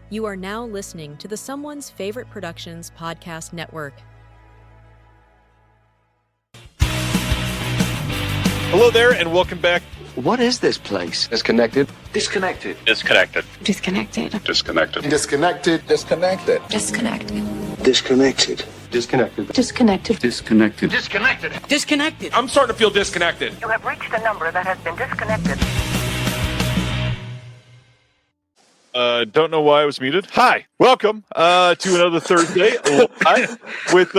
You are now listening to the Someone's Favorite Productions podcast network. Hello there, and welcome back. What is this place? Disconnected. Disconnected. Disconnected. Disconnected. Disconnected. Disconnected. Disconnected. Disconnected. Disconnected. Disconnected. Disconnected. Disconnected. Disconnected. Disconnected. I'm starting to feel disconnected. You have reached a number that has been disconnected. Don't know why I was muted. Hi, welcome to another Thursday with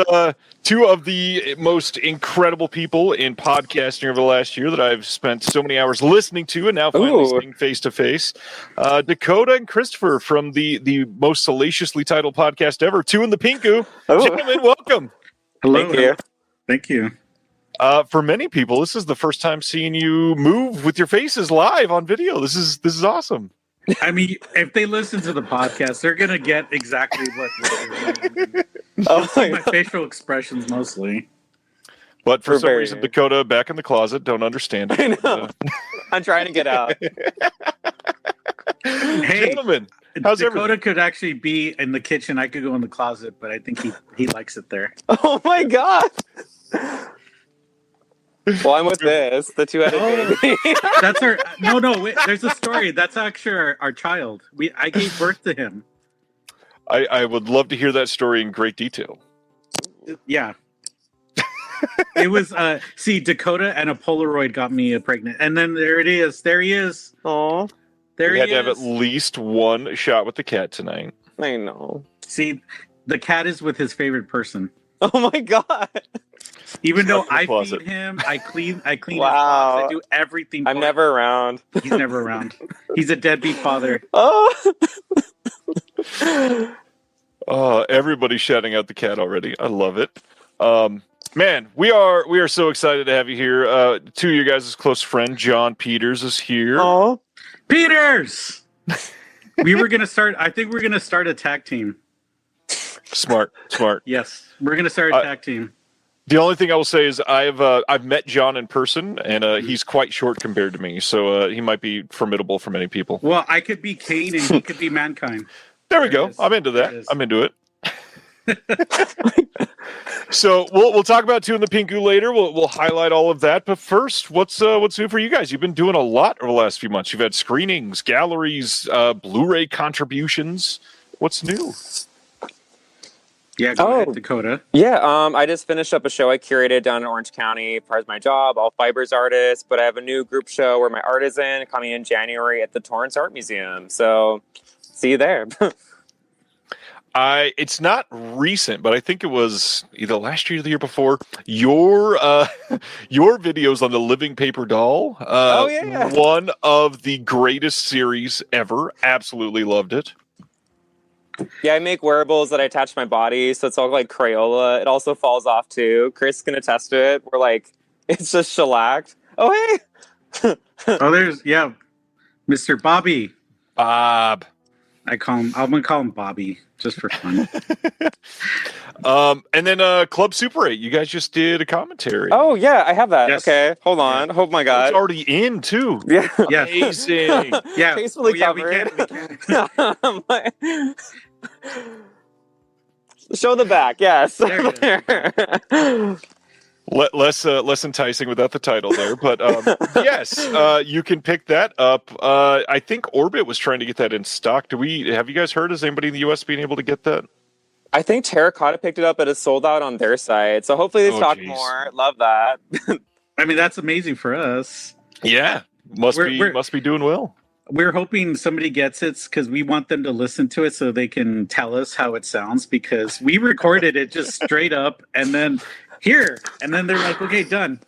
two of the most incredible people in podcasting over the last year that I've spent so many hours listening to and now finally seeing face to face. Dakota and Christopher from the most salaciously titled podcast ever, Two in the Pinku. Gentlemen, welcome. Hello. Thank you. For many people, this is the first time seeing you move with your faces live on video. This is awesome. I mean, if they listen to the podcast, they're gonna get exactly what my facial expressions mostly. But for some reason, Dakota back in the closet, don't understand it. I know. I'm trying to get out. Hey, gentlemen, how's Dakota everything? could actually be in the kitchen. I could go in the closet, but I think he likes it there. Oh my god. Well, I'm with this. The two-headed baby. That's our no. Wait, there's a story. That's actually our child. I gave birth to him. I would love to hear that story in great detail. Yeah. It was Dakota and a Polaroid got me pregnant, and then there it is. There he is. Oh, there We he had is. to have at least one shot with the cat tonight. I know. See, the cat is with his favorite person. Oh my god. Even though I closet. feed him, I clean Wow. his box, I do everything. I'm for never around. him. He's never around. He's a deadbeat father. Oh. Everybody's shouting out the cat already. I love it. Man, we are so excited to have you here. Two of your guys' close friend, John Peters, is here. Oh. Peters! I think we're gonna start a tag team. Smart. Yes. We're gonna start a tag team. The only thing I will say is I've met John in person, and he's quite short compared to me, so he might be formidable for many people. Well, I could be Kane and he could be Mankind. There we go. it is. I'm into There it that. is. I'm into it. So we'll talk about Two in the Pinku later. We'll highlight all of that. But first, what's new for you guys? You've been doing a lot over the last few months. You've had screenings, galleries, Blu-ray contributions. What's new? Yeah, go ahead, Dakota. Yeah, I just finished up a show I curated down in Orange County. Part of my job, all fibers artists. But I have a new group show where my art is in, coming in January at the Torrance Art Museum. So, see you there. It's not recent, but I think it was either last year or the year before. Your videos on the living paper doll. One of the greatest series ever. Absolutely loved it. Yeah, I make wearables that I attach to my body, so it's all like Crayola. It also falls off too. Chris can attest to it. We're like, it's just shellacked. Oh, hey! There's Mr. Bobby. Bob. I'm gonna call him Bobby just for fun. And then Club Super 8. You guys just did a commentary. Oh, yeah, I have that. Yes. Okay, hold on. Oh, my God. It's already in, too. Yeah. Yeah. Amazing. Yeah. Tastefully we covered. can. Show the back, yes. There it Less enticing without the title there, but yes, you can pick that up. I think Orbit was trying to get that in stock. Have you guys heard? Is anybody in the U.S. being able to get that? I think Terracotta picked it up, but it's sold out on their site. So hopefully they stock more. Love that. I mean, that's amazing for us. Yeah, must be doing well. We're hoping somebody gets it because we want them to listen to it so they can tell us how it sounds, because we recorded it just straight up and then they're like, okay, done.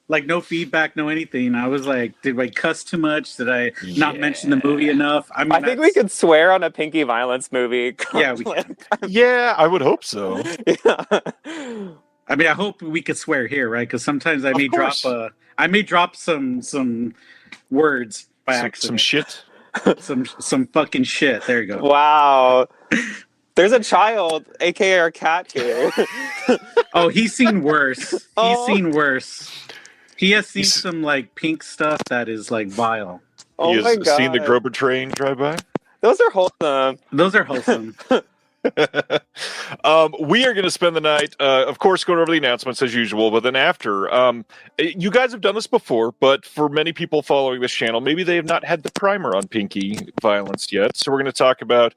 Like no feedback, no anything. I was like, did I cuss too much? Did I not mention the movie enough? I mean, I think we could swear on a Pinky Violence movie. Yeah, we can. Yeah, I would hope so. Yeah. I mean, I hope we could swear here, right? Because sometimes I may drop some words by accident. Some shit. some fucking shit. There you go. Wow. There's a child, aka our cat here. Oh, he's seen worse. He's seen worse. He has seen some like pink stuff that is like vile. Oh He my has god. seen the Grover train drive by? Those are wholesome. Those are wholesome. We are going to spend the night, of course, going over the announcements as usual, but then after, you guys have done this before, but for many people following this channel, maybe they have not had the primer on Pinky violence yet. So we're going to talk about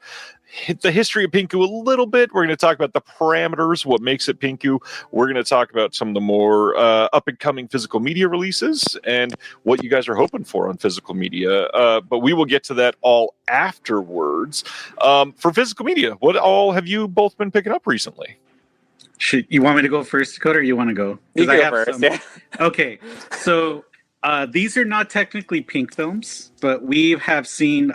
the history of Pinku a little bit. We're going to talk about the parameters, what makes it Pinku. We're going to talk about some of the more up and coming physical media releases and what you guys are hoping for on physical media. But we will get to that all afterwards. For physical media, what all have you both been picking up recently? You want me to go first, Dakota, or you want to go? You go first. Yeah. Okay, so these are not technically Pink films, but we have seen.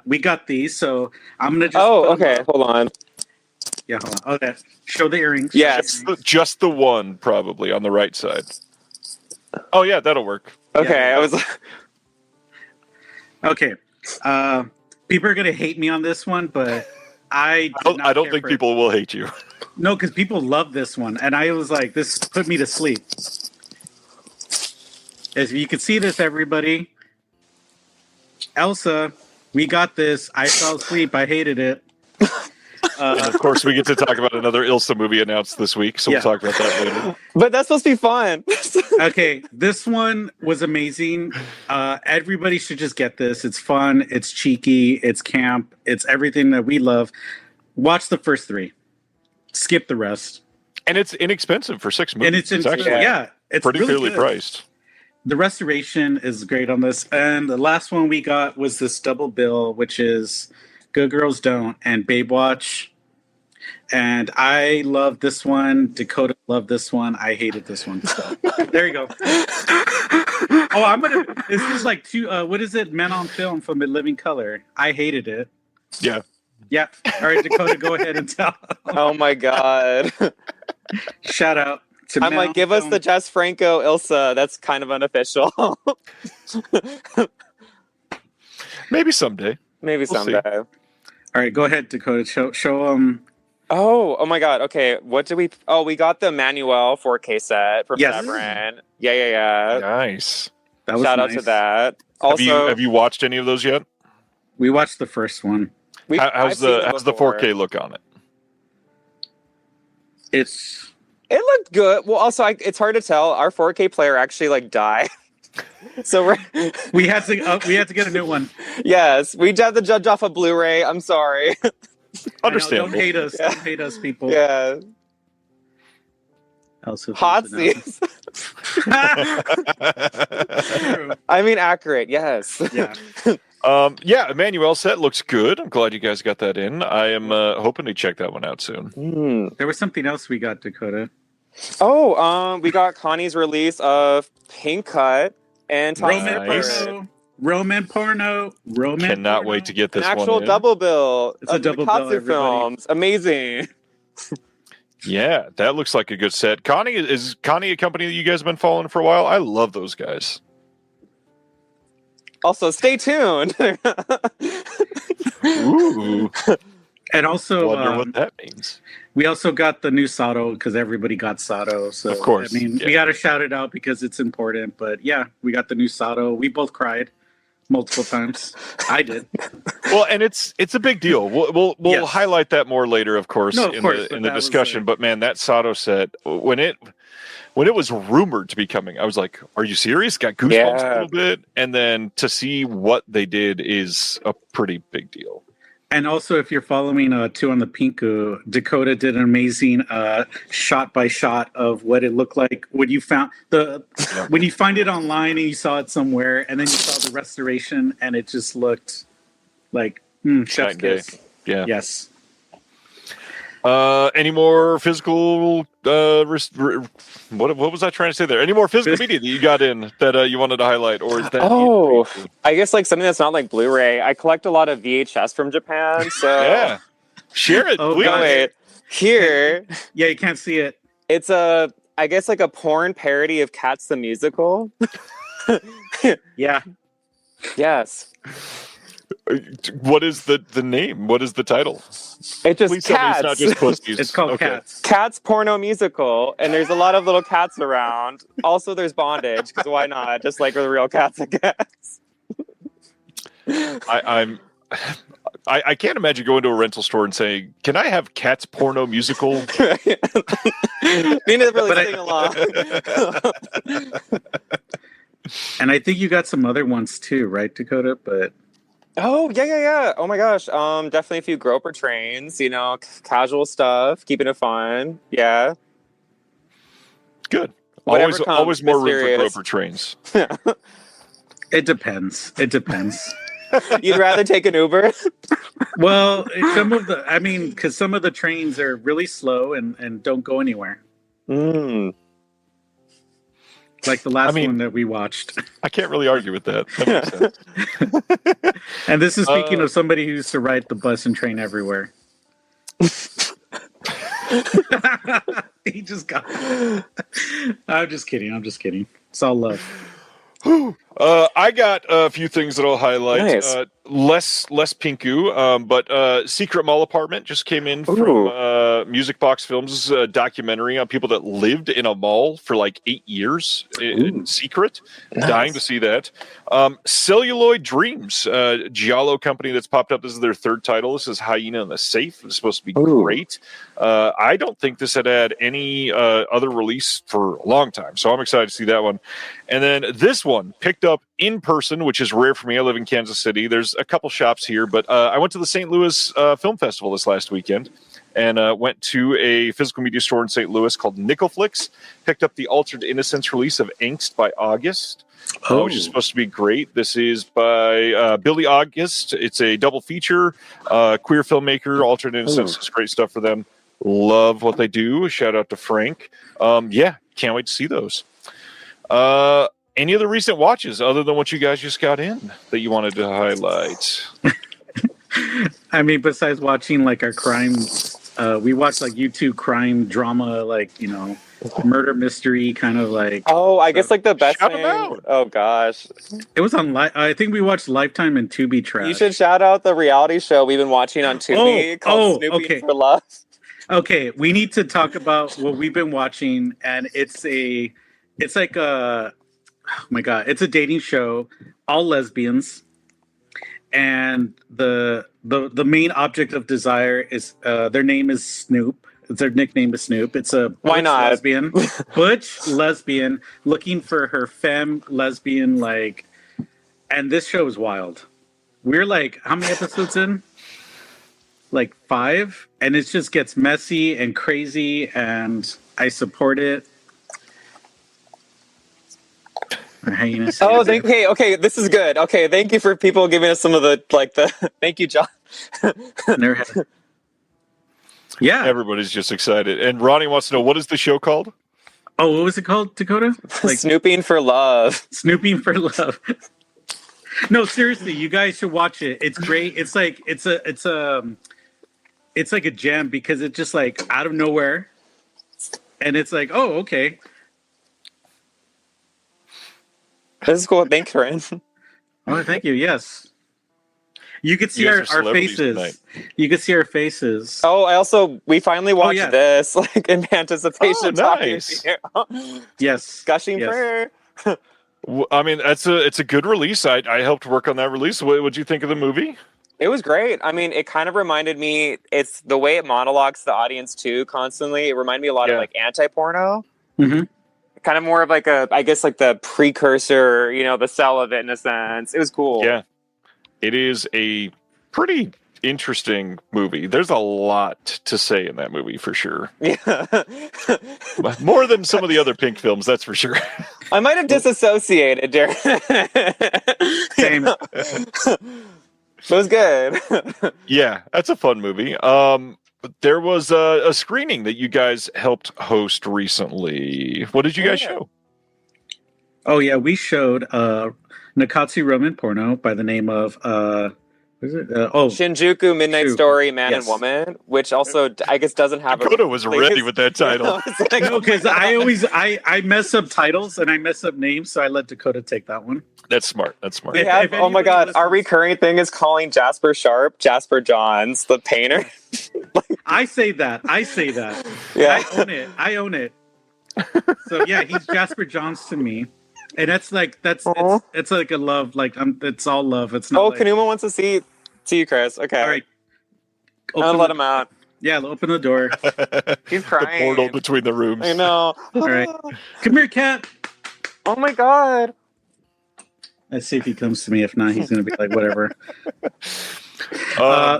We got these, so I'm gonna just. Oh, okay. Hold on. Yeah, hold on. Okay, show the earrings. Yes. Just the one, probably on the right side. Oh yeah, that'll work. Okay, Yeah. I was. Okay, people are gonna hate me on this one, but I don't think people will hate you. No, because people love this one, and I was like, this put me to sleep. As you can see this, everybody. Elsa, we got this. I fell asleep. I hated it. And of course, we get to talk about another Ilsa movie announced this week, so Yeah. we'll talk about that later. But that's supposed to be fun. Okay, this one was amazing. Everybody should just get this. It's fun. It's cheeky. It's camp. It's everything that we love. Watch the first 3. Skip the rest. And it's inexpensive for 6 movies. And it's actually it's pretty really fairly good. priced. The restoration is great on this. And the last one we got was this double bill, which is Good Girls Don't and Babe Watch. And I love this one. Dakota loved this one. I hated this one. So there you go. This is like what is it? Men on Film from A Living Color. I hated it. Yeah. Yeah. All right, Dakota, go ahead and tell. Oh my god. Shout out to I'm Men like, on give us Film. the Jess Franco Ilsa. That's kind of unofficial. Maybe someday. Maybe We'll see. someday. All right, go ahead, Dakota. Show them. Oh my god. Okay. What did we? Oh, we got the Manuel 4K set from Yes. Severin. Yeah. Nice. That was Shout out nice. to that. Also, Have you watched any of those yet? We watched the first one. How's I've seen them how's the before. 4K look on it? It looked good. Well, also, it's hard to tell. Our 4K player actually died. So We had to get a new one. yes, we have to judge off a Blu-ray. I'm sorry. Understandable. Don't hate us. Yeah. Don't hate us, people. Yeah, Also, hot seats. True. I mean, accurate. Yes. Yeah. Yeah, Emmanuel set looks good. I'm glad you guys got that in. I am hoping to check that one out soon. There was something else we got, Dakota. Oh, we got Connie's release of Pink Cut and Tom Nice. Cruise. Roman porno. Cannot wait to get An this actual one in. double bill. It's a of the double bill, Katsu everybody. films. Amazing. Yeah, that looks like a good set. Connie is Connie a company that you guys have been following for a while? I love those guys. Also, stay tuned. Ooh, And also, wonder what that means. we also got the new Sato because everybody got Sato. So Of course, I mean, yeah. we got to shout it out because it's important. But yeah, we got the new Sato. We both cried multiple times. I did. Well, and it's a big deal. We'll Yes. highlight that more later, of course, No, of in course, the but in the that was discussion. But man, that Sato set when it was rumored to be coming, I was like, "Are you serious?" Got goosebumps a Yeah. little bit, and then to see what they did is a pretty big deal. And also, if you're following Two on the Pinku, Dakota did an amazing shot by shot of what it looked like when you found when you find it online and you saw it somewhere, and then you saw the restoration, and it just looked like chef's Night and day. kiss. Yeah. Yes. Any more physical? What was I trying to say there? Any more physical media that you got in that you wanted to highlight, or is that? Oh, I guess something that's not like Blu-ray. I collect a lot of VHS from Japan, so Yeah, share it. Oh, please. God. wait. Here, Yeah, you can't see it. it's I guess a porn parody of Cats the Musical. Yeah. Yes. What is the name? What is the title? It just Please tell me cats. it's not just pussies. It's called Okay. Cats. Cats porno musical, and there's a lot of little cats around. Also, there's bondage because why not? Just like with real cats, I guess. I'm I can't imagine going to a rental store and saying, "Can I have Cats porno musical?" Nina really sing along. And I think you got some other ones too, right, Dakota? But Oh, yeah. Oh my gosh. Definitely a few groper trains, casual stuff, keeping it fun. Yeah. Good. Whatever comes, Always more room for mysterious. groper trains. it depends. It depends. You'd rather take an Uber? Well, because some of the trains are really slow and don't go anywhere. Mm. Like the last one that we watched. I can't really argue with that. That makes sense. And this is speaking of somebody who used to ride the bus and train everywhere. He just got. I'm just kidding. It's all love. I got a few things that I'll highlight. Nice. Less Pinku, but Secret Mall Apartment just came in from Music Box Films' documentary on people that lived in a mall for like 8 years in secret. Nice. Dying to see that. Celluloid Dreams, Giallo company that's popped up. This is their third title. This is Hyena in the Safe. It's supposed to be great. I don't think this had any other release for a long time, so I'm excited to see that one. And then this one picked up in person, which is rare for me. I live in Kansas City. There's a couple shops here, but I went to the St. Louis Film Festival this last weekend and went to a physical media store in St. Louis called Nickelflix. Picked up the Altered Innocence release of Angst by August, which is supposed to be great. This is by Billy August. It's a double feature, queer filmmaker. Altered Innocence is great stuff for them. Love what they do. Shout out to Frank. Can't wait to see those. Any other recent watches other than what you guys just got in that you wanted to highlight? I mean, besides watching like our crime, we watched like YouTube crime drama, like, murder mystery kind of like. Oh, I guess like the best Shout thing. them out. Oh gosh, it was on. I think we watched Lifetime and Tubi Trash. you should shout out the reality show we've been watching on Tubi called Snooping for Love. Okay, we need to talk about what we've been watching, and it's like a, oh my god, it's a dating show, all lesbians, and the main object of desire is their name is Snoop. Their nickname is Snoop. It's a Why not? butch lesbian looking for her femme lesbian and this show is wild. We're like, how many episodes in? Like 5, and it just gets messy and crazy, and I support it. Okay, this is good. Okay, thank you for people giving us some of the thank you, John. Yeah, Everybody's just excited. And Ronnie wants to know, what is the show called? Oh, what was it called, Dakota? Snooping for Love. Snooping for Love. No, seriously, you guys should watch it. It's great. It's like it's like a gem because it's just like out of nowhere, and it's like, oh, okay. This is cool. Thanks, Corinne. Oh, thank you. Yes. You could see You our guys are celebrities faces. tonight. You could see our faces. Oh, we finally watched this, in anticipation. Nice. Talking to you. Yes. Gushing Yes. prayer. I mean, it's a good release. I helped work on that release. What did you think of the movie? It was great. I mean, it kind of reminded me, it's the way it monologues the audience too constantly. It reminded me a lot of like anti-porno. Mm-hmm. Kind of more of like the precursor, the cell of it in a sense. It was cool. Yeah. It is a pretty interesting movie. There's a lot to say in that movie for sure. Yeah. More than some of the other Pink films, that's for sure. I might have disassociated, Jared. Same. It was good. Yeah, that's a fun movie. There was a screening that you guys helped host recently. What did you guys show? Oh yeah, we showed Nakatsu Roman porno by the name of Shinjuku Midnight Story Man Yes. and Woman, which also I guess doesn't have Dakota was ready with that title. No, because I mess up titles and I mess up names, so I let Dakota take that one. That's smart. That's smart. We If have, oh my anybody god, our listens- recurring thing is calling Jasper Sharp Jasper Johns, the painter. I say that. Yeah. I own it. So yeah, he's Jasper Johns to me. And that's like it's like a love, it's all love. It's not Oh, like, Kanuma wants to see See you, Chris. Okay. All right. I'm gonna let him out. Yeah, open the door. He's The crying. portal between the rooms. I know. All right. Come here, cat. Oh my god. Let's see if he comes to me. If not, he's gonna be like, whatever. Yeah.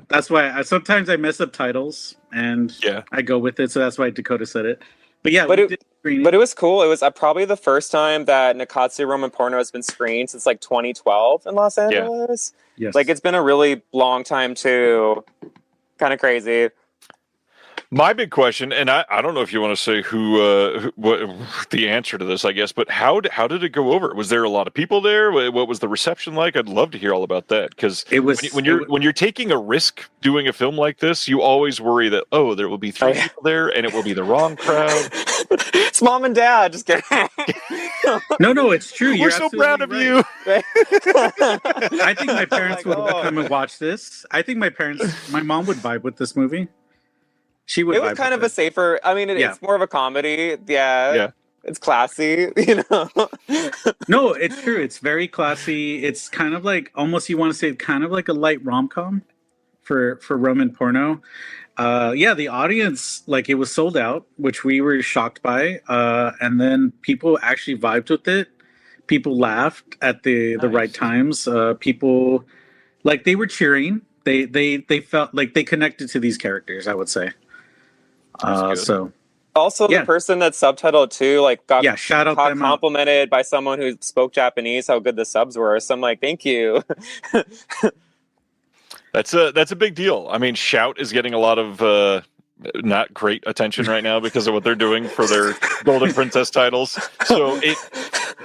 That's why sometimes I mess up titles and I go with it. So that's why Dakota said it. But yeah, But it was cool. It was probably the first time that Nakatsu Roman porno has been screened since like 2012 in Los Angeles. Yes. Like it's been a really long time too. Kind of crazy. My big question, and I don't know if you want to say what the answer to this, I guess, but how did it go over? Was there a lot of people there? What was the reception like? I'd love to hear all about that, because when you're taking a risk doing a film like this, you always worry that there will be three people there and it will be the wrong crowd. It's mom and dad. Just kidding. No, it's true. We're so proud of you. I think my parents would come and watch this. I think my mom would vibe with this movie. She would. It was kind of a safer. I mean, it's more of a comedy. Yeah. It's classy, No, it's true. It's very classy. It's kind of like almost you want to say kind of like a light rom-com for Roman porno. The audience, like, it was sold out, which we were shocked by. And then people actually vibed with it. People laughed at the right times. People, like, they were cheering. They felt like they connected to these characters, I would say. So also the person that subtitled too, like, got shout out them complimented by someone who spoke Japanese how good the subs were. So I'm like, thank you. That's a big deal. I mean, Shout is getting a lot of not great attention right now because of what they're doing for their Golden Princess titles. So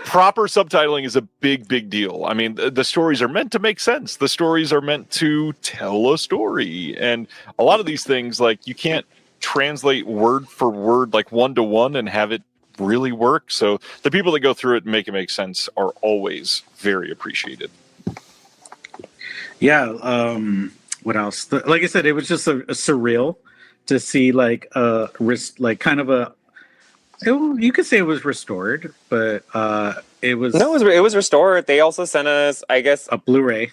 proper subtitling is a big deal. I mean, the stories are meant to make sense. The stories are meant to tell a story. And a lot of these things, like, you can't translate word for word, like one-to-one, and have it really work. So the people that go through it and make it make sense are always very appreciated. Yeah. What else? Like I said, it was just a surreal to see, like, kind of a. You could say it was restored, but it was. No, it was restored. They also sent us, I guess, a Blu-ray.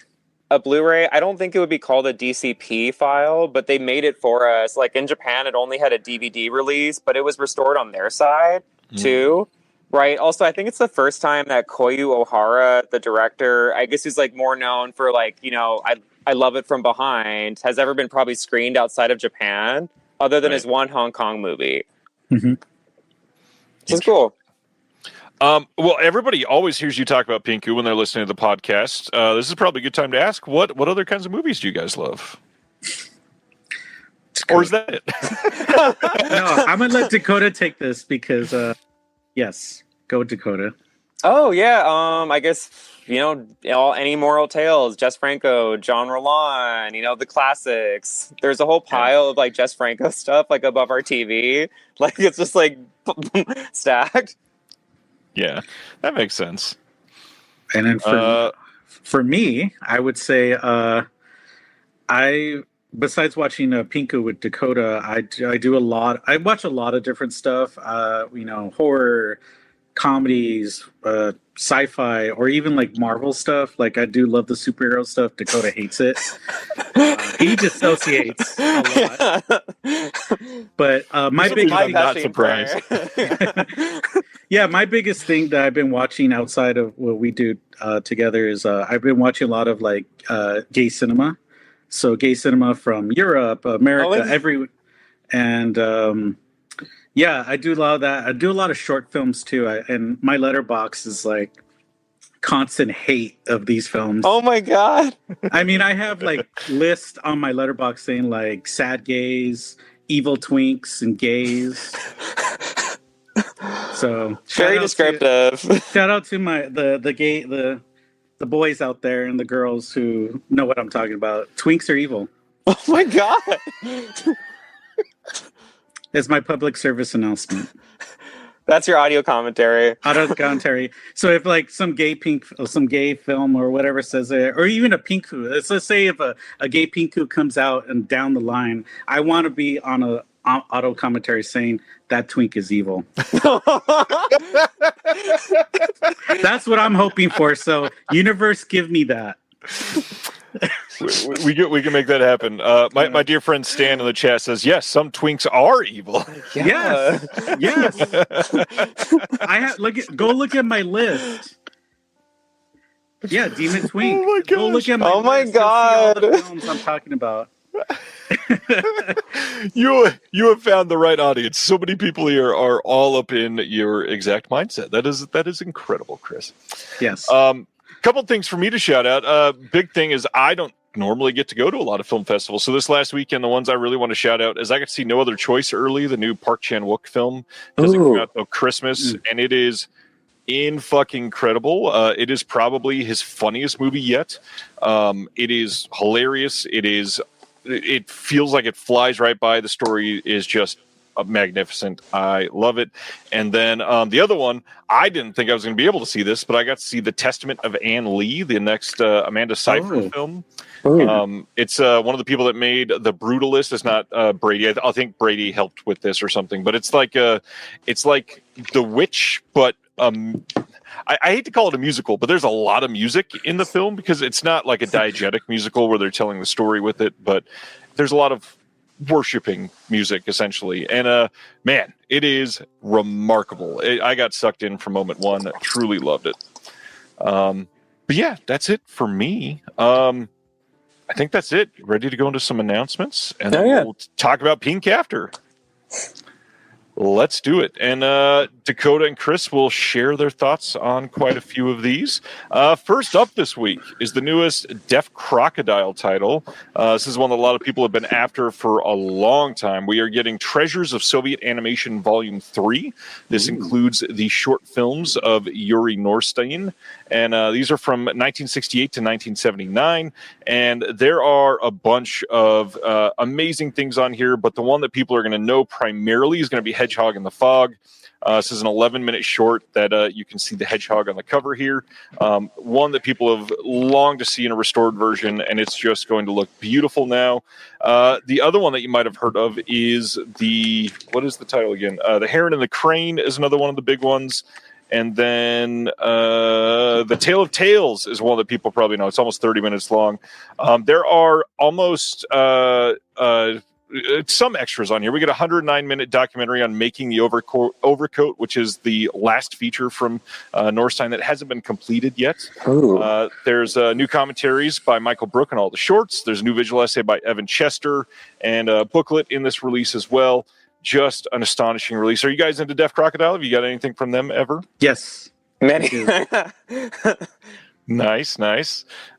I don't think it would be called a DCP file, but they made it for us. Like, in Japan, it only had a DVD release, but it was restored on their side too. Right. Also, I think it's the first time that Koyu Ohara, the director, I guess who's like more known for, like, I Love It From Behind, has ever been probably screened outside of Japan, other than his one Hong Kong movie. Mm-hmm. Which is cool. Well, everybody always hears you talk about Pinku when they're listening to the podcast. This is probably a good time to ask, what other kinds of movies do you guys love? Or is that it? No, I'm going to let Dakota take this because, yes, go Dakota. Oh, yeah. I guess, any Moral Tales, Jess Franco, John Roland, the classics. There's a whole pile of, like, Jess Franco stuff, like, above our TV. Like, it's just, like, stacked. Yeah, that makes sense. And then for me, I would say besides watching Pinku with Dakota, I watch a lot of different stuff. Horror, comedies, sci-fi, or even like Marvel stuff. Like, I do love the superhero stuff. Dakota hates it. He dissociates a lot. But my biggest I'm not surprised. Yeah, my biggest thing that I've been watching outside of what we do together is I've been watching a lot of, like, gay cinema. So gay cinema from Europe, America, and I do a lot of that. I do a lot of short films too. And my letterbox is like constant hate of these films. Oh my god! I mean, I have like lists on my letterbox saying like sad gays, evil twinks, and gays. So very descriptive. Shout out to the boys out there and the girls who know what I'm talking about. Twinks are evil. Oh my god! It's my public service announcement. That's your audio commentary. Audio commentary. So if, like, some gay film or whatever says it, or even a Pinku, let's say if a gay Pinku comes out and down the line, I want to be on auto commentary saying that twink is evil. That's what I'm hoping for. So, universe, give me that. We can make that happen. My dear friend Stan in the chat says, yes, some twinks are evil. Yes. Go look at my list. Yeah, Demon Twink. Oh my gosh. Go look at my Oh my list. You'll see all God. the films I'm talking about. You have found the right audience. So many people here are all up in your exact mindset. That is incredible, Chris. Yes. Couple things for me to shout out. Big thing is I don't normally get to go to a lot of film festivals. So this last weekend, the ones I really want to shout out is I got to see No Other Choice early, the new Park Chan-wook film, because it came out till Christmas, and it is in fucking incredible. It is probably his funniest movie yet. It is hilarious. It feels like it flies right by. The story is just magnificent. I love it. And then the other one, I didn't think I was going to be able to see this, but I got to see The Testament of Anne Lee, the next Amanda Seyfried film. It's one of the people that made The Brutalist. It's not Brady. I think Brady helped with this or something. But it's like The Witch, but I hate to call it a musical, but there's a lot of music in the film because it's not like a diegetic musical where they're telling the story with it, but there's a lot of worshiping music essentially. And man, it is remarkable. I got sucked in from moment one. Truly loved it. But yeah, that's it for me. I think that's it. Ready to go into some announcements, and then we'll talk about Pink after. Let's do it. And Dakota and Chris will share their thoughts on quite a few of these. First up this week is the newest Deaf Crocodile title. This is one that a lot of people have been after for a long time. We are getting Treasures of Soviet Animation Volume 3. This includes the short films of Yuri Norstein. And these are from 1968 to 1979. And there are a bunch of amazing things on here, but the one that people are going to know primarily is going to be Hedgehog in the Fog. This is an 11-minute short that you can see the hedgehog on the cover here. One that people have longed to see in a restored version, and it's just going to look beautiful now. The other one that you might have heard of is what is the title again? The Heron and the Crane is another one of the big ones. And then The Tale of Tales is one that people probably know. It's almost 30 minutes long. There are almost some extras on here. We get a 109-minute documentary on making the overcoat, which is the last feature from Norstein that hasn't been completed yet. There's new commentaries by Michael Brook on all the shorts. There's a new visual essay by Evan Chester and a booklet in this release as well. Just an astonishing release. Are you guys into Deaf Crocodile? Have you got anything from them ever? Yes. Many. Nice.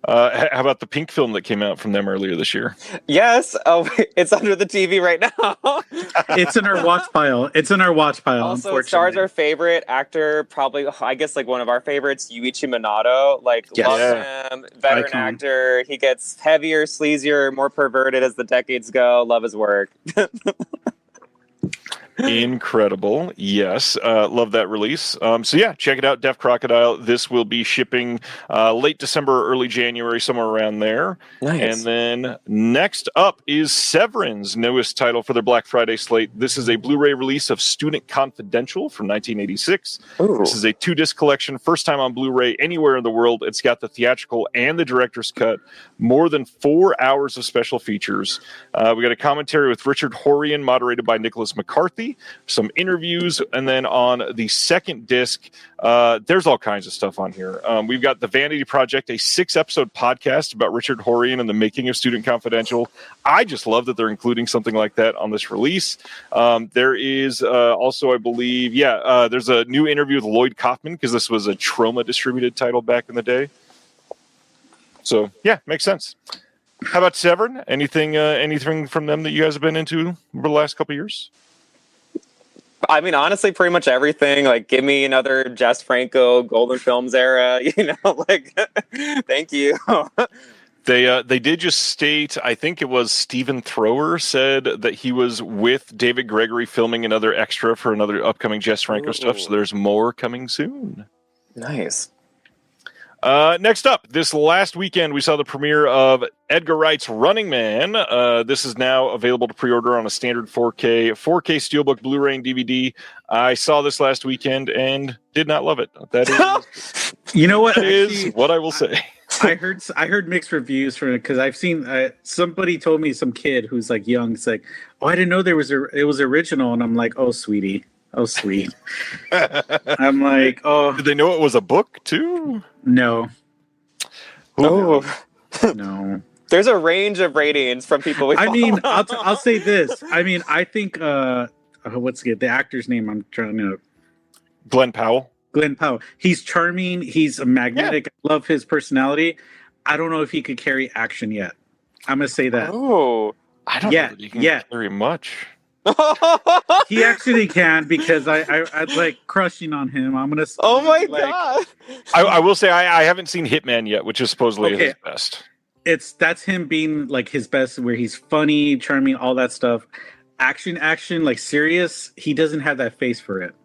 How about the Pink film that came out from them earlier this year? Yes. Oh, it's under the TV right now. It's in our watch pile. Also, it stars our favorite actor, probably, I guess, like one of our favorites, Yuichi Minato. Love him. Veteran Icon. actor. He gets heavier, sleazier, more perverted as the decades go. Love his work. Incredible. Yes. Love that release. So yeah, check it out. Deaf Crocodile. This will be shipping late December, early January, somewhere around there. Nice. And then next up is Severin's newest title for their Black Friday slate. This is a Blu-ray release of Student Confidential from 1986. Ooh. This is a 2-disc collection, first time on Blu-ray anywhere in the world. It's got the theatrical and the director's cut. More than 4 hours of special features. We got a commentary with Richard Horian, moderated by Nicholas McCarthy. Some interviews, and then on the second disc, there's all kinds of stuff on here. We've got The Vanity Project, a 6-episode podcast about Richard Horian and the making of Student Confidential. I just love that they're including something like that on this release. There is also, I believe, there's a new interview with Lloyd Kaufman, because this was a Troma distributed title back in the day. So, yeah, makes sense. How about Severin? Anything from them that you guys have been into over the last couple of years? I mean, honestly, pretty much everything. Like, give me another Jess Franco Golden Films era. Thank you. They did just state, I think it was Stephen Thrower said that he was with David Gregory filming another extra for another upcoming Jess Franco stuff. So there's more coming soon. Nice. Next up, this last weekend, we saw the premiere of Edgar Wright's Running Man. This is now available to pre-order on a standard 4K Steelbook, Blu-ray, and DVD. I saw this last weekend and did not love it. That is, You know what? that is what I will say. I heard mixed reviews from it because I've seen somebody told me, some kid who's like young, it's like, oh, I didn't know it was original, and I'm like, oh sweetie, oh sweet. I'm like, oh, Did they know it was a book too? no, Oh, no. there's a range of ratings from people. We I mean, follow. I'll say this. I mean, I think what's the actor's name? I'm trying to. Glenn Powell. Glenn Powell. He's charming. He's magnetic. I love his personality. I don't know if he could carry action yet. I'm gonna say that. Oh. I don't Yeah, know that he can yeah. very much. He actually can because I'd like crushing on him. I'm gonna. Oh my like, god. I will say I haven't seen Hitman yet, which is supposedly Okay. his best. That's him being like his best, where he's funny, charming, all that stuff. Action, like serious. He doesn't have that face for it.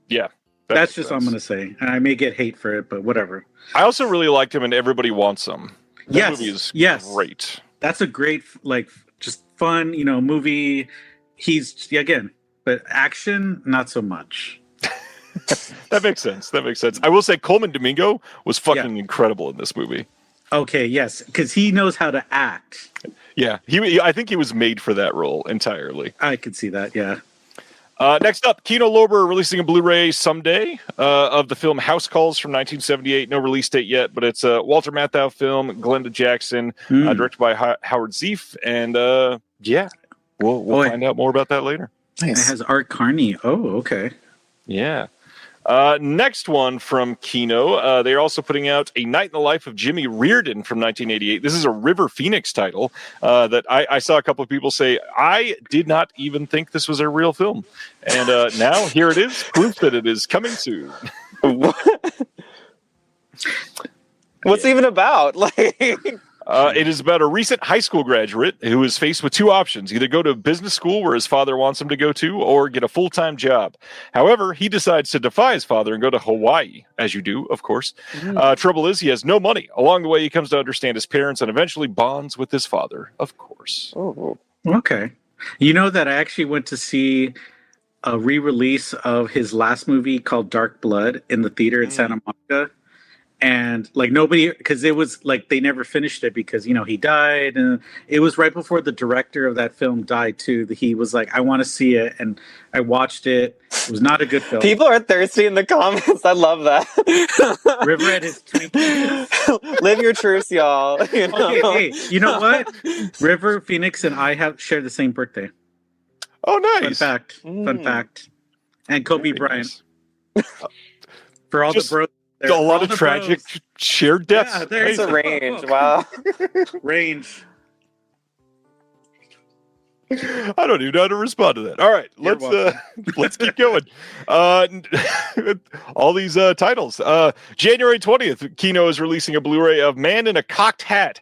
Yeah. That's just what I'm gonna say, and I may get hate for it, but whatever. I also really liked him in Everybody Wants Him. That Yes, movie is yes. great. That's a great, like, just fun, movie. He's again, but action, not so much. That makes sense. I will say Coleman Domingo was fucking incredible in this movie. Okay, yes, because he knows how to act. Yeah, I think he was made for that role entirely. I could see that. Yeah. Next up, Kino Lorber releasing a Blu-ray someday of the film House Calls from 1978. No release date yet, but it's a Walter Matthau film, Glenda Jackson, directed by Howard Zieff. And yeah, we'll find out more about that later. It has Art Carney. Oh, okay. Yeah. Next one from Kino. They're also putting out A Night in the Life of Jimmy Reardon from 1988. This is a River Phoenix title that I saw a couple of people say, I did not even think this was a real film. And now here it is, proof that it is coming soon. What's it even about? Like, It is about a recent high school graduate who is faced with two options: either go to a business school where his father wants him to go to, or get a full-time job. However, he decides to defy his father and go to Hawaii, as you do, of course. Trouble is, he has no money. Along the way, he comes to understand his parents and eventually bonds with his father, of course. oh. Okay. You know that I actually went to see a re-release of his last movie called Dark Blood in the theater in Santa Monica. And like nobody, because it was like they never finished it because he died, and it was right before the director of that film died too. He was like, I want to see it, and I watched it. It was not a good film. People are thirsty in the comments. I love that. Riverhead is Twinkie. Live your truths, y'all. You know? Okay, hey, you know what? River Phoenix and I share the same birthday. Oh, Fun nice. fact. Fun fact. And Kobe Very Bryant. nice. For all Just the bros. A lot of tragic shared deaths. Yeah, there's It's a range. Wow. range. I don't even know how to respond to that. All right, let's keep going. All these titles. January 20th, Kino is releasing a Blu-ray of Man in a Cocked Hat.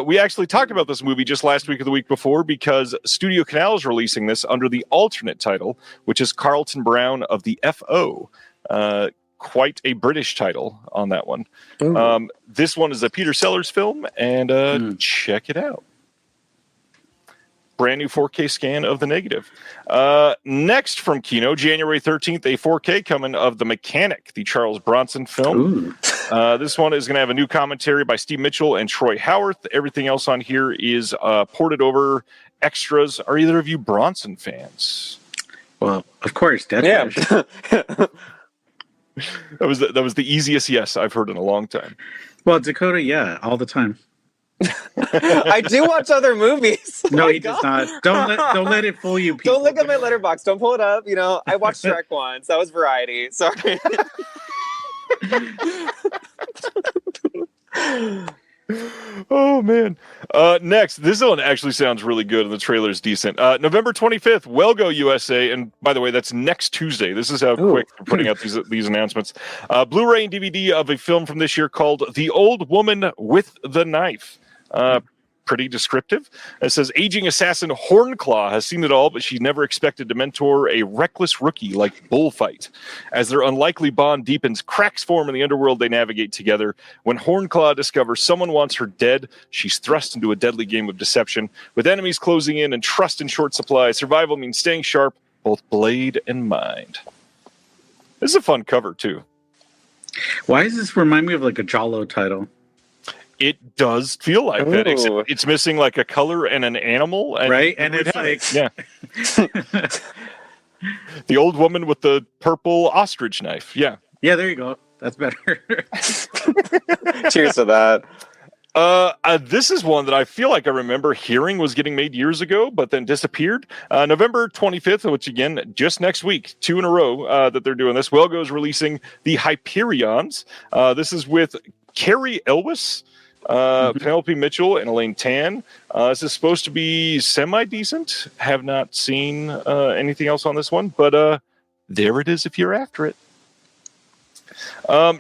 We actually talked about this movie just last week or the week before because Studio Canal is releasing this under the alternate title, which is Carlton Brown of the F.O. Quite a British title on that one. This one is a Peter Sellers film, and check it out. Brand new 4K scan of the negative. Next from Kino, January 13th, a 4K coming of The Mechanic, the Charles Bronson film. This one is going to have a new commentary by Steve Mitchell and Troy Howarth. Everything else on here is ported over extras. Are either of you Bronson fans? Well, of course, Death Yeah. Wish. That was the easiest yes I've heard in a long time. Well, Dakota, yeah, all the time. I do watch other movies. No, Oh my he does God. not. Don't let it fool you. People. Don't look at my letterbox. Don't pull it up. I watched Shrek once. That was variety. Sorry. Oh man. Next, this one actually sounds really good and the trailer's decent. November 25th, Wellgo USA, and by the way, that's next Tuesday. This is how quick we're putting out these announcements. Blu-ray and DVD of a film from this year called The Old Woman with the Knife. pretty descriptive. It says, aging assassin Hornclaw has seen it all, but she never expected to mentor a reckless rookie like Bullfight. As their unlikely bond deepens, cracks form in the underworld they navigate together. When Hornclaw discovers someone wants her dead, she's thrust into a deadly game of deception. With enemies closing in and trust in short supply, survival means staying sharp, both blade and mind. This is a fun cover, too. Why does this remind me of like a Jalo title? It does feel like that, except it's missing like a color and an animal. And right? And it's like... Yeah. The old woman with the purple ostrich knife. Yeah. Yeah, there you go. That's better. Cheers to that. This is one that I feel like I remember hearing was getting made years ago, but then disappeared. November 25th, which again, just next week, 2 in a row that they're doing this. Wellgo's releasing the Hyperions. This is with Carrie Elwes, Penelope Mitchell, and Elaine Tan. This is supposed to be semi-decent. Have not seen anything else on this one, but there it is if you're after it.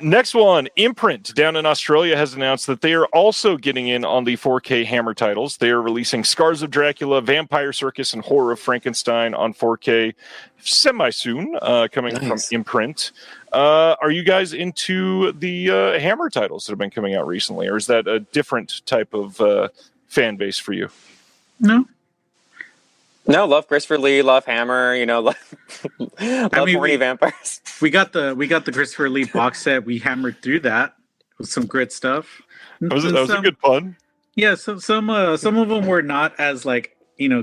Next one, Imprint down in Australia has announced that they are also getting in on the 4K Hammer titles. They are releasing Scars of Dracula, Vampire Circus, and Horror of Frankenstein on 4K semi-soon, coming from Imprint. Are you guys into the Hammer titles that have been coming out recently, or is that a different type of fan base for you? No, love Christopher Lee, love Hammer, love horny vampires. We got the Christopher Lee box set. We hammered through that with some great stuff. That was a good pun. Yeah, some of them were not as like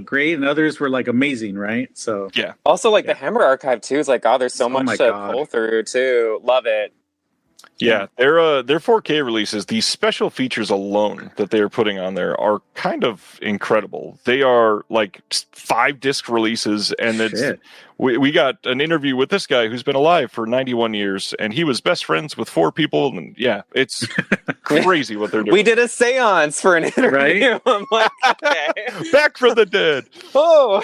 great, and others were like amazing, right? So yeah. Also, like the Hammer archive too is like, God, there's so much to pull through too. Love it. Yeah, their 4K releases, the special features alone that they are putting on there are kind of incredible. They are like 5-disc releases, and we got an interview with this guy who's been alive for 91 years, and he was best friends with 4 people, and yeah, it's crazy what they're doing. We did a seance for an interview. Right? I'm like, okay. Back from the dead. Oh.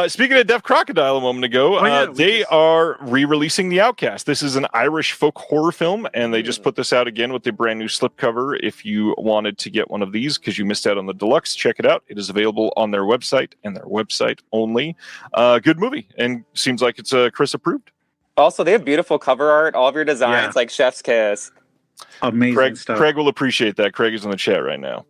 Speaking of Deaf Crocodile a moment ago, they are re-releasing The Outcast. This is an Irish folk horror film, and they just put this out again with a brand new slipcover. If you wanted to get one of these because you missed out on the deluxe, check it out. It is available on their website and their website only. Good movie, and seems like it's Chris approved. Also, they have beautiful cover art. All of your designs, like Chef's Kiss. Amazing stuff. Craig will appreciate that. Craig is in the chat right now.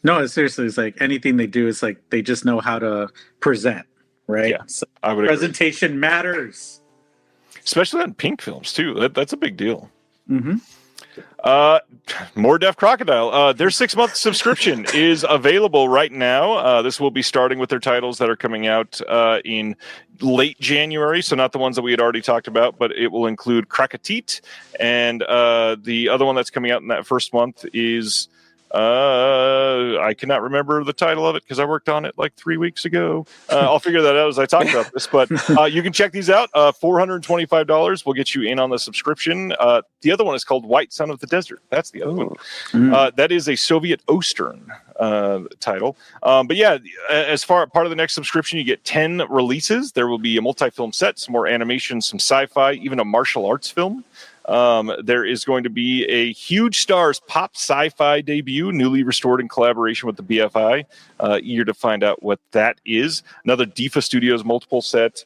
No, seriously, it's like anything they do is like they just know how to present, right? Yeah, so I would presentation agree. Matters. Especially on Pink films, too. That's a big deal. Mm-hmm. More Deaf Crocodile. Their 6-month subscription is available right now. This will be starting with their titles that are coming out in late January, so not the ones that we had already talked about, but it will include Krakatit, and the other one that's coming out in that first month is... I cannot remember the title of it because I worked on it like 3 weeks ago. I'll figure that out as I talk about this, but you can check these out. $425 will get you in on the subscription. The other one is called White Son of the Desert. That's the other one. That is a Soviet Ostern title. But yeah, as part of the next subscription, you get 10 releases. There will be a multi-film set, some more animation, some sci-fi, even a martial arts film. There is going to be a Huge Stars pop sci-fi debut, newly restored in collaboration with the BFI. Eager to find out what that is. Another DIFA Studios multiple set.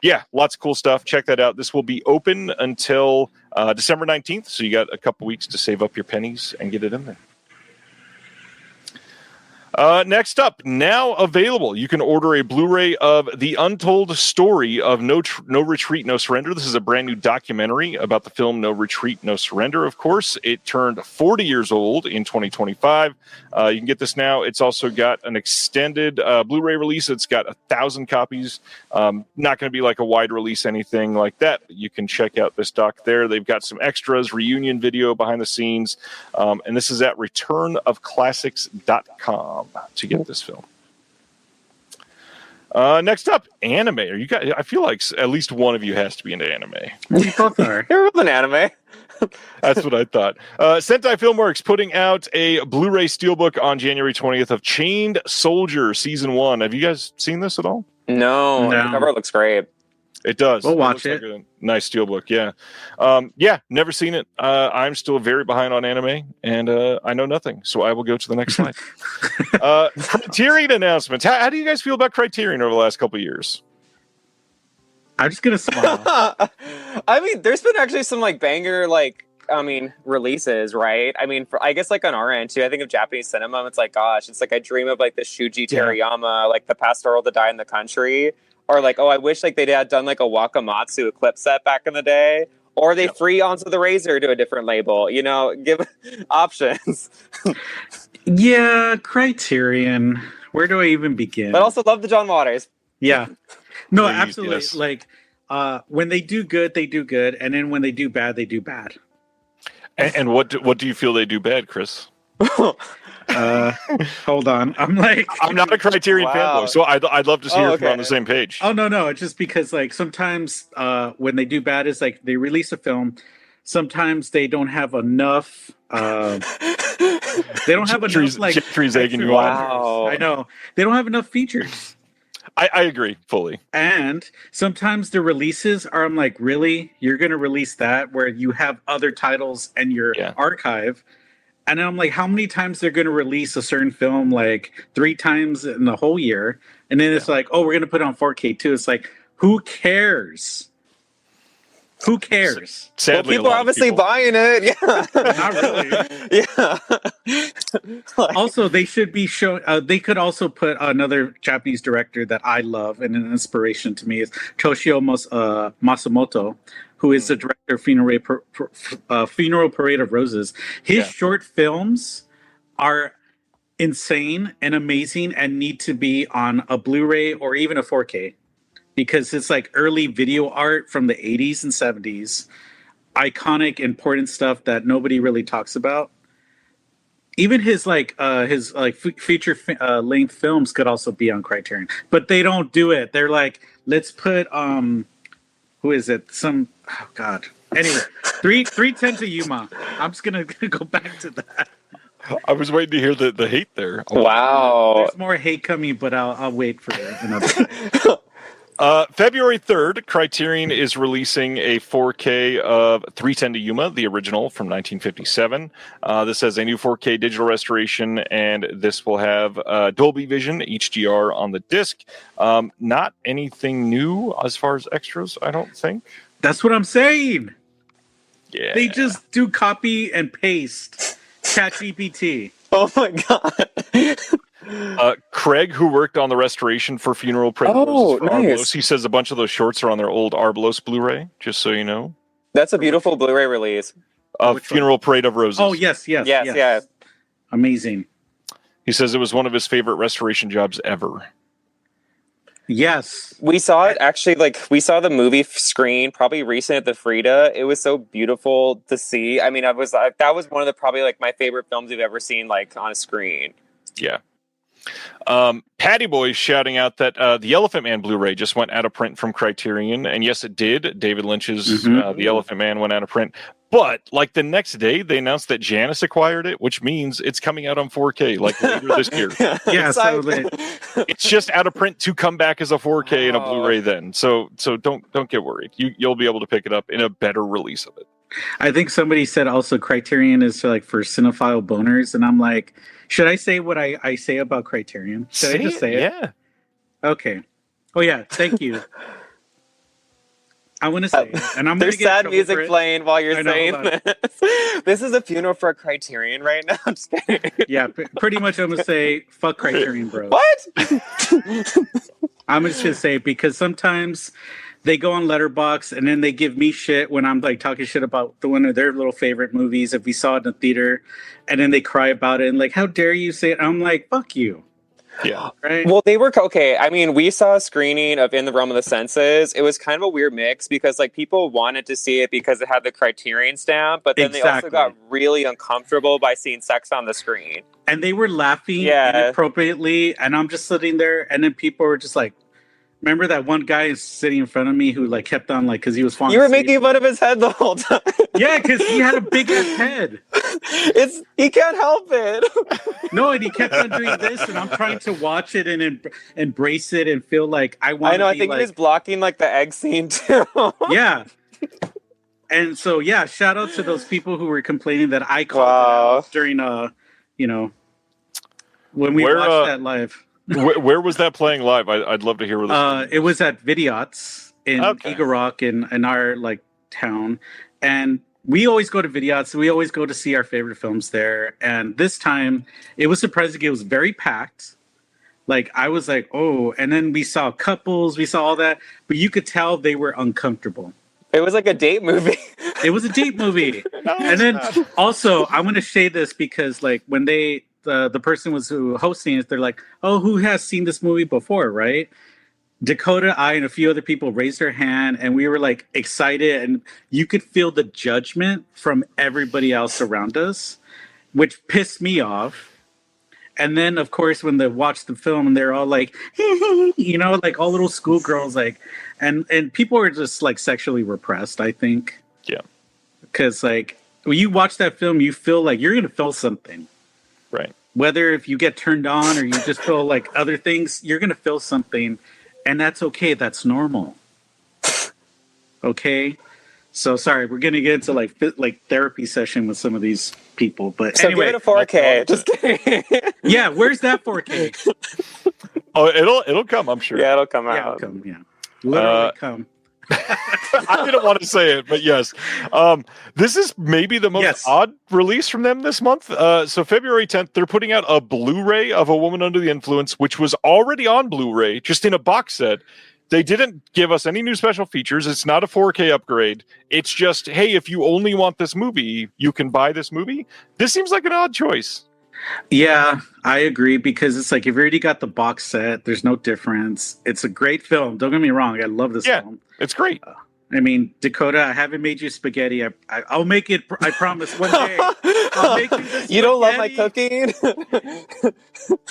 Yeah, lots of cool stuff. Check that out. This will be open until December 19th, so you got a couple weeks to save up your pennies and get it in there. Next up, now available, you can order a Blu-ray of The Untold Story of No Retreat, No Surrender. This is a brand new documentary about the film No Retreat, No Surrender, of course. It turned 40 years old in 2025. You can get this now. It's also got an extended Blu-ray release. It's got 1,000 copies. Not going to be like a wide release, anything like that. But you can check out this doc there. They've got some extras, reunion video behind the scenes. And this is at returnofclassics.com. To get this film. Next up, anime. Are you guys? I feel like at least one of you has to be into anime. We both are. You're with an anime. That's what I thought. Sentai Filmworks putting out a Blu-ray steelbook on January 20th of Chained Soldier Season 1. Have you guys seen this at all? No. The cover looks great. It does. We'll watch looks like a nice steelbook. Yeah. Never seen it. I'm still very behind on anime, and I know nothing. So I will go to the next slide. Criterion announcements. How do you guys feel about Criterion over the last couple of years? I'm just gonna smile. I mean, there's been actually some like banger releases, right? I mean, I guess like on our end too. I think of Japanese cinema. It's like, gosh, it's like I dream of like the Shuji Terayama, like the Pastoral to Die in the Country. Or like, oh, I wish like they had done like a Wakamatsu Eclipse set back in the day. Or they free Onto the Razor to a different label. You know, give options. Yeah, Criterion. Where do I even begin? But also love the John Waters. Yeah. No, Please, absolutely. yes. Like, when they do good, they do good. And then when they do bad, they do bad. And what do you feel they do bad, Chris? Hold on. I'm not a Criterion fanboy, so I'd love to see if we're on the same page. Oh no, it's just because like sometimes when they do bad is like they release a film, sometimes they don't have enough Jeffrey's egging you on. Wow. I know. They don't have enough features. I agree fully. And sometimes the releases are, I'm like, really? You're going to release that where you have other titles in your archive? And I'm like, how many times they're going to release a certain film, like 3 times in the whole year? And then it's like, oh, we're going to put it on 4K too. It's like, who cares? Who cares? Sadly, people are obviously buying it. Yeah. Not really. Yeah. Also, they should be showing. They could also put another Japanese director that I love and an inspiration to me is Toshio Masumoto, who is the director of Funeral Parade of Roses. His short films are insane and amazing and need to be on a Blu-ray or even a 4K. Because it's like early video art from the 80s and 70s, iconic, important stuff that nobody really talks about. Even his feature length films could also be on Criterion, but they don't do it. They're like, let's put who is it? Anyway, 310 to Yuma. I'm just gonna go back to that. I was waiting to hear the hate there. Wow. There's more hate coming, but I'll wait for another time. February 3rd, Criterion is releasing a 4K of 310 to Yuma, the original from 1957. This has a new 4K digital restoration, and this will have Dolby Vision HDR on the disc. Not anything new as far as extras, I don't think. That's what I'm saying. Yeah. They just do copy and paste ChatGPT. Oh my god. Craig, who worked on the restoration for Funeral Parade for nice. Arbalos, he says a bunch of those shorts are on their old Arbalos Blu-ray, just so you know. That's a beautiful Blu-ray release. Funeral Parade of Roses. Oh, yes. Amazing. He says it was one of his favorite restoration jobs ever. Yes. We saw it actually, we saw the movie screen probably recent at the Frida. It was so beautiful to see. I mean, that was one of the probably my favorite films we've ever seen on a screen. Yeah. Patty Boy shouting out that the Elephant Man Blu-ray just went out of print from Criterion, and yes, it did. David Lynch's The Elephant Man went out of print, but the next day they announced that Janus acquired it, which means it's coming out on 4K later this year. Yeah, so it's just out of print to come back as a 4K and a Blu-ray then. So don't get worried. You'll be able to pick it up in a better release of it. I think somebody said also Criterion is for cinephile boners, and I'm like, should I say what I say about Criterion? Should I just say it? Yeah. Okay. Oh yeah, thank you. I want to say it, and I'm There's gonna get sad music playing while you're saying this. This is a funeral for a Criterion right now. I'm just kidding. Yeah, pretty much I'm gonna say fuck Criterion, bro. What? I'm just gonna say it because sometimes they go on Letterboxd and then they give me shit when I'm talking shit about one of their little favorite movies if we saw it in the theater, and then they cry about it and how dare you say it? I'm like, fuck you. Yeah. Right. Well, they were okay. I mean, we saw a screening of In the Realm of the Senses. It was kind of a weird mix because people wanted to see it because it had the Criterion stamp, but then they also got really uncomfortable by seeing sex on the screen. And they were laughing inappropriately, and I'm just sitting there, and then people were just like, Remember that one guy sitting in front of me who like kept on like because he was falling. You were asleep? making fun of his head the whole time. Yeah, because he had a big ass head. He can't help it. No, and he kept on doing this, and I'm trying to watch it and embrace it and feel like I want. I know. I think like, he was blocking like the egg scene too. Yeah. And so yeah, shout out to those people who were complaining that I called it out during when we watched that live. Where was that playing live? I'd love to hear where this it was at Vidiots in Eagle Rock in our like town. And we always go to Vidiots. We always go to see our favorite films there. And this time it was surprising. It was very packed. Like I was like, oh, and then we saw couples, we saw all that, but you could tell they were uncomfortable. It was like a date movie. It was a date movie. And then also I'm going to say this because like when the person was hosting it, they're like, oh, who has seen this movie before, right? Dakota, I, and a few other people raised their hand, and we were like excited, and you could feel the judgment from everybody else around us, which pissed me off. And then, of course, when they watched the film, and they're all like, like all little schoolgirls, like, and people are just like sexually repressed, I think. Yeah. Because like when you watch that film, you feel like you're going to feel something. Right. Whether if you get turned on or you just feel like other things, you're going to feel something. And that's okay. That's normal. Okay. So sorry, we're going to get into like therapy session with some of these people. But So anyway, give it a 4K. Just kidding. Yeah, where's that 4K? Oh, it'll come, I'm sure. Yeah, it'll come Yeah, out. it'll come. Yeah, literally come. I didn't want to say it, but yes. This is maybe the most odd release from them this month. So February 10th, they're putting out a Blu-ray of A Woman Under the Influence, which was already on Blu-ray, just in a box set. They didn't give us any new special features. It's not a 4K upgrade. It's just, hey, if you only want this movie, you can buy this movie. This seems like an odd choice. Yeah, I agree because it's like you've already got the box set. There's no difference. It's a great film. Don't get me wrong. I love this film. It's great. I mean, Dakota, I haven't made you spaghetti. I'll make it. I promise one day. I'll make you the spaghetti. You don't love my cooking?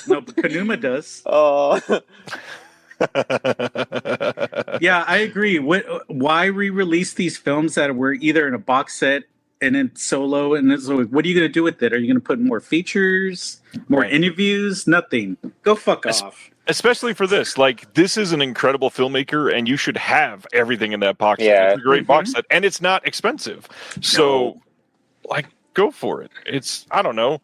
No, but Kanuma does. Oh. Yeah, I agree. Why re-release these films that were either in a box set and then solo? And so what are you going to do with it? Are you going to put more features, more interviews? Nothing. Go fuck off. Especially for this. Like, this is an incredible filmaker, and you should have everything in that box set. It's a great box set, and it's not expensive. So, like, go for it. It's, I don't know.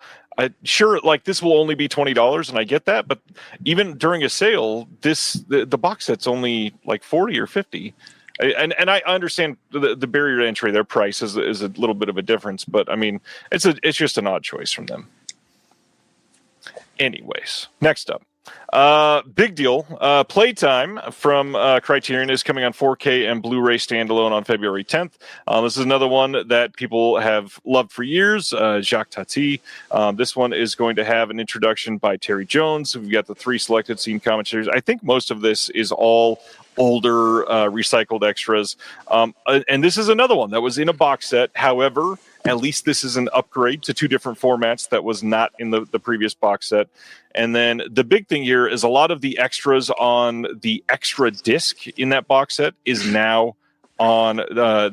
Sure, like, this will only be $20, and I get that, but even during a sale, the box set's only like $40 or $50. And I understand the barrier to entry, their price is a little bit of a difference, but I mean, it's just an odd choice from them. Anyways, next up. Big deal. Playtime from Criterion is coming on 4K and Blu-ray standalone on February 10th. This is another one that people have loved for years, Jacques Tati. This one is going to have an introduction by Terry Jones. We've got the 3 selected scene commentaries. I think most of this is all older recycled extras. And this is another one that was in a box set. However, at least this is an upgrade to 2 different formats that was not in the previous box set. And then the big thing here is a lot of the extras on the extra disc in that box set is now on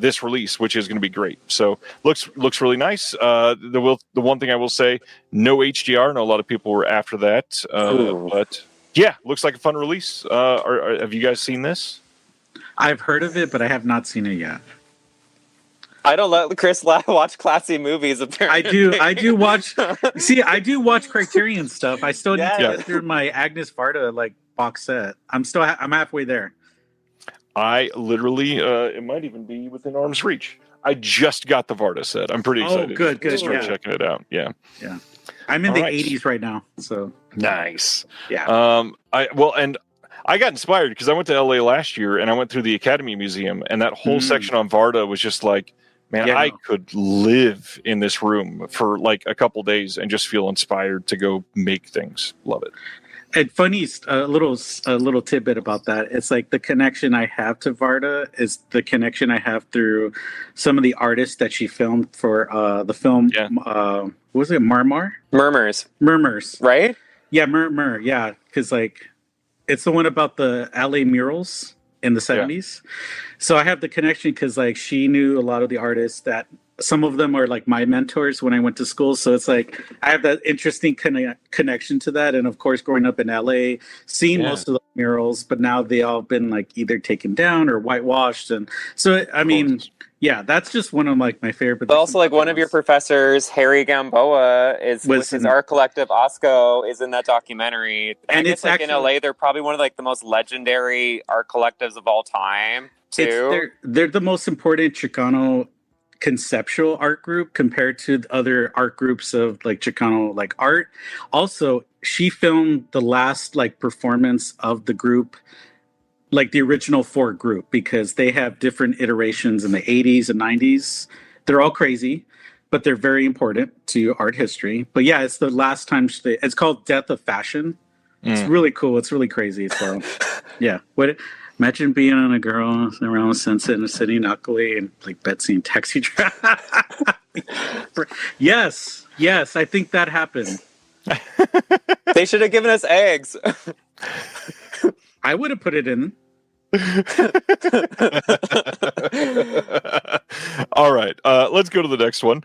this release, which is going to be great. So looks really nice. The one thing I will say, no HDR. I know a lot of people were after that, but yeah, looks like a fun release. Have you guys seen this? I've heard of it, but I have not seen it yet. I don't let Chris watch classy movies, apparently. I do watch. See, I do watch Criterion stuff. I still need to get through my Agnes Varda box set. I'm halfway there. I literally, it might even be within arm's reach. I just got the Varda set. I'm pretty excited. Oh, good. Start checking it out. Yeah. I'm in the 80s right now, so nice. Yeah. I got inspired because I went to LA last year and I went through the Academy Museum, and that whole section on Varda was just like, man, I could live in this room for like a couple days and just feel inspired to go make things. Love it. And funny, a little tidbit about that. It's like the connection I have to Varda is the connection I have through some of the artists that she filmed for the film. Yeah. What was it? Murmurs. Murmurs. Right? Yeah, Murmur. Yeah, because like It's the one about the LA murals in the 70s. So I have the connection because like she knew a lot of the artists that some of them are like my mentors when I went to school. So it's like I have that interesting connection to that. And of course, growing up in LA, seeing most of the murals, but now they all been like either taken down or whitewashed. And so, I mean, yeah, that's just one of like my favorite. But also, like one of your professors, Harry Gamboa, is with his art collective Osco, is in that documentary. And it's like actually, in LA, they're probably one of like the most legendary art collectives of all time. Too. They're the most important Chicano conceptual art group compared to other art groups of like Chicano like art. Also, she filmed the last like performance of the group, like the original 4 group, because they have different iterations in the 80s and 90s. They're all crazy, but they're very important to art history. But yeah, it's the last time it's called Death of Fashion. It's really cool. It's really crazy. So yeah. Imagine being on a girl around Sunset in a city in Akali and like Betsy and Taxi Driver. Yes, I think that happened. They should have given us eggs. I would have put it in. All right, let's go to the next one.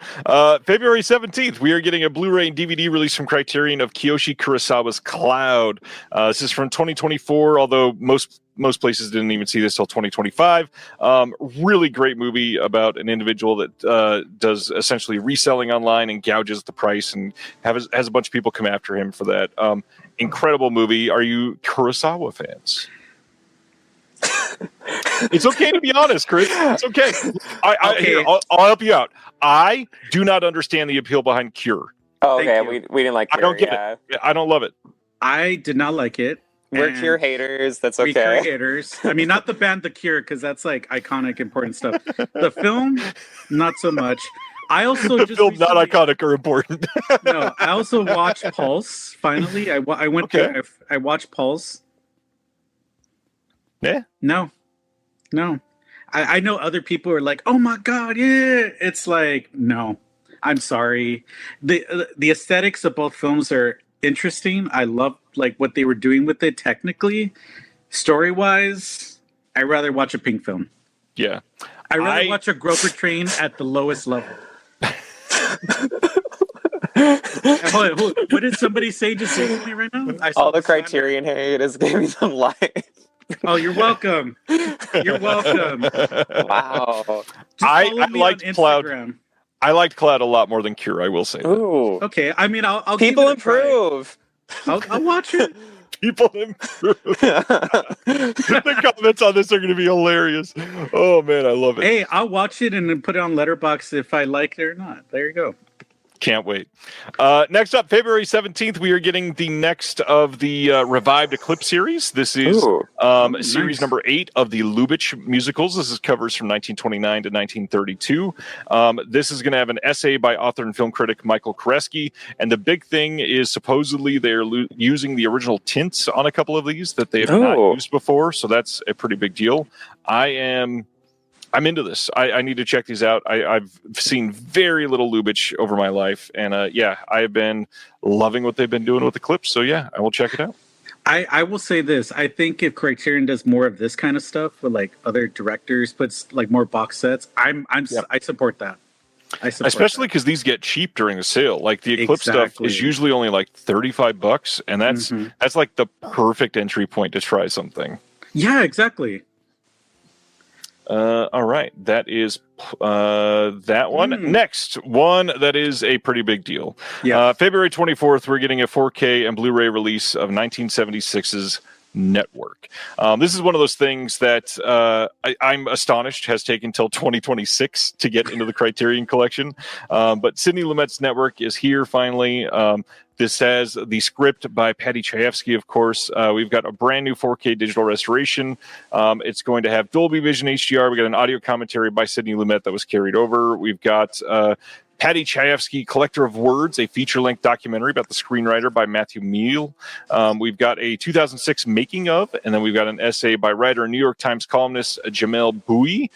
February 17th, we are getting a Blu-ray and DVD release from Criterion of Kiyoshi Kurosawa's Cloud. This is from 2024, although most places didn't even see this till 2025. Really great movie about an individual that does essentially reselling online and gouges the price and has a bunch of people come after him for that. Incredible movie. Are you Kurosawa fans? It's okay to be honest, Chris. It's okay. Here, I'll help you out. I do not understand the appeal behind Cure. Oh, okay. We didn't like Cure. I don't get it. I don't love it. I did not like it. We're Cure haters. That's okay. We're Cure haters. I mean, not the band The Cure, because that's like iconic, important stuff. The film, not so much. I also the film not iconic or important. No, I also watched Pulse. Finally, I went. Okay. I watched Pulse. Yeah. No. I know other people are like, oh my god, yeah. It's like, no. I'm sorry. The aesthetics of both films are interesting. I love like what they were doing with it technically. Story wise, I'd rather watch a Pink film. Yeah. I'd rather watch a Groper Train at the lowest level. What did somebody say to me right now? All the Criterion hate is giving them life. Oh, you're welcome. You're welcome. Wow. I liked Cloud. I liked Cloud a lot more than Cure, I will say. Ooh. Okay, I mean, I'll people improve. I'll watch it. People improve. The comments on this are going to be hilarious. Oh man, I love it. Hey, I'll watch it and then put it on Letterboxd if I like it or not. There you go. Can't wait. Next up, February 17th, we are getting the next of the revived Eclipse series. This is series number 8 of the Lubitsch musicals. This is covers from 1929 to 1932. This is going to have an essay by author and film critic Michael Koreski. And the big thing is supposedly they're using the original tints on a couple of these that they have not used before. So that's a pretty big deal. I'm into this. I need to check these out. I've seen very little Lubitsch over my life. And I have been loving what they've been doing with Eclipse. So yeah, I will check it out. I will say this. I think if Criterion does more of this kind of stuff with like other directors, puts like more box sets, I support that. Especially because these get cheap during the sale. Like the Eclipse stuff is usually only like $35, and that's like the perfect entry point to try something. Yeah, exactly. All right, that is that one. Next one that is a pretty big deal. Yeah. February 24th, we're getting a 4K and Blu-ray release of 1976's Network. This is one of those things that I'm astonished has taken till 2026 to get into the Criterion collection. But Sidney Lumet's Network is here finally. This has the script by Patty Chayefsky, of course. We've got a brand new 4K digital restoration. It's going to have Dolby Vision HDR. We got an audio commentary by Sidney Lumet that was carried over. We've got Patty Chayefsky, Collector of Words, a feature-length documentary about the screenwriter by Matthew Meal. We've got a 2006 making of, and then we've got an essay by writer and New York Times columnist Jamel Bowie.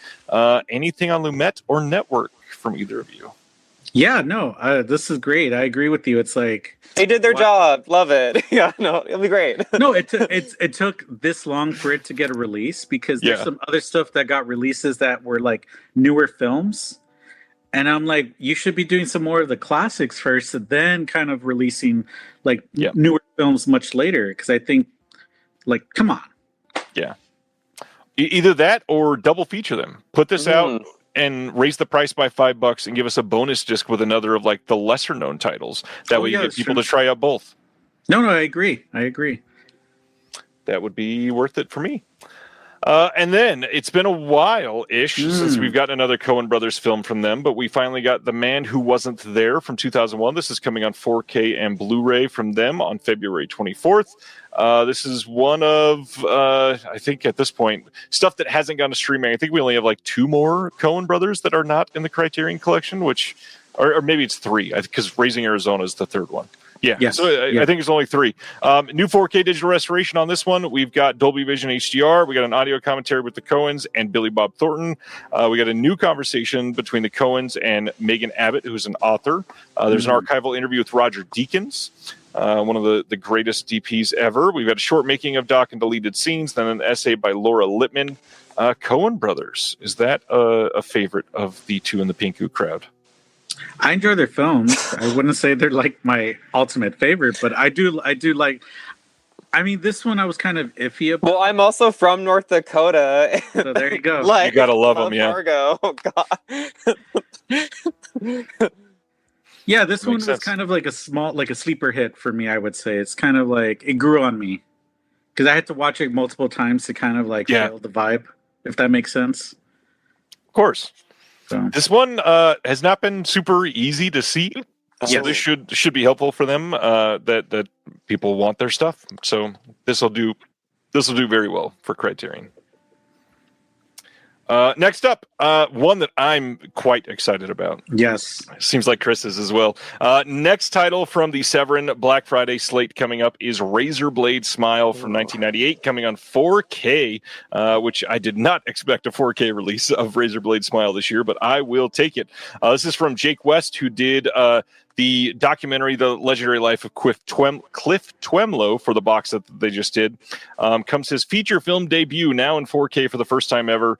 Anything on Lumet or Network from either of you? Yeah, no, this is great. I agree with you. It's like They did their job. Love it. Yeah, no, it'll be great. no, it took this long for it to get a release because there's some other stuff that got releases that were like newer films. And I'm like, you should be doing some more of the classics first, and then kind of releasing like newer films much later. Because I think, like, come on. Yeah. Either that or double feature them. Put this out and raise the price by $5 and give us a bonus disc with another of like the lesser known titles. That way you get people to try out both. No, I agree. That would be worth it for me. And then it's been a while-ish since we've got another Coen Brothers film from them, but we finally got The Man Who Wasn't There from 2001. This is coming on 4K and Blu-ray from them on February 24th. This is one of, I think at this point, stuff that hasn't gone to streaming. I think we only have like 2 more Coen Brothers that are not in the Criterion Collection, which, or maybe it's 3, because Raising Arizona is the 3rd one. Yeah, so I think it's only 3. New 4K digital restoration on this one. We've got Dolby Vision HDR. We got an audio commentary with the Coens and Billy Bob Thornton. We got a new conversation between the Coens and Megan Abbott, who's an author. There's an archival interview with Roger Deakins, one of the greatest DPs ever. We've got a short making of doc and deleted scenes, then an essay by Laura Lippman. Coen Brothers, is that a favorite of the two in the Pinku crowd? I enjoy their films. I wouldn't say they're like my ultimate favorite, but I do like. I mean, this one I was kind of iffy about. Well, I'm also from North Dakota. So there you go. Like, you gotta love them, yeah. Fargo. Oh, God. Yeah, this one was kind of like a sleeper hit for me. I would say it's kind of like it grew on me because I had to watch it multiple times to kind of like feel the vibe, if that makes sense. Of course. So. This one has not been super easy to see, so this should be helpful for them. That people want their stuff, so this will do very well for Criterion. Next up, one that I'm quite excited about. Yes. Seems like Chris is as well. Next title from the Severin Black Friday slate coming up is Razor Blade Smile from 1998, coming on 4K, which I did not expect a 4K release of Razor Blade Smile this year, but I will take it. This is from Jake West, who did the documentary, The Legendary Life of Cliff Twemlow, for the box set that they just did. Comes his feature film debut, now in 4K for the first time ever,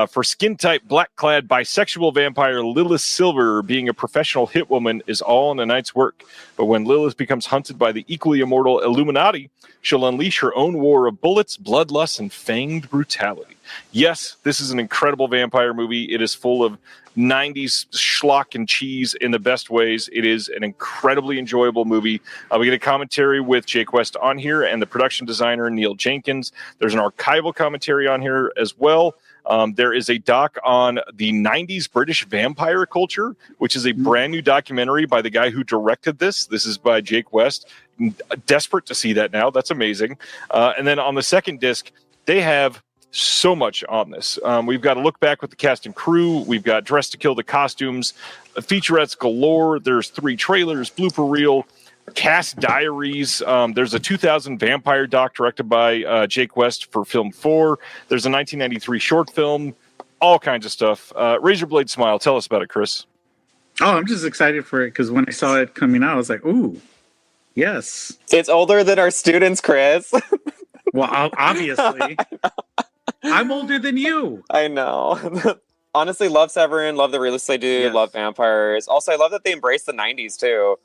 for skin-tight, black-clad, bisexual vampire Lilith Silver. Being a professional hitwoman is all in a night's work. But when Lilith becomes hunted by the equally immortal Illuminati, she'll unleash her own war of bullets, bloodlust, and fanged brutality. Yes, this is an incredible vampire movie. It is full of 90s schlock and cheese in the best ways. It is an incredibly enjoyable movie. We get a commentary with Jake West on here and the production designer Neil Jenkins. There's an archival commentary on here as well. There is a doc on the 90s British vampire culture, which is a brand new documentary by the guy who directed this. This is by Jake West. Desperate to see that now. That's amazing. And then on the second disc, they have so much on this. We've got a look back with the cast and crew. We've got Dressed to Kill, the costumes, featurettes galore. There's 3 trailers, blooper reel, cast diaries. There's a 2000 vampire doc directed by Jake West for Film 4. There's a 1993 short film, all kinds of stuff. Razor Blade Smile. Tell us about it, Chris. Oh, I'm just excited for it because when I saw it coming out, I was like, ooh, yes. It's older than our students, Chris. Well, obviously. I'm older than you. I know. Honestly, love Severin, love the release they do, love vampires. Also, I love that they embrace the 90s, too.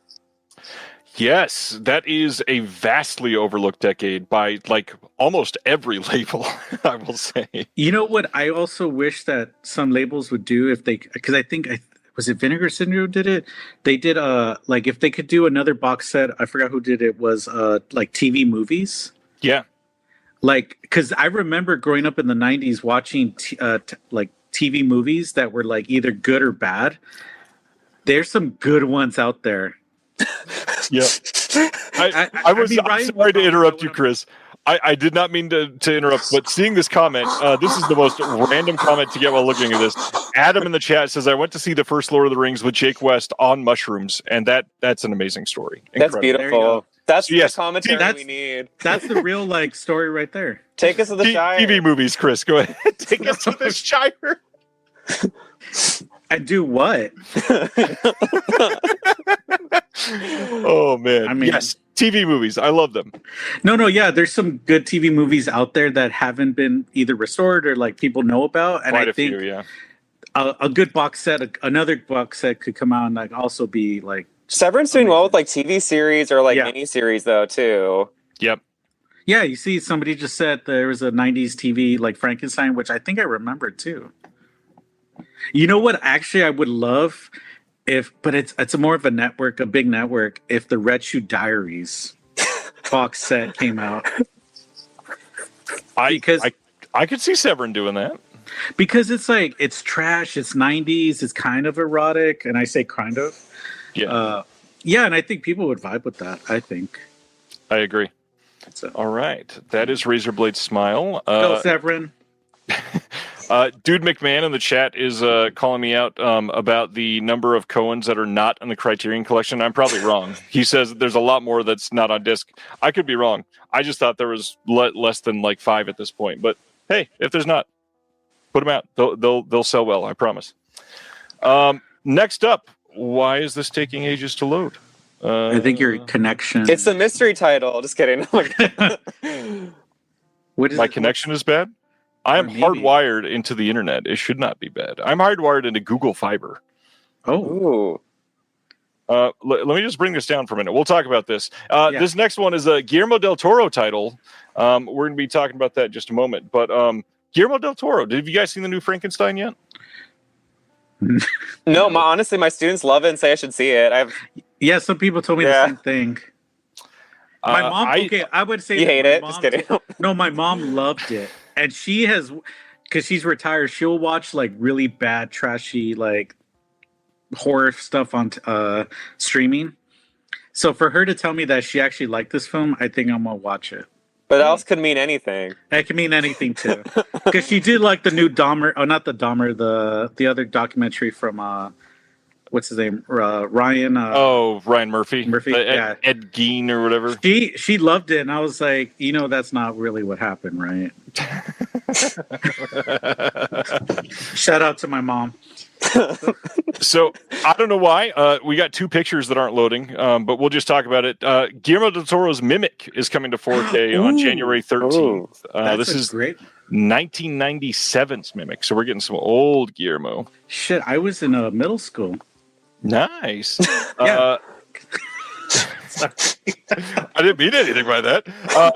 Yes, that is a vastly overlooked decade by, like, almost every label, I will say. You know what I also wish that some labels would do if they... Because I think... was it Vinegar Syndrome did it? They did, like, if they could do another box set, I forgot who did it, was, like, TV movies. Yeah. Like, because I remember growing up in the 90s watching like TV movies that were like either good or bad. There's some good ones out there. Yeah. I'm sorry to interrupt you, Chris. I did not mean to interrupt, but seeing this comment, this is the most random comment to get while looking at this. Adam in the chat says, I went to see the first Lord of the Rings with Jake West on mushrooms, and that's an amazing story. Incredible. That's beautiful. That's the commentary we need. That's the real like story right there. Take us to the Shire. TV movies, Chris. Go ahead. Take us to the Shire. And do what? Oh man. I mean- yes, TV movies. I love them. No, yeah. There's some good TV movies out there that haven't been either restored or like people know about, and Quite I a think few, yeah. a good box set, another box set could come out and like also be like. Severance doing well with like TV series or like Yeah. mini series though too. Yep. Yeah, you see, somebody just said there was a '90s TV like Frankenstein, which I think I remember too. You know what? Actually, I would love but it's more of a network, a big network. If the Red Shoe Diaries box set came out, I could see Severin doing that. because it's like it's trash, it's '90s, it's kind of erotic, and I say kind of. Yeah, Yeah, and I think people would vibe with that. I think. I agree. So. All right, that is Razorblade Smile. Go, Severin. Dude McMahon in the chat is calling me out about the number of Coens that are not in the Criterion Collection. I'm probably wrong. He says there's a lot more that's not on disc. I could be wrong. I just thought there was less than like 5 at this point. But hey, if there's not, put them out. They'll sell well. I promise. Next up, why is this taking ages to load? I think your connection. It's a mystery title. Just kidding. What is My it? connection is bad. I am Maybe. hardwired into the internet. It should not be bad. I'm hardwired into Google Fiber. Oh, Ooh. Let me just bring this down for a minute. We'll talk about this. Yeah. This next one is a Guillermo del Toro title. We're going to be talking about that in just a moment. But Guillermo del Toro, have you guys seen the new Frankenstein yet? No, honestly, my students love it and say I should see it. yeah. Some people told me Yeah. the same thing. My mom. I would say You that hate my it? mom- Just kidding. No, my mom loved it, and she has, because she's retired. She'll watch like really bad, trashy, like horror stuff on streaming. So for her to tell me that she actually liked this film, I think I'm gonna watch it. But that else could mean anything. That can mean anything too, because she did like the new Dahmer. Oh, not the Dahmer. The other documentary from what's his name? Ryan. Ryan Murphy. Murphy, yeah. Ed Gein or whatever. She loved it, and I was like, that's not really what happened, right? Shout out to my mom. So I don't know why. We got 2 pictures that aren't loading, but we'll just talk about it. Guillermo del Toro's Mimic is coming to 4K on January 13th. This is great. 1997's Mimic, so we're getting some old Guillermo. Shit, I was in middle school. Nice. Yeah. I didn't mean anything by that.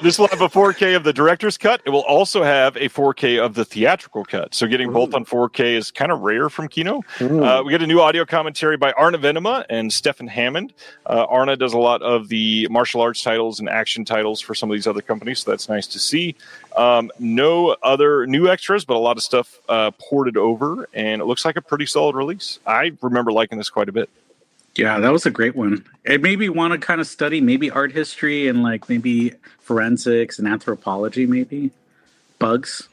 This will have a 4K of the director's cut. It will also have a 4K of the theatrical cut. So getting both on 4K is kind of rare from Kino. We get a new audio commentary by Arna Venema and Stefan Hammond. Arna does a lot of the martial arts titles and action titles for some of these other companies, so that's nice to see. No other new extras, but a lot of stuff ported over, and it looks like a pretty solid release. I remember liking this quite a bit. Yeah, that was a great one. It made me want to kind of study maybe art history and like maybe forensics and anthropology, maybe bugs.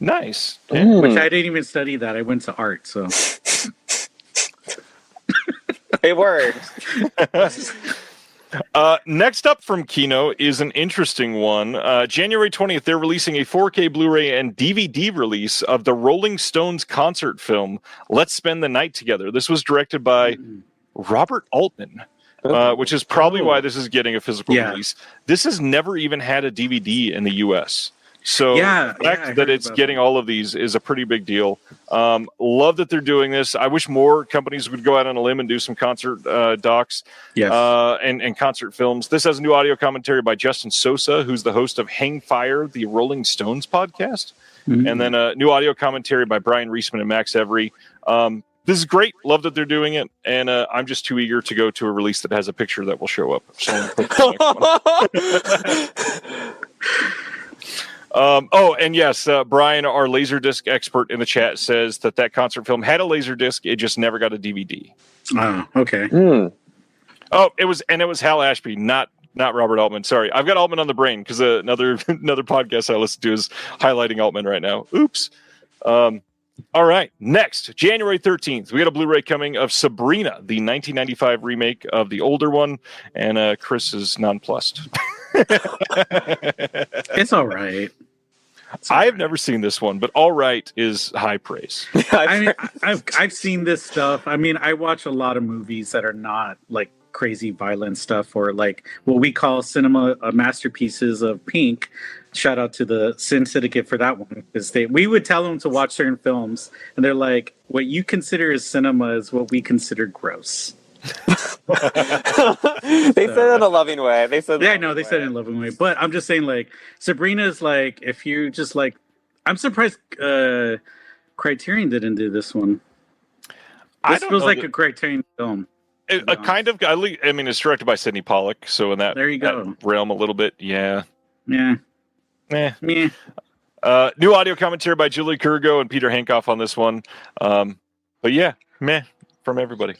Nice. Which I didn't even study that. I went to art, so It worked. Next up from Kino is an interesting one. January 20th, they're releasing a 4K Blu-ray and DVD release of the Rolling Stones concert film, Let's Spend the Night Together. This was directed by Robert Altman, which is probably why this is getting a physical release. This has never even had a DVD in the U.S., so the fact that it's getting all of these is a pretty big deal. Love that they're doing this. I wish more companies would go out on a limb and do some concert docs and concert films. This has a new audio commentary by Justin Sosa, who's the host of Hang Fire, the Rolling Stones podcast. And then a new audio commentary by Brian Reisman and Max Every. This is great. Love that they're doing it. And I'm just too eager to go to a release that has a picture that will show up. So I'm gonna put the next one. And yes, Brian, our Laserdisc expert in the chat, says that concert film had a Laserdisc. It just never got a DVD. Oh, okay. Oh, it was Hal Ashby, not Robert Altman. Sorry, I've got Altman on the brain because another podcast I listen to is highlighting Altman right now. Oops. All right, next, January 13th, we got a Blu-ray coming of Sabrina, the 1995 remake of the older one, and Chris is nonplussed. It's all right. I've never seen this one, but all right is high praise. I mean, I've seen this stuff. I mean, I watch a lot of movies that are not like crazy violent stuff or like what we call cinema masterpieces of Pink. Shout out to the Sin Syndicate for that one, because we would tell them to watch certain films, and they're like, "What you consider as cinema is what we consider gross." They said it in a loving way. They said, "Yeah, no, they said it in a loving way." But I'm just saying, like, Sabrina's like, if you just like, I'm surprised Criterion didn't do this one. This feels like a Criterion film. A kind of, I mean, it's directed by Sidney Pollack, so in that, there you go. that realm a little bit, yeah. Meh. New audio commentary by Julie Kurgo and Peter Hankoff on this one. But yeah, meh from everybody.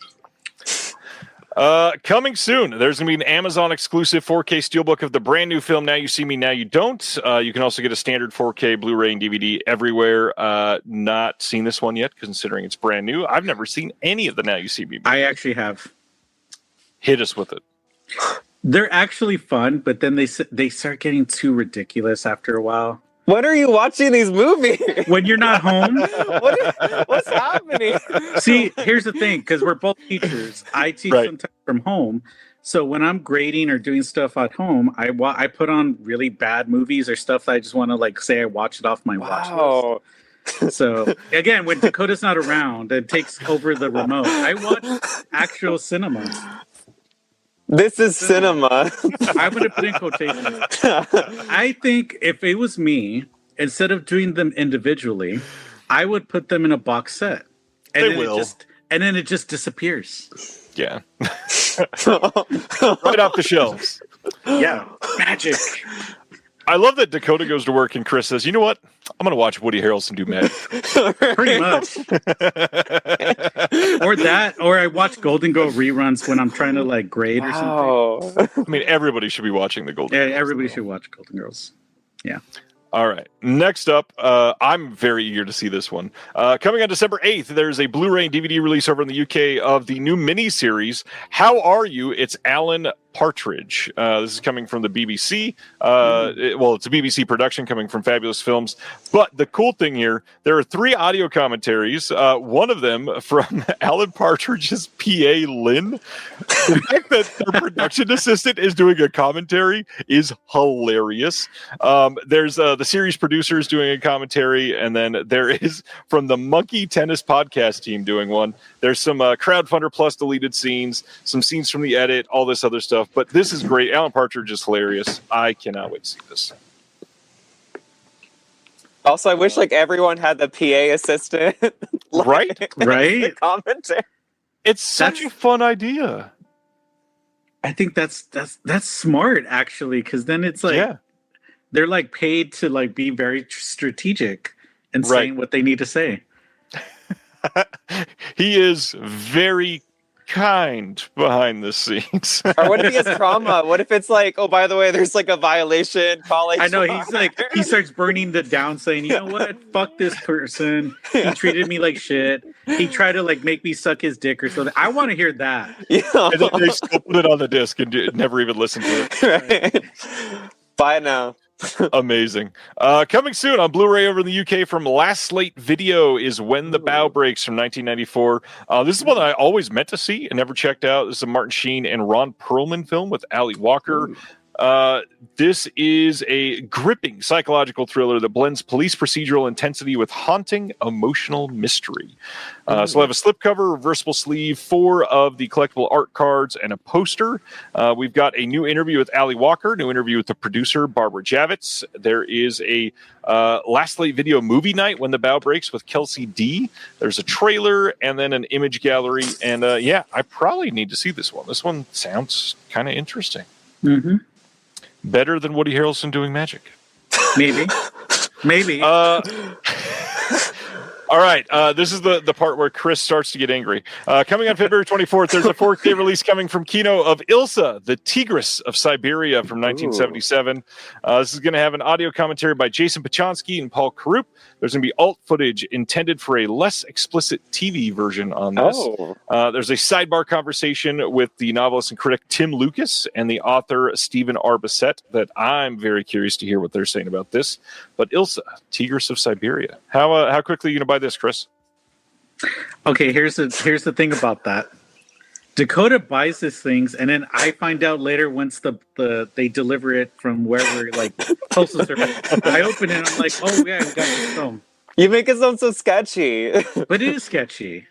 Coming soon, there's going to be an Amazon exclusive 4K steelbook of the brand new film Now You See Me, Now You Don't. You can also get a standard 4K Blu-ray and DVD everywhere. Not seen this one yet, considering it's brand new. I've never seen any of the Now You See Me. I actually have. Hit us with it. They're actually fun, but then they start getting too ridiculous after a while. When are you watching these movies? When you're not home. What's happening? See, here's the thing, because we're both teachers. I teach sometimes from home. So when I'm grading or doing stuff at home, I put on really bad movies or stuff that I just want to like say I watch it off my watch list. So again, when Dakota's not around and takes over the remote, I watch actual cinema. This is cinema. I'm going to put in quotations. I think if it was me, instead of doing them individually, I would put them in a box set. And then it just disappears. Yeah. Right off the shelves. Yeah. Magic. I love that Dakota goes to work and Chris says, you know what? I'm going to watch Woody Harrelson do magic. Pretty much. Or that, or I watch Golden Girl reruns when I'm trying to like grade or something. I mean, everybody should be watching the Golden Girls. Yeah, everybody should watch Golden Girls. Yeah. All right. Next up, I'm very eager to see this one. Coming on December 8th, there's a Blu-ray and DVD release over in the UK of the new miniseries, How Are You? It's Alan Partridge. This is coming from the BBC. It's a BBC production coming from Fabulous Films. But the cool thing here, there are 3 audio commentaries. One of them from Alan Partridge's PA, Lynn. The fact that their production assistant is doing a commentary is hilarious. There's the series producers doing a commentary, and then there is from the Monkey Tennis podcast team doing one. There's some Crowdfunder Plus deleted scenes, some scenes from the edit, all this other stuff. But this is great. Alan Partridge is hilarious. I cannot wait to see this. Also, I wish like everyone had the PA assistant. Right? The commentary. It's such a fun idea. I think that's smart actually, because then it's like they're like paid to like be very strategic and saying what they need to say. He is very kind behind the scenes. Or what if he has trauma? What if it's like, oh, by the way, there's like a violation. I know, he's like, he starts burning the down, saying, you know what? Fuck this person. He treated me like shit. He tried to like make me suck his dick or something. I want to hear that. Yeah. And then they still put it on the disc and never even listen to it. Right. Buy it now. Amazing. Coming soon on Blu-ray over in the UK from Last Slate Video is When the Bow Breaks from 1994. This is one that I always meant to see and never checked out. This is a Martin Sheen and Ron Perlman film with Ali Walker. This is a gripping psychological thriller that blends police procedural intensity with haunting emotional mystery. So we'll have a slipcover, reversible sleeve, 4 of the collectible art cards, and a poster. We've got a new interview with Ali Walker, new interview with the producer, Barbara Javits. There is a Last Late Video movie night, When the Bow Breaks, with Kelsey D. There's a trailer and then an image gallery. And I probably need to see this one. This one sounds kind of interesting. Mm-hmm. Better than Woody Harrelson doing magic. Maybe. All All right, this is the part where Chris starts to get angry. Coming on February 24th, there's a 4K release coming from Kino of Ilsa, the Tigress of Siberia from 1977. This is going to have an audio commentary by Jason Pachonsky and Paul Karup. There's going to be alt footage intended for a less explicit TV version on this. There's a sidebar conversation with the novelist and critic Tim Lucas and the author Stephen R. Bissett that I'm very curious to hear what they're saying about this. But Ilsa, Tigress of Siberia. How quickly are you going to buy this, Chris? Okay, here's the thing about that. Dakota buys these things, and then I find out later once they deliver it from wherever, like postal service. I open it, and I'm like, oh yeah, we got this film. You make it sound so sketchy. But it is sketchy.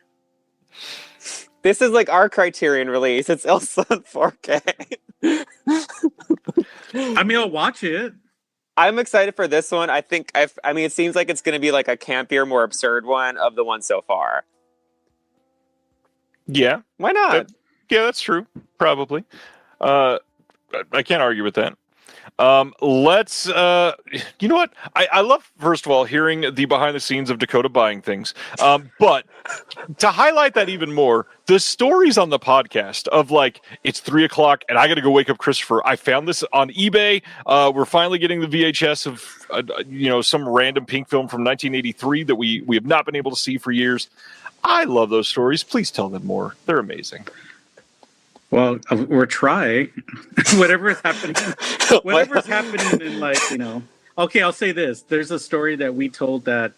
This is like our Criterion release. It's Elsa in 4K. I mean, I'll watch it. I'm excited for this one. I mean, it seems like it's going to be like a campier, more absurd one of the ones so far. Yeah. Why not? Yeah, that's true. Probably. I can't argue with that. Let's, you know what? I love, first of all, hearing the behind the scenes of Dakota buying things. But to highlight that even more, the stories on the podcast of like, it's 3:00 and I got to go wake up Christopher. I found this on eBay. We're finally getting the VHS of, some random pink film from 1983 that we have not been able to see for years. I love those stories. Please tell them more. They're amazing. Well, we're trying. Whatever's happening in Okay, I'll say this. There's a story that we told that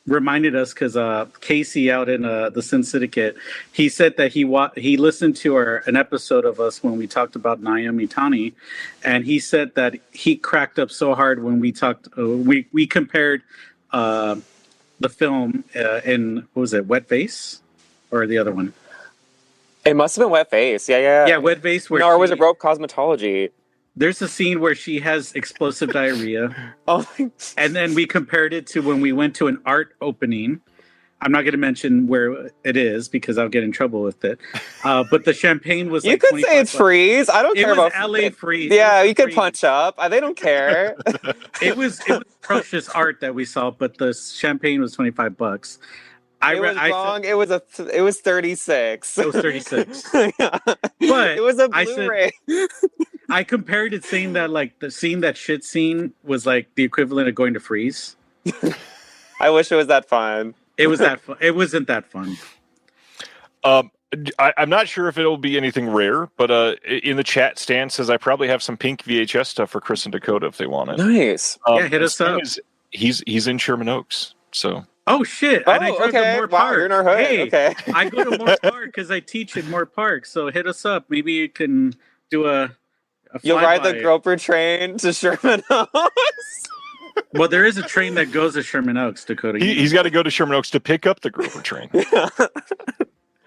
reminded us because Casey out in the Sin Syndicate, he said that he listened to an episode of us when we talked about Naomi Tani, and he said that he cracked up so hard when we talked. We compared the film in what was it, Wet Vase, or the other one? It must have been Wet Face. Yeah. Yeah, Wet Vase. Or was it Rope Cosmetology? There's a scene where she has explosive diarrhea. And then we compared it to when we went to an art opening. I'm not going to mention where it is because I'll get in trouble with it. But the champagne was you could say it's Freeze. I don't care about LA Freeze. Yeah, you could punch up. They don't care. It was atrocious art that we saw, but the champagne was $25. I was wrong. It was 36. It was 36. Yeah. But it was a Blu-ray. I compared it saying that like the shit scene was like the equivalent of going to Freeze. I wish it was that fun. It was that fun. It wasn't that fun. I'm not sure if it'll be anything rare, but in the chat, Stan says I probably have some pink VHS stuff for Chris and Dakota if they want it. Nice. Yeah, hit us up. He's in Sherman Oaks, so. Oh shit! And I drive to Moore Park. You're in our hood. Hey, okay. I go to Moore Park because I teach at Moore Park. So hit us up. Maybe you can do a You'll ride the Groper train to Sherman Oaks. Well, there is a train that goes to Sherman Oaks, Dakota. He's got to go to Sherman Oaks to pick up the Groper train.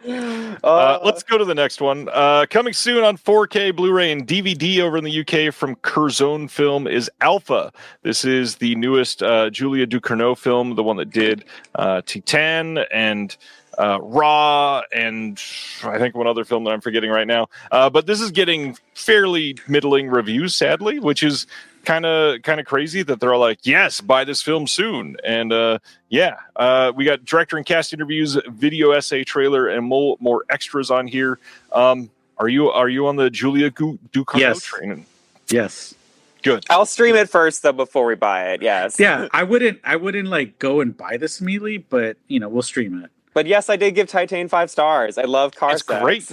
Let's go to the next one. Coming soon on 4K, Blu-ray, and DVD over in the UK from Curzon Film is Alpha. This is the newest Julia Ducournau film, the one that did Titan and Raw, and I think one other film that I'm forgetting right now. But this is getting fairly middling reviews, sadly, which is kind of crazy that they're all like, yes, buy this film soon. And we got director and cast interviews, video essay trailer, and more extras on here. Are you on the Julia Ducournau train? Yes. Good. I'll stream it first though before we buy it. Yes. Yeah, I wouldn't like go and buy this immediately, but we'll stream it. But yes, I did give Titan 5 stars. I love car sex. Great.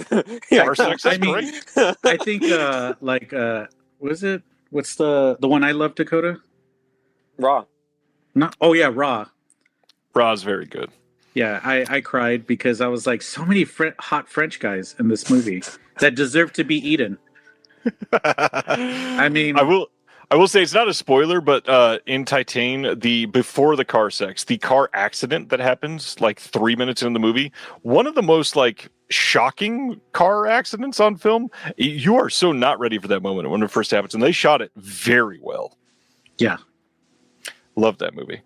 Car sex is great. I think what is it? What's the one I love, Dakota? Raw. Raw. Raw's very good. Yeah, I cried because I was like, so many hot French guys in this movie that deserve to be eaten. I mean, I will say it's not a spoiler, but in Titan, before the car sex, the car accident that happens like 3 minutes into the movie, one of the most like shocking car accidents on film. You are so not ready for that moment when it first happens, and they shot it very well. Yeah, love that movie.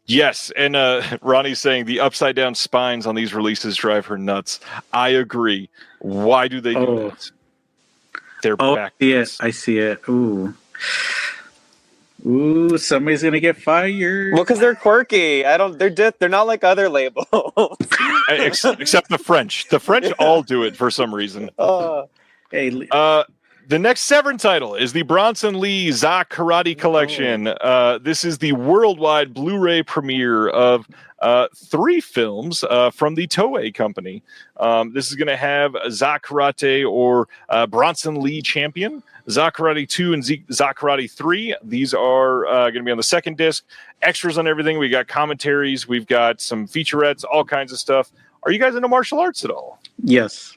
Yes, and Ronnie's saying the upside down spines on these releases drive her nuts. I agree. Why do they do that? They're back. Yes, I see it. Ooh. Ooh, somebody's gonna get fired. Well, because they're quirky. They're not like other labels. Except the French. The French all do it for some reason. Hey, The next Severin title is the Bronson Lee Za Karate Collection. This is the worldwide Blu-ray premiere of 3 films from the Toei Company. This is going to have Za Karate or Bronson Lee Champion, Za Karate 2 and Za Karate 3. These are going to be on the second disc. Extras on everything. We got commentaries. We've got some featurettes, all kinds of stuff. Are you guys into martial arts at all? yes.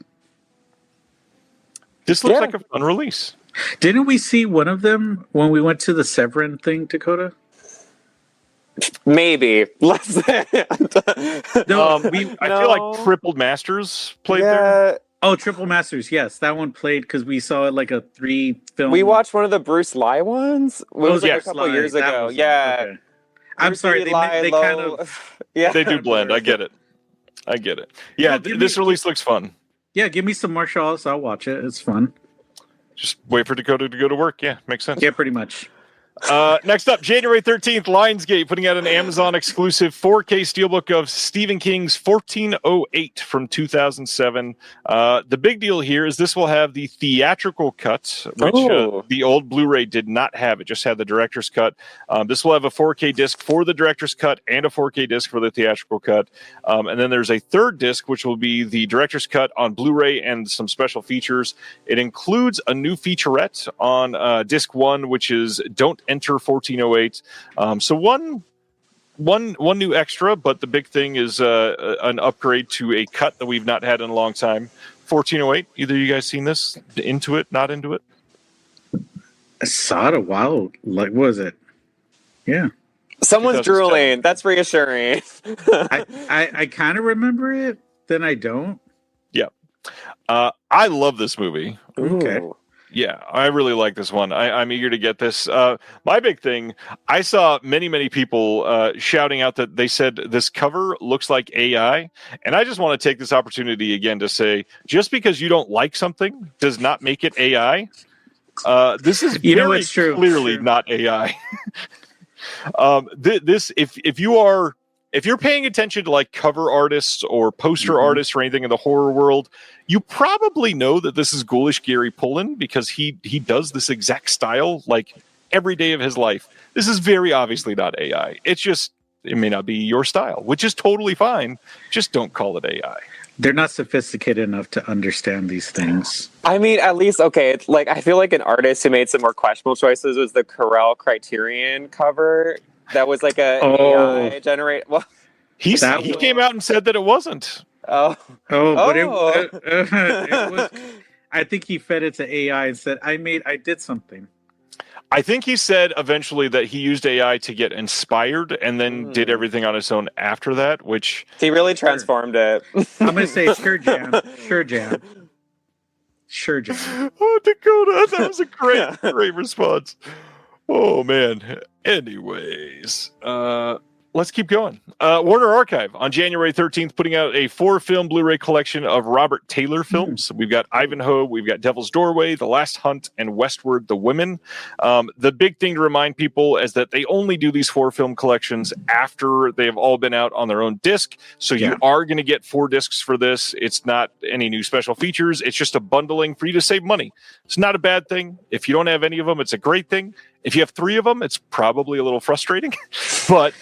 This looks like a fun release. Didn't we see one of them when we went to the Severin thing, Dakota? Maybe. Let's say. No, I feel like Crippled Masters played there. Oh, Triple Masters. Yes, that one played because we saw it like a 3-film. We watched one of the Bruce Lee ones. It was like yeah, a couple Sly, years that ago. was it. Yeah. Okay. I'm Bruce sorry. Lee, They Low. kind of. Yeah. They do blend. I get it. Yeah, Well, this release looks fun. Yeah, give me some martial arts. I'll watch it. It's fun. Just wait for Dakota to go to work. Yeah, makes sense. Yeah, pretty much. Next up, January 13th, Lionsgate putting out an Amazon exclusive 4K steelbook of Stephen King's 1408 from 2007. The big deal here is this will have the theatrical cut, which the old Blu-ray did not have. It just had the director's cut. This will have a 4K disc for the director's cut and a 4K disc for the theatrical cut. And then there's a third disc, which will be the director's cut on Blu-ray and some special features. It includes a new featurette on disc 1, which is Don't Enter 1408. So one new extra, but the big thing is an upgrade to a cut that we've not had in a long time. 1408. Either of you guys seen this? Into it? Not into it? I saw it a while. Like, what was it? Yeah. Someone's 2007. drooling. That's reassuring. I kind of remember it. Then I don't. Yeah. I love this movie. Okay. Ooh. Yeah, I really like this one. I'm eager to get this. My big thing, I saw many people shouting out that they said this cover looks like AI. And I just want to take this opportunity again to say, just because you don't like something does not make it AI. This is very it's true. clearly not AI. If you're paying attention to like cover artists or poster artists or anything in the horror world, you probably know that this is Ghoulish Gary Pullen because he does this exact style like every day of his life. This is very obviously not AI. It may not be your style, which is totally fine. Just don't call it AI. They're not sophisticated enough to understand these things. I mean, at least, okay, it's like, I feel like an artist who made some more questionable choices was the Corel Criterion cover. That was like a AI generate. Well, He came out and said that it wasn't. But it was. I think he fed it to AI and said, "I did something." I think he said eventually that he used AI to get inspired and then did everything on his own after that, which he really transformed it. I'm gonna say sure jam. Oh, Dakota, that was a great response. Oh man. Anyways, let's keep going. Warner Archive on January 13th putting out a 4-film Blu-ray collection of Robert Taylor films. We've got Ivanhoe, we've got Devil's Doorway, The Last Hunt, and Westward, The Women. The big thing to remind people is that they only do these 4-film collections after they have all been out on their own disc. So you are going to get 4 discs for this. It's not any new special features. It's just a bundling for you to save money. It's not a bad thing. If you don't have any of them, it's a great thing. If you have 3 of them, it's probably a little frustrating, but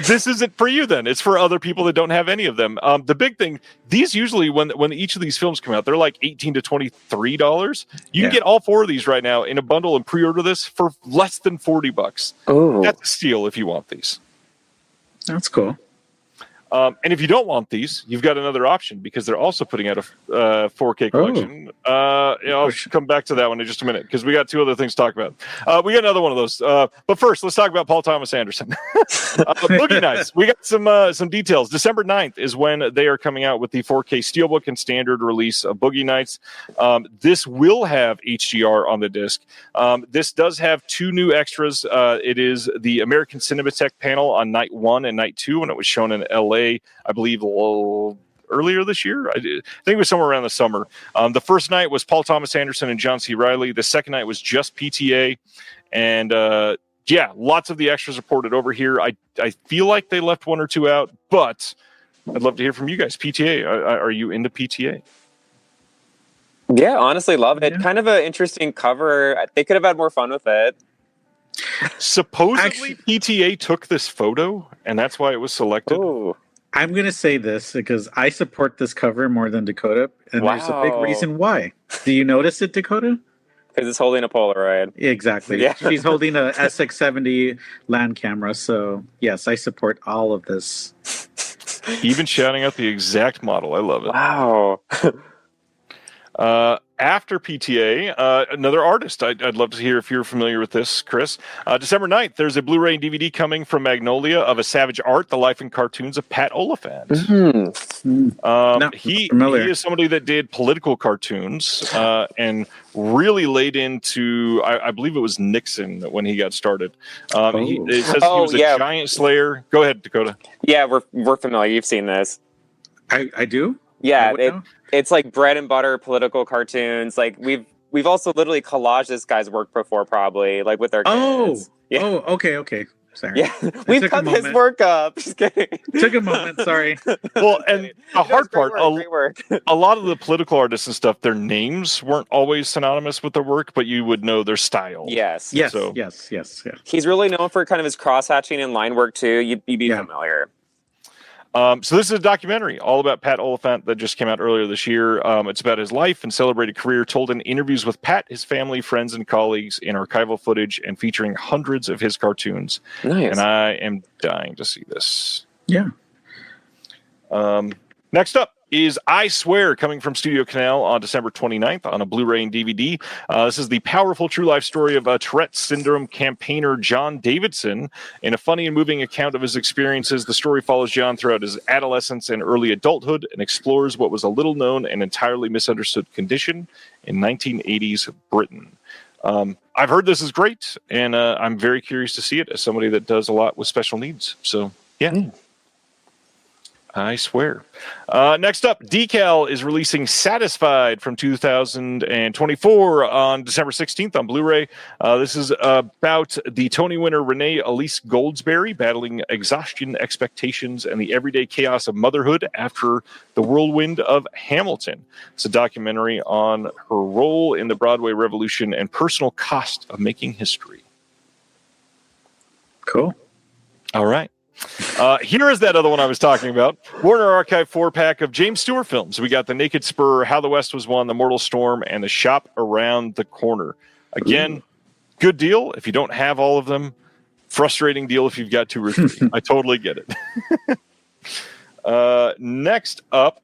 this isn't for you then. It's for other people that don't have any of them. The big thing, these usually, when each of these films come out, they're like $18 to $23. You can get all 4 of these right now in a bundle and pre-order this for less than $40. Oh, That's a steal if you want these. That's cool. And if you don't want these, you've got another option because they're also putting out a 4K collection. I'll come back to that one in just a minute because we got 2 other things to talk about. We got another one of those. But first, let's talk about Paul Thomas Anderson. Boogie Nights. We got some details. December 9th is when they are coming out with the 4K Steelbook and standard release of Boogie Nights. This will have HDR on the disc. This does have 2 new extras. It is the American Cinematheque panel on night 1 and night 2 when it was shown in LA. I believe earlier this year. I think it was somewhere around the summer. The first night was Paul Thomas Anderson and John C. Reilly. The second night was just PTA. And yeah, lots of the extras are ported over here. I feel like they left one or two out, but I'd love to hear from you guys. PTA, are you into PTA? Yeah, honestly, love it. Yeah. Kind of an interesting cover. They could have had more fun with it. Supposedly, PTA took this photo, and that's why it was selected. Ooh. I'm going to say this because I support this cover more than Dakota, and there's a big Wow. reason why. Do you notice it, Dakota? Because it's holding a Polaroid. Exactly. Yeah. She's holding a SX70 land camera, so yes, I support all of this. Even shouting out the exact model. I love it. Wow. After PTA, another artist. I'd love to hear if you're familiar with this, Chris. December 9th, there's a Blu-ray and DVD coming from Magnolia of A Savage Art, the life and cartoons of Pat Oliphant. No, He familiar. is somebody that did political cartoons and really laid into, I believe it was Nixon when he got started. It says he was a giant slayer. Go ahead, Dakota. Yeah, we're familiar. You've seen this. I do? Yeah, I would know. it's like bread and butter political cartoons. Like we've also literally collaged this guy's work before, probably like with our kids. Oh, okay. Sorry. Yeah, we've took a cut his moment. work up. Just kidding. Took a moment, sorry. Well, and the hard part, great work. a lot of the political artists and stuff, their names weren't always synonymous with their work, but you would know their style. Yes. Yes, So- yes. He's really known for kind of his cross hatching and line work too. You'd be Yeah. familiar. So this is a documentary all about Pat Oliphant that just came out earlier this year. It's about his life and celebrated career, told in interviews with Pat, his family, friends, and colleagues, in archival footage, and featuring hundreds of his cartoons. Nice. And I am dying to see this. Yeah. Next up is I Swear, coming from Studio Canal on December 29th on a Blu-ray and DVD. This is the powerful true life story of Tourette syndrome campaigner John Davidson. In a funny and moving account of his experiences, the story follows John throughout his adolescence and early adulthood and explores what was a little-known and entirely misunderstood condition in 1980s Britain. I've heard this is great, and I'm very curious to see it as somebody that does a lot with special needs. So, yeah. I swear. Next up, Decal is releasing Satisfied from 2024 on December 16th on Blu-ray. This is about the Tony winner Renee Elise Goldsberry battling exhaustion, expectations, and the everyday chaos of motherhood after the whirlwind of Hamilton. It's a documentary on her role in the Broadway Revolution and personal cost of making history. Cool. All right. Here is that other one I was talking about. Warner Archive 4-pack of James Stewart films. We got The Naked Spur, How the West Was Won, The Mortal Storm, and The Shop Around the Corner. Again, good deal if you don't have all of them. Frustrating deal if you've got 2 or 3. I totally get it. Next up,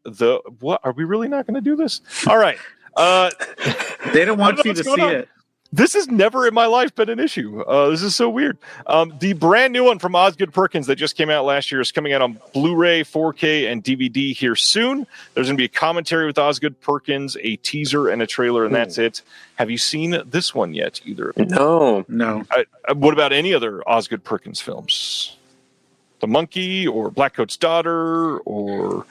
what are we really not going to do this? All right. They don't want you to what's going see on. it. This has never in my life been an issue. This is so weird. The brand new one from Osgood Perkins that just came out last year is coming out on Blu-ray, 4K, and DVD here soon. There's going to be a commentary with Osgood Perkins, a teaser, and a trailer, and that's it. Have you seen this one yet, either of you? No. What about any other Osgood Perkins films? The Monkey or Blackcoat's Daughter or...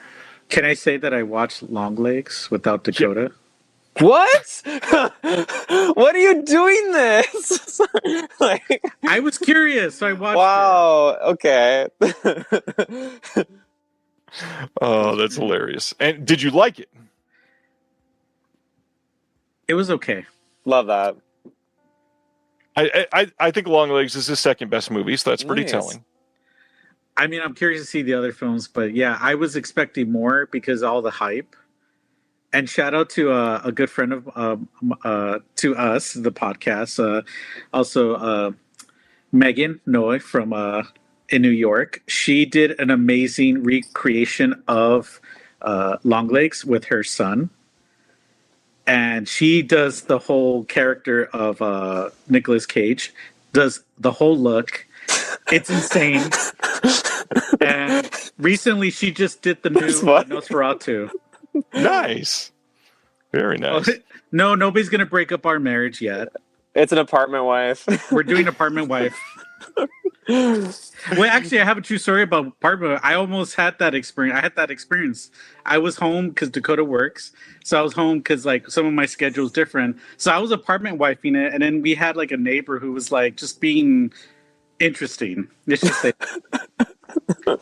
Can I say that I watched Longlegs without Dakota? What? What are you doing this? Like, I was curious, so I watched wow. Okay. Oh, that's hilarious. And did you like it? it. It was okay. Love that. I think Longlegs is his second best movie, so that's pretty Nice. telling. I mean, I'm curious to see the other films, but yeah, I was expecting more because all the hype. And shout out to a good friend of to us, the podcast, also Megan Noy from in New York. She did an amazing recreation of Longlegs with her son, and she does the whole character of Nicolas Cage, does the whole look. It's insane. And recently, she just did the new Nosferatu. Nice. Very nice. No, nobody's gonna break up our marriage yet. It's an apartment wife. We're doing Apartment Wife. Well, actually, I have a true story about Apartment. I almost had that experience. I had that experience. I was home because Dakota works, so I was home because like some of my schedule is different. So I was apartment wifing it, and then we had like a neighbor who was like just being interesting. Let's just say.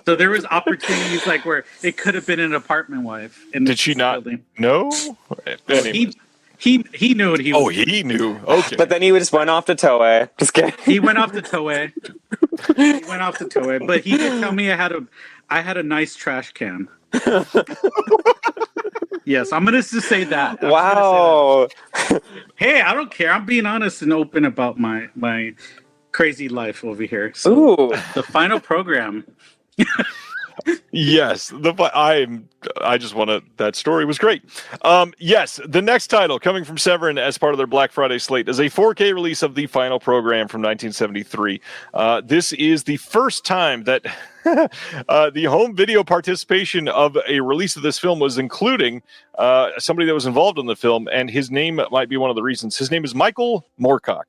So there was opportunities like where it could have been an apartment wife. Did she not know? He knew what he was. Oh, he knew. Okay. But then he just went off to Toei. Just kidding. He went off to Toei. But he did tell me I had a nice trash can. Yes, I'm gonna just say that. Wow. Hey, I don't care. I'm being honest and open about my crazy life over here. So Ooh. the final program. Yes, I just want to. That story was great. Yes, the next title coming from Severin as part of their Black Friday slate is a 4K release of the final program from 1973. This is the first time that the home video participation of a release of this film was including somebody that was involved in the film, and his name might be one of the reasons. His name is Michael Moorcock.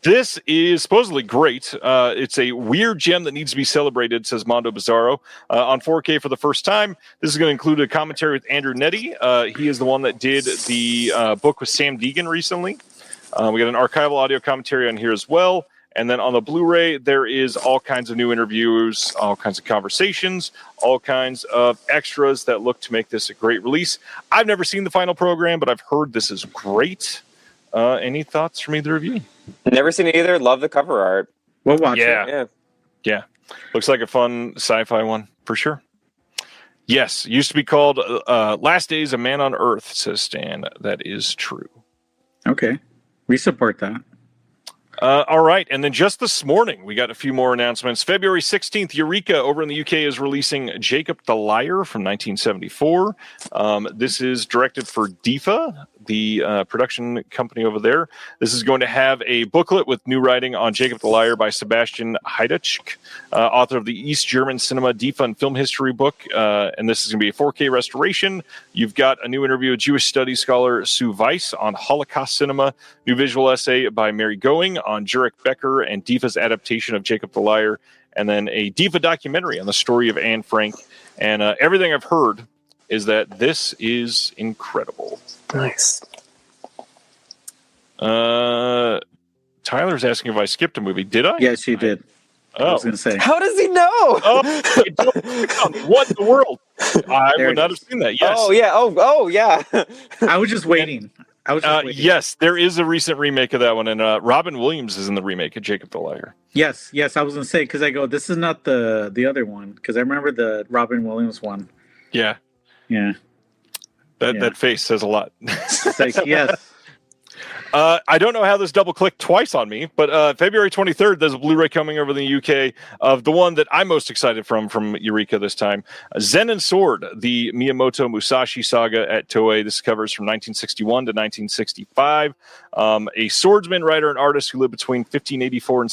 This is supposedly great. It's a weird gem that needs to be celebrated, says Mondo Bizarro. On 4K for the first time, this is going to include a commentary with Andrew Nettie. He is the one that did the book with Sam Deegan recently. We got an archival audio commentary on here as well. And then on the Blu-ray, there is all kinds of new interviews, all kinds of conversations, all kinds of extras that look to make this a great release. I've never seen the final program, but I've heard this is great. Any thoughts from either of you? Never seen it either. Love the cover art. We'll watch Yeah. it. Yeah. Looks like a fun sci-fi one for sure. Yes. Used to be called Last Days of Man on Earth, says Stan. That is true. Okay. We support that. All right. And then just this morning, we got a few more announcements. February 16th, Eureka over in the UK is releasing Jacob the Liar from 1974. This is directed for DIFA, the production company over there. This is going to have a booklet with new writing on Jacob the Liar by Sebastian Heidach, author of the East German Cinema DIFA and Film History book. And this is going to be a 4K restoration. You've got a new interview with Jewish studies scholar Sue Weiss on Holocaust cinema, new visual essay by Mary Going on Jurek Becker and DIFA's adaptation of Jacob the Liar, and then a DIFA documentary on the story of Anne Frank. And everything I've heard is that this is incredible. Nice. Tyler's asking if I skipped a movie. Did I? Yes, you did. Oh. I was going to say. How does he know? What in the world? I There would it not is. have seen that. Yes. Oh yeah. Oh yeah. I was just waiting. Yes, there is a recent remake of that one, and Robin Williams is in the remake of Jacob the Liar. Yes. I was going to say, because I go, this is not the other one, because I remember the Robin Williams one. Yeah. Yeah. That face says a lot. It's like, yes. I don't know how this double clicked twice on me, but February 23rd, there's a Blu-ray coming over in the UK of the one that I'm most excited from Eureka this time. Zen and Sword, the Miyamoto Musashi saga at Toei. This covers from 1961 to 1965. A swordsman, writer, and artist who lived between 1584 and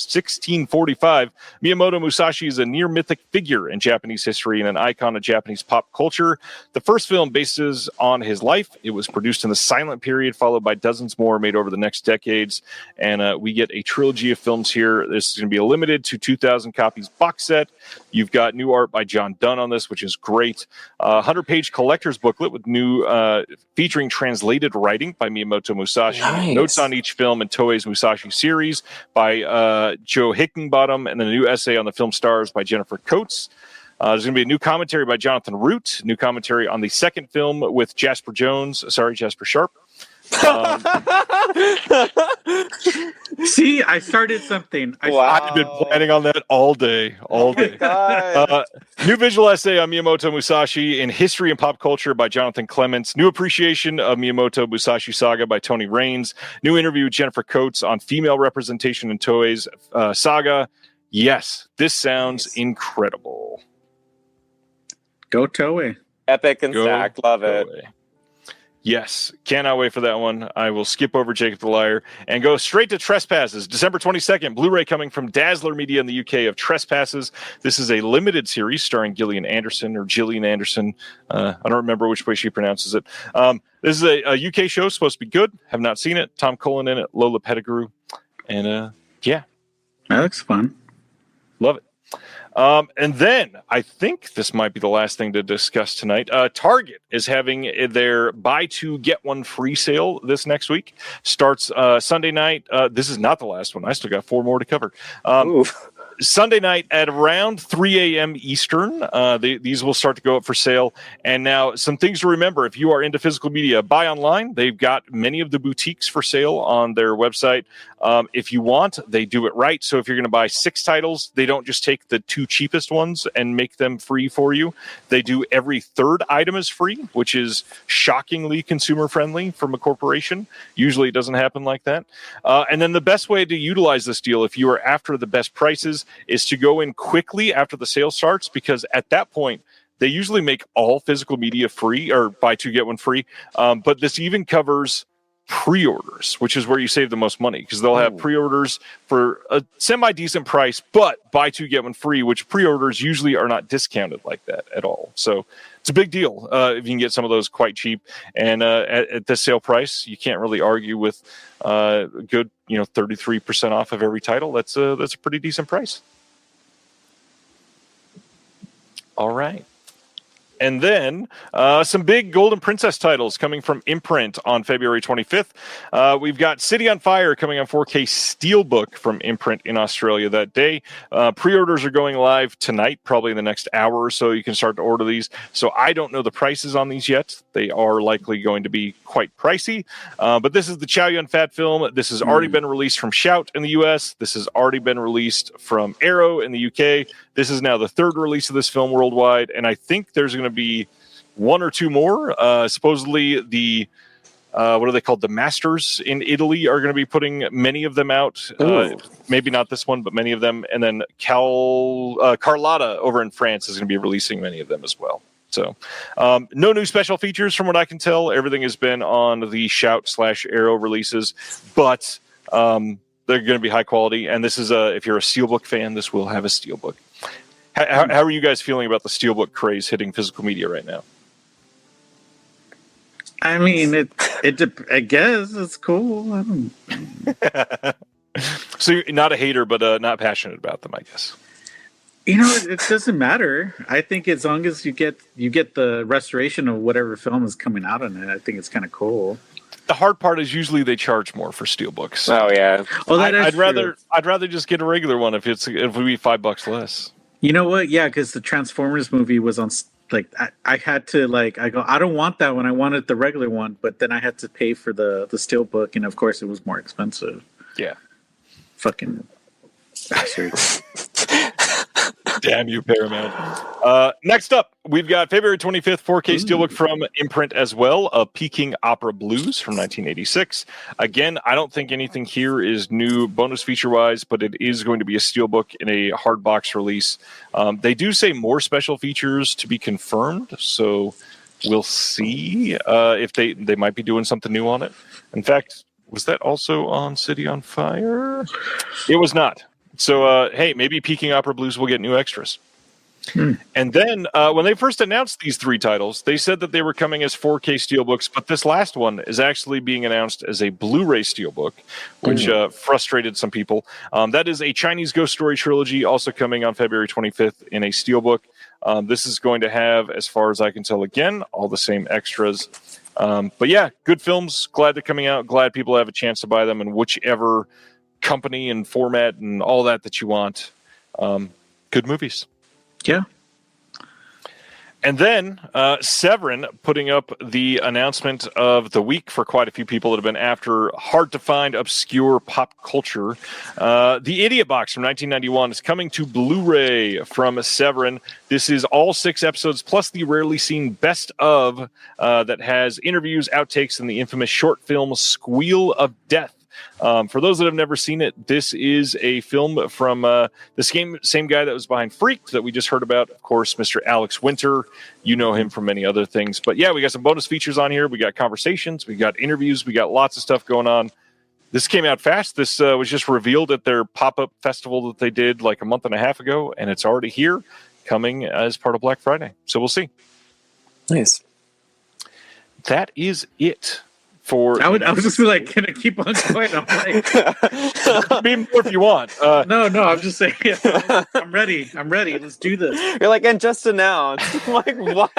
1645, Miyamoto Musashi is a near mythic figure in Japanese history and an icon of Japanese pop culture. The first film bases on his life. It was produced in the silent period, followed by dozens more made over the next decades. And we get a trilogy of films here. This is going to be a limited to 2,000 copies box set. You've got new art by John Dunn on this, which is great. 100-page collector's booklet with new featuring translated writing by Miyamoto Musashi. Nice. Notes on each film in Toei's Musashi series by Joe Hickenbottom, and then a new essay on the film stars by Jennifer Coates. There's going to be a new commentary by Jonathan Root, new commentary on the second film with Jasper Sharp. See, I started something. I've been planning on that all day. New visual essay on Miyamoto Musashi in History and Pop Culture by Jonathan Clements. New appreciation of Miyamoto Musashi Saga by Tony Raines. New interview with Jennifer Coates on female representation in Toei's saga. Yes, this sounds incredible. Go Toei. Epic and stacked. Love it. Toei. Yes, cannot wait for that one. I will skip over Jacob the Liar and go straight to Trespasses. December 22nd, Blu-ray coming from Dazzler Media in the UK of Trespasses. This is a limited series starring Gillian Anderson. I don't remember which way she pronounces it. This is a UK show, supposed to be good. Have not seen it. Tom Cullen in it, Lola Pettigrew. And yeah. That looks fun. Love it. And then I think this might be the last thing to discuss tonight. Target is having their buy two, get one free sale this next week. Starts Sunday night. This is not the last one. I still got 4 more to cover. Sunday night at around 3 a.m. Eastern. These will start to go up for sale. And now some things to remember. If you are into physical media, buy online. They've got many of the boutiques for sale on their website. If you want, they do it right. So if you're going to buy 6 titles, they don't just take the 2 cheapest ones and make them free for you. They do every 3rd item is free, which is shockingly consumer friendly from a corporation. Usually it doesn't happen like that. And then the best way to utilize this deal, if you are after the best prices, is to go in quickly after the sale starts, because at that point, they usually make all physical media free, or buy 2, get 1 free. But this even covers pre-orders, which is where you save the most money, because they'll have pre-orders for a semi-decent price, but buy 2, get 1 free, which pre-orders usually are not discounted like that at all. So it's a big deal if you can get some of those quite cheap. And at this sale price, you can't really argue with good, 33% off of every title. That's a pretty decent price. All right. And then some big Golden Princess titles coming from Imprint on February 25th. We've got City on Fire coming on 4K Steelbook from Imprint in Australia that day. Pre-orders are going live tonight, probably in the next hour or so. You can start to order these. So I don't know the prices on these yet. They are likely going to be quite pricey. But this is the Chow Yun-Fat film. This has already been released from Shout in the US. This has already been released from Arrow in the UK. This is now the 3rd release of this film worldwide, and I think there's going to be 1 or 2 more. Supposedly, the what are they called? The Masters in Italy are going to be putting many of them out. Maybe not this one, but many of them. And then Carlotta over in France is going to be releasing many of them as well. So, no new special features from what I can tell. Everything has been on the Shout/Arrow releases, but they're going to be high quality. And this is if you're a Steelbook fan, this will have a Steelbook. How are you guys feeling about the Steelbook craze hitting physical media right now? I mean, I guess it's cool. I don't... So you're not a hater, but not passionate about them, I guess. It doesn't matter. I think as long as you get the restoration of whatever film is coming out on it, I think it's kind of cool. The hard part is usually they charge more for Steelbooks. Oh yeah. I'd rather just get a regular one if it would be $5 less. You know what? Yeah, because the Transformers movie was on. I had to I don't want that one. I wanted the regular one, but then I had to pay for the Steelbook, and of course it was more expensive. Yeah. Fucking bastards. Damn you, Paramount. Next up, we've got February 25th, 4K Steelbook from Imprint as well, of Peking Opera Blues from 1986. Again, I don't think anything here is new bonus feature-wise, but it is going to be a Steelbook in a hard box release. They do say more special features to be confirmed, so we'll see if they might be doing something new on it. In fact, was that also on City on Fire? It was not. So, hey, maybe Peking Opera Blues will get new extras. And then when they first announced these 3 titles, they said that they were coming as 4K Steelbooks, but this last one is actually being announced as a Blu-ray Steelbook, which frustrated some people. That is a Chinese Ghost Story trilogy, also coming on February 25th in a Steelbook. This is going to have, as far as I can tell, again, all the same extras. But yeah, good films. Glad they're coming out. Glad people have a chance to buy them in whichever company and format and all that you want. Good movies. Yeah. And then Severin putting up the announcement of the week for quite a few people that have been after hard to find obscure pop culture. The Idiot Box from 1991 is coming to Blu-ray from Severin. This is all 6 episodes plus the rarely seen best of that has interviews, outtakes, and the infamous short film Squeal of Death. For those that have never seen it, this is a film from the same guy that was behind Freak that we just heard about, of course, Mr. Alex Winter. You know him from many other things. But yeah, we got some bonus features on here. We got conversations. We got interviews. We got lots of stuff going on. This came out fast. This was just revealed at their pop-up festival that they did like a month and a half ago, and it's already here, coming as part of Black Friday. So we'll see. Nice. That is it for. I was just like, gonna keep on going. I'm like, Be more if you want. no, I'm just saying. I'm ready. Let's do this. You're like, and just announced. I'm like, what?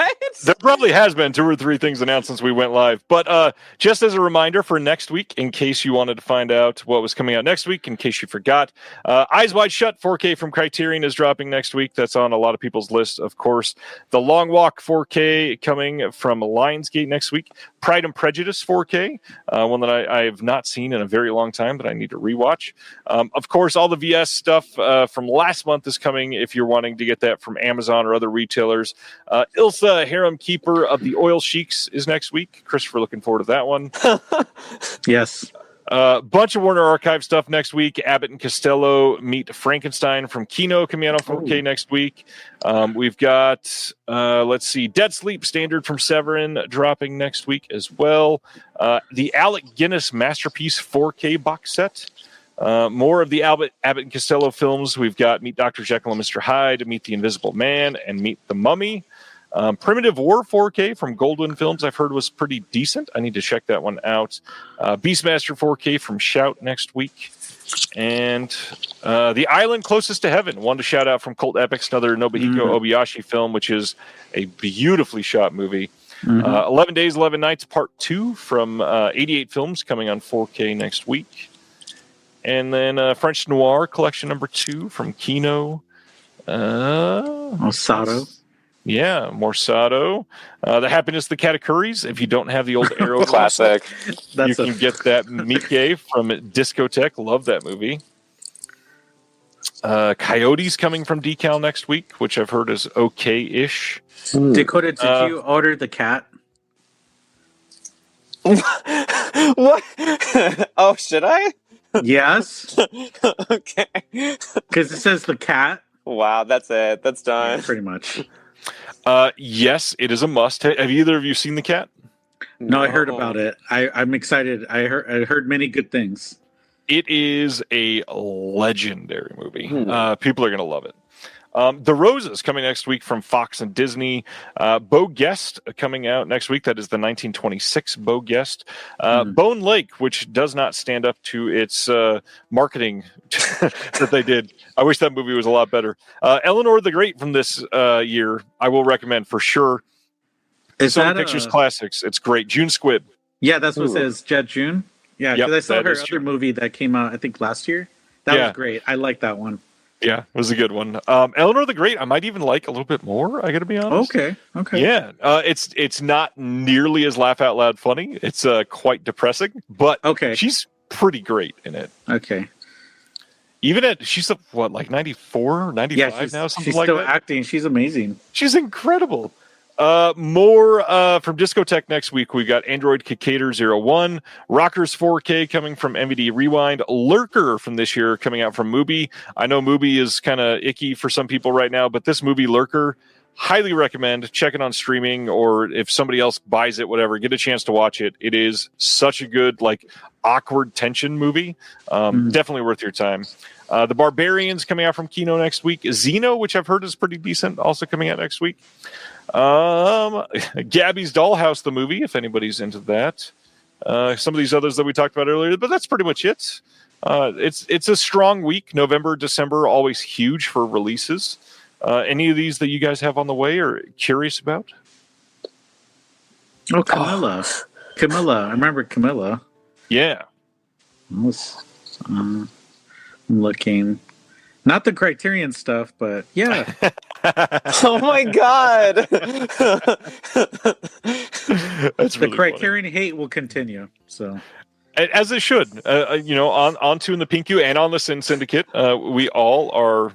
There probably has been 2 or 3 things announced since we went live. But just as a reminder for next week, in case you wanted to find out what was coming out next week, in case you forgot, Eyes Wide Shut 4K from Criterion is dropping next week. That's on a lot of people's list, of course. The Long Walk 4K coming from Lionsgate next week. Pride and Prejudice 4K, one that I have not seen in a very long time that I need to rewatch. Of course, all the VS stuff from last month is coming if you're wanting to get that from Amazon or other retailers. Ilsa, Harem Keeper of the Oil Sheiks is next week. Christopher, looking forward to that one. Yes. Bunch of Warner Archive stuff next week. Abbott and Costello Meet Frankenstein from Kino coming out on 4K next week. We've got, let's see, Dead Sleep Standard from Severin dropping next week as well. The Alec Guinness Masterpiece 4K box set. More of the Abbott and Costello films. We've got Meet Dr. Jekyll and Mr. Hyde, Meet the Invisible Man, and Meet the Mummy. Primitive War 4K from Goldwyn Films I've heard was pretty decent. I need to check that one out. Beastmaster 4K from Shout next week. And The Island Closest to Heaven, one to shout out from Cult Epics, another Nobuhiko Obayashi film, which is a beautifully shot movie. 11 Days, 11 Nights Part 2 from 88 Films coming on 4K next week. And then French Noir Collection number 2 from Kino. Osato. Yeah, Morsado. The Happiness of the Katakuris. If you don't have the old Arrow Classic. you can get that Miike from Discotheque. Love that movie. Coyotes coming from Decal next week, which I've heard is okay-ish. Dakota, did you order the cat? What? Oh, should I? Yes, Okay. because it says the cat. Wow, that's it. That's done. Yeah, pretty much. Yes, it is a must. Have either of you seen The Cat? No, I heard about it. I'm excited. I heard many good things. It is a legendary movie. People are going to love it. The Roses coming next week from Fox and Disney. Bo Guest coming out next week. That is the 1926 Bo Guest. Bone Lake, which does not stand up to its marketing that they did. I wish that movie was a lot better. Eleanor the Great from this year, I will recommend for sure. Is Sony that Pictures Classics. It's great. June Squibb. Yeah, that's what it says. Jet June. Yeah, because Yep, I saw that her is other true. movie that came out, I think, last year. That was great. I like that one. Yeah, it was a good one. Eleanor the Great, I might even like a little bit more. I got to be honest. Okay. Yeah, it's not nearly as laugh out loud funny. It's quite depressing, but she's pretty great in it. Okay. Even at she's like 94, 95 now, something she's like still that. acting. She's amazing. She's incredible. More from Discotheque next week. We got Android Cicator 01, Rockers 4K coming from MVD Rewind, Lurker from this year coming out from Mubi. I know Mubi is kind of icky for some people right now, but this movie Lurker, highly recommend. Check it on streaming, or if somebody else buys it, whatever, get a chance to watch it. It is such a good, like, awkward tension movie. Definitely worth your time. The Barbarians coming out from Kino next week. Xeno, which I've heard is pretty decent, also coming out next week. Gabby's Dollhouse, the movie, if anybody's into that. Some of these others that we talked about earlier, but that's pretty much it. It's a strong week. November, December, always huge for releases. Any of these that you guys have on the way or curious about? Oh, Camilla. Camilla. I remember Camilla. Yeah. I'm looking. Not the Criterion stuff, but yeah. Oh my god! That's The really Criterion hate will continue. So, as it should. On to in the Pinku and on the Sin Syndicate, we all are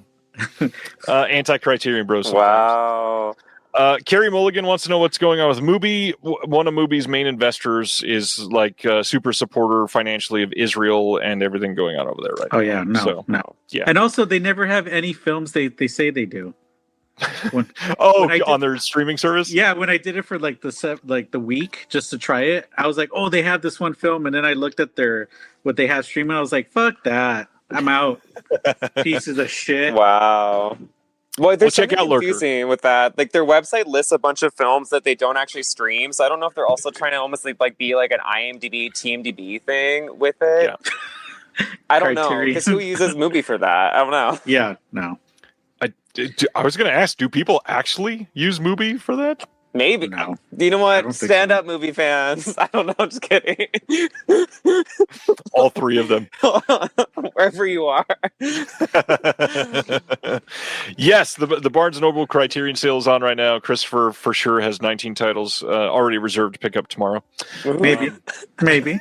anti-Criterion bros. Wow. Carrie Mulligan wants to know what's going on with Mubi. One of Mubi's main investors is like a super supporter financially of Israel and everything going on over there right now. oh yeah, no. Yeah. And also, they never have any films they say they do. When On their streaming service? Yeah, when I did it for like the week just to try it, I was like, oh, they have this one film, and then I looked at what they have streaming. I was like, fuck that, I'm out. Pieces of shit. Wow. Well, there's check something out Lurker. confusing with that. Like, their website lists a bunch of films that they don't actually stream, so I don't know if they're also trying to almost like be like an IMDb, TMDb thing with it. Yeah. I don't know, Criterion. because who uses Movie for that? I don't know. Yeah, no. I was going to ask, do people actually use Mubi for that? Maybe. No. You know I what? don't think Stand so. up, movie fans. I don't know. I'm just kidding. All three of them. Wherever you are. Yes, the Barnes & Noble Criterion sale is on right now. Christopher, for sure, has 19 titles already reserved to pick up tomorrow. Maybe. Maybe.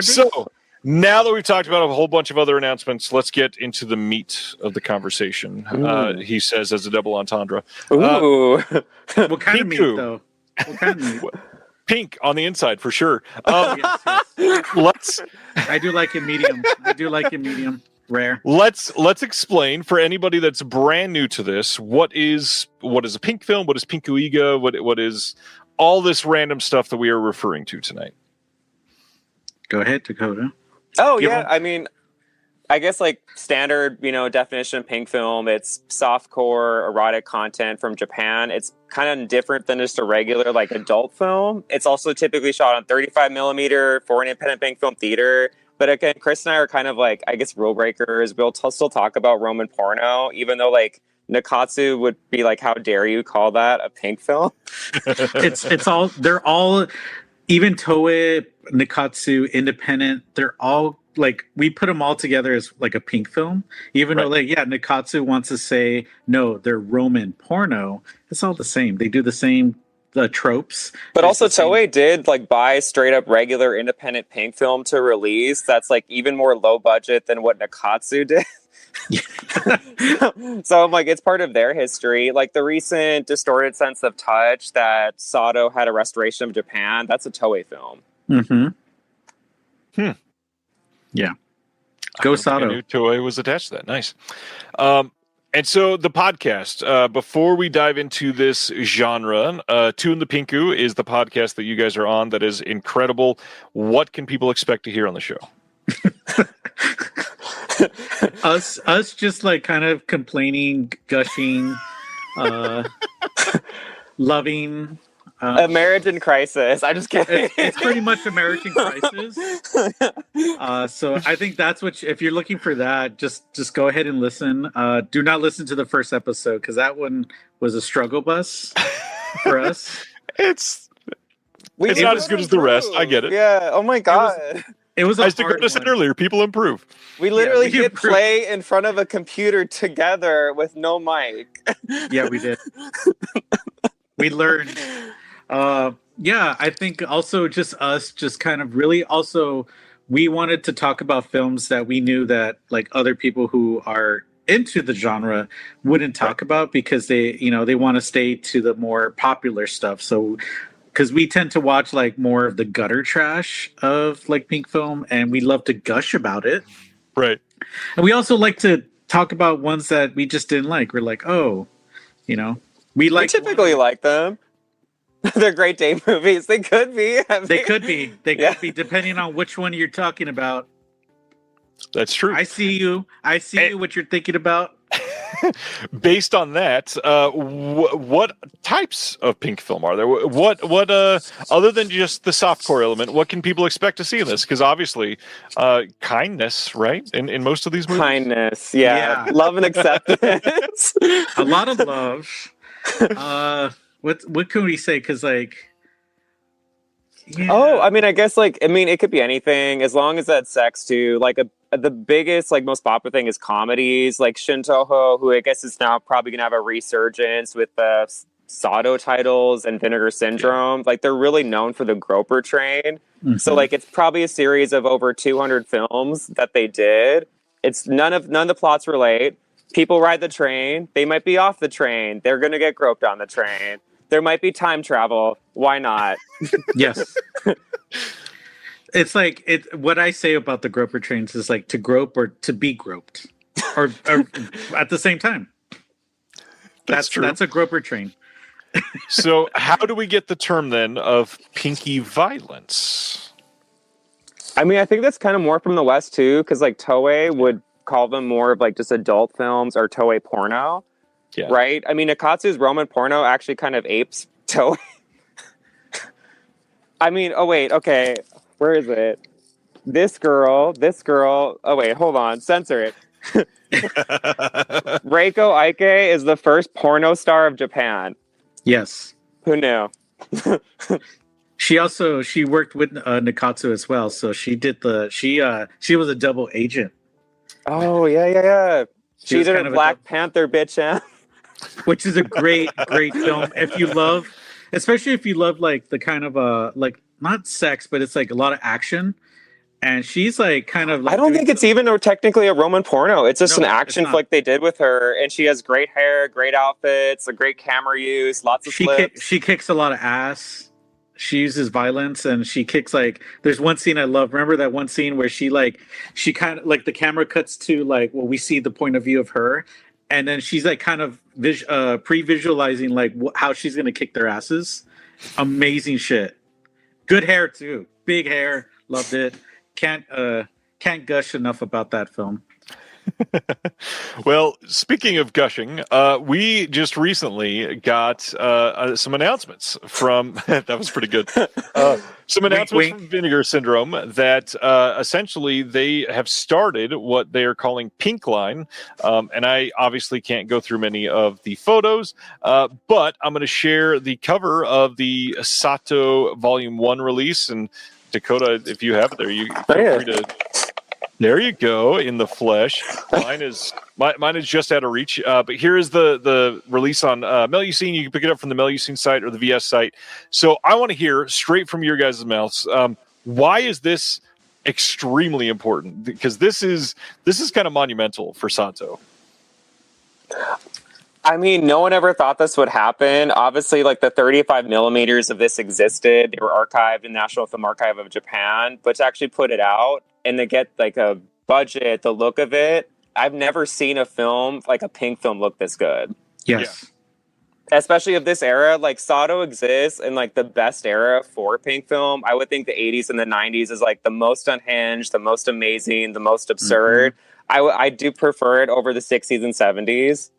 So, now that we've talked about a whole bunch of other announcements, let's get into the meat of the conversation. He says as a double entendre. Ooh. What kind of meat, Pinku. though? What kind of meat? Pink on the inside, for sure. Yes. Let's I do like it medium. Rare. let's explain for anybody that's brand new to this what is a pink film, what is Pinku Eiga, what is all this random stuff that we are referring to tonight. Go ahead, Dakota. Oh, Give yeah. them- I mean, I guess like standard, definition of pink film, it's softcore erotic content from Japan. It's kind of different than just a regular like adult film. It's also typically shot on 35 millimeter for an independent pink film theater. But again, Chris and I are kind of like, I guess, rule breakers. We'll still talk about Roman porno, even though like Nakatsu would be like, how dare you call that a pink film? They're all, even Toei, Nikatsu, independent, they're all like, we put them all together as like a pink film, even though like, yeah, Nikatsu wants to say, no, they're Roman porno. It's all the same. They do the same tropes. But It's also the same- Toei did like buy straight up regular independent pink film to release. That's like even more low budget than what Nakatsu did. So I'm like, it's part of their history. Like the recent Distorted Sense of Touch that Sato had a restoration of Japan, that's a Toei film. Yeah. Go I Sato. knew Toei was attached to that. Nice. And so the podcast, before we dive into this genre, Tune the Pinku is the podcast that you guys are on that is incredible. What can people expect to hear on the show? us just like kind of complaining, gushing, loving. A marriage in crisis. I'm just kidding. It's pretty much American Crisis. So I think that's what if you're looking for that, just go ahead and listen. Do not listen to the first episode because that one was a struggle bus for us. It's not as good as the rest. I get it. Yeah. Oh my god. It was a As hard Dakota said one. earlier, people improve. We literally we hit improved. play in front of a computer together with no mic. Yeah, we did. We learned. Yeah, I think also just us, just kind of really also, we wanted to talk about films that we knew that like other people who are into the genre wouldn't talk about because they want to stay to the more popular stuff. So, because we tend to watch like more of the gutter trash of like pink film, and we love to gush about it. Right. And we also like to talk about ones that we just didn't like. We're like, oh, we like. We typically like them. They're great day movies. They could be. They could be. They Yeah. could be, depending on which one you're talking about. That's true. I see you. I see Hey. you. What you're thinking about. Based on that, what types of pink film are there? What other than just the softcore element, what can people expect to see in this? Because obviously, kindness, right? In most of these movies, Kindness. Yeah. Yeah. Love and acceptance. A lot of love. What can we say? Because like. Yeah. Oh, I mean, I guess it could be anything as long as that's sex too. Like the biggest, like most popular thing is comedies, like Shintoho, who I guess is now probably gonna have a resurgence with the Sato titles and Vinegar Syndrome. Like they're really known for the Groper Train. Mhm. So like it's probably a series of over 200 films that they did. It's none of the plots relate. People ride the train. They might be off the train. They're gonna get groped on the train. There might be time travel. Why not? Yes. It's like what I say about the groper trains is like to grope or to be groped, or at the same time. That's true. That's a groper train. So, how do we get the term then of pinky violence? I mean, I think that's kind of more from the West too, because like Toei would call them more of like just adult films or Toei porno. Yeah. Right? I mean, Nikatsu's Roman porno actually kind of apes Toei. I mean, oh wait, okay. Where is it? This girl. Oh wait, hold on. Censor it. Reiko Aike is the first porno star of Japan. Yes. Who knew? She worked with Nikatsu as well, so she was a double agent. Oh yeah. She was did kind a of a Black Panther bitch, huh? which is a great film especially if you love like the kind of like not sex, but it's like a lot of action. And she's like kind of like I don't think it's even technically a Roman porno. It's just an action flick they did with her, and she has great hair, great outfits, a great camera use, lots of flips. She kicks a lot of ass. She uses violence, and she kicks like. There's one scene I love. Remember that one scene where she kind of like the camera cuts to like we see the point of view of her, and then she's like kind of pre-visualizing like how she's gonna kick their asses. Amazing shit. Good hair too. Big hair. Loved it. Can't gush enough about that film. Well, speaking of gushing, we just recently got some announcements from that was pretty good. Some announcements from Vinegar Syndrome that essentially they have started what they are calling Pink Line, and I obviously can't go through many of the photos, but I'm going to share the cover of the Sato Volume 1 release. And Dakota, if you have it there, you feel free to. There you go, in the flesh. Mine is just out of reach. But here is the release on Melusine. You can pick it up from the Melusine site or the VS site. So I want to hear straight from your guys' mouths. Why is this extremely important? Because this is kind of monumental for Sato. I mean, no one ever thought this would happen. Obviously, like the 35 millimeters of this existed. They were archived in National Film Archive of Japan, but to actually put it out and to get like a budget, the look of it, I've never seen a film, like a pink film, look this good. Yes. Yeah. Especially of this era, like Sato exists in like the best era for pink film. I would think the 80s and the 90s is like the most unhinged, the most amazing, the most absurd. Mm-hmm. I do prefer it over the 60s and 70s.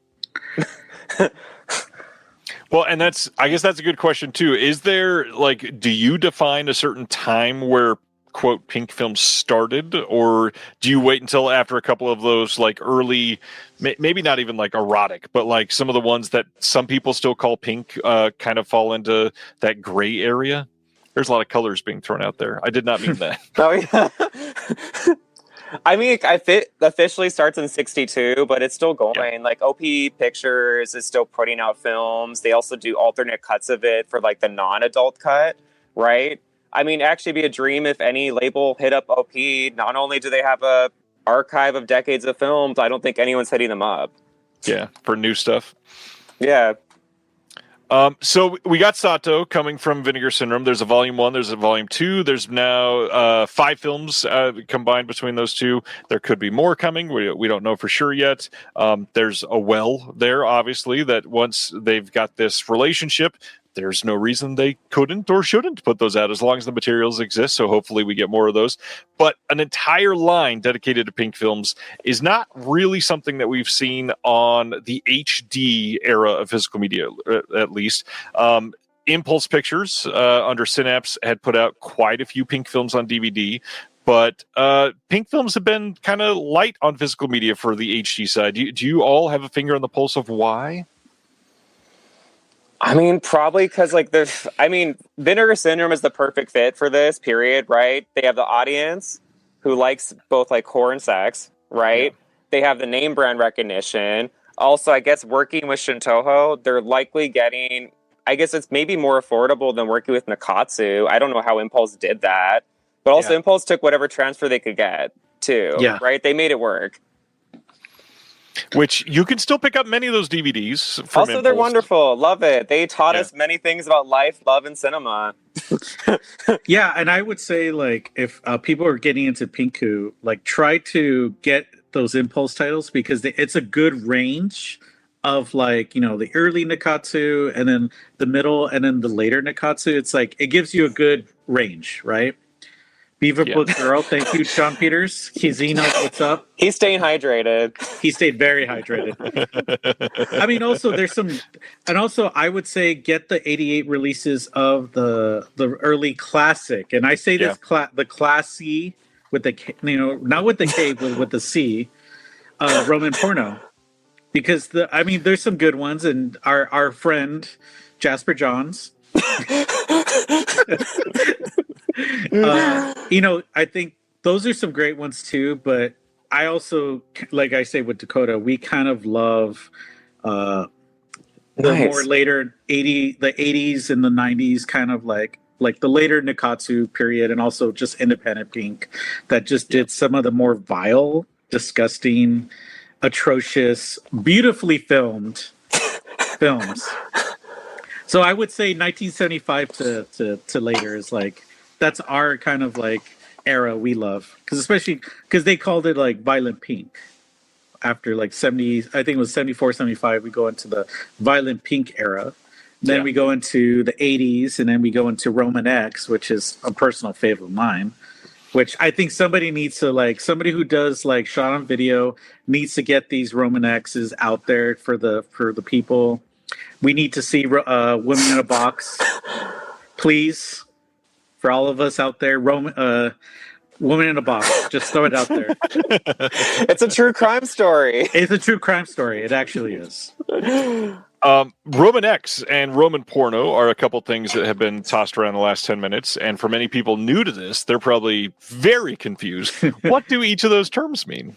Well, and I guess that's a good question too. Is there like, do you define a certain time where quote pink film started, or do you wait until after a couple of those like early, maybe not even like erotic, but like some of the ones that some people still call pink kind of fall into that gray area? There's a lot of colors being thrown out there. I did not mean that. Oh yeah. I mean, officially starts in 62, but it's still going. Yeah. Like, OP Pictures is still putting out films. They also do alternate cuts of it for, like, the non-adult cut, right? I mean, actually be a dream if any label hit up OP. Not only do they have a archive of decades of films, I don't think anyone's hitting them up. Yeah, for new stuff. Yeah. So we got Sato coming from Vinegar Syndrome. There's a volume 1, there's a volume 2. There's now 5 films combined between those two. There could be more coming. We don't know for sure yet. There's a well there, obviously, that once they've got this relationship, there's no reason they couldn't or shouldn't put those out as long as the materials exist. So hopefully we get more of those. But an entire line dedicated to pink films is not really something that we've seen on the HD era of physical media, at least. Impulse Pictures under Synapse had put out quite a few pink films on DVD. But pink films have been kind of light on physical media for the HD side. Do you all have a finger on the pulse of why? I mean, probably because, like, Vinegar Syndrome is the perfect fit for this, period, right? They have the audience who likes both, like, horror and sex, right? Yeah. They have the name brand recognition. Also, I guess working with Shintoho, they're likely getting, I guess it's maybe more affordable than working with Nikatsu. I don't know how Impulse did that. But also, Impulse took whatever transfer they could get, too, right? They made it work. Which you can still pick up many of those DVDs from Also, Impulse. They're wonderful. Love it. They taught us many things about life, love, and cinema. Yeah, and I would say, like, if people are getting into Pinku, like, try to get those Impulse titles because it's a good range of, like, you know, the early Nikatsu and then the middle and then the later Nikatsu. It's like, it gives you a good range, right? Beaver Yeah. Book Girl. Thank you, Sean Peters. He knows what's up. He's staying hydrated. He stayed very hydrated. I mean, also there's some, and also I would say get the '88 releases of the early classic, and I say this the classy with the not with the K but with the C, Roman porno, because there's some good ones, and our friend Jasper Johns. I think those are some great ones too, but I also, like I say with Dakota, we kind of love the more later the 80s and the 90s, kind of like the later Nikatsu period, and also just independent Pink that just did some of the more vile, disgusting, atrocious, beautifully filmed films. So I would say 1975 to later is like, that's our kind of like era we love, because they called it like violent pink. After like 70, I think it was 74, 75, we go into the violent pink era. Then we go into the 80s, and then we go into Roman X, which is a personal favorite of mine. Which I think somebody who does like shot on video needs to get these Roman X's out there for the people. We need to see Women in a Box, please, for all of us out there. Woman in a Box, just throw it out there. It's a true crime story. It's a true crime story. It actually is. Roman X and Roman porno are a couple things that have been tossed around the last 10 minutes. And for many people new to this, they're probably very confused. What do each of those terms mean?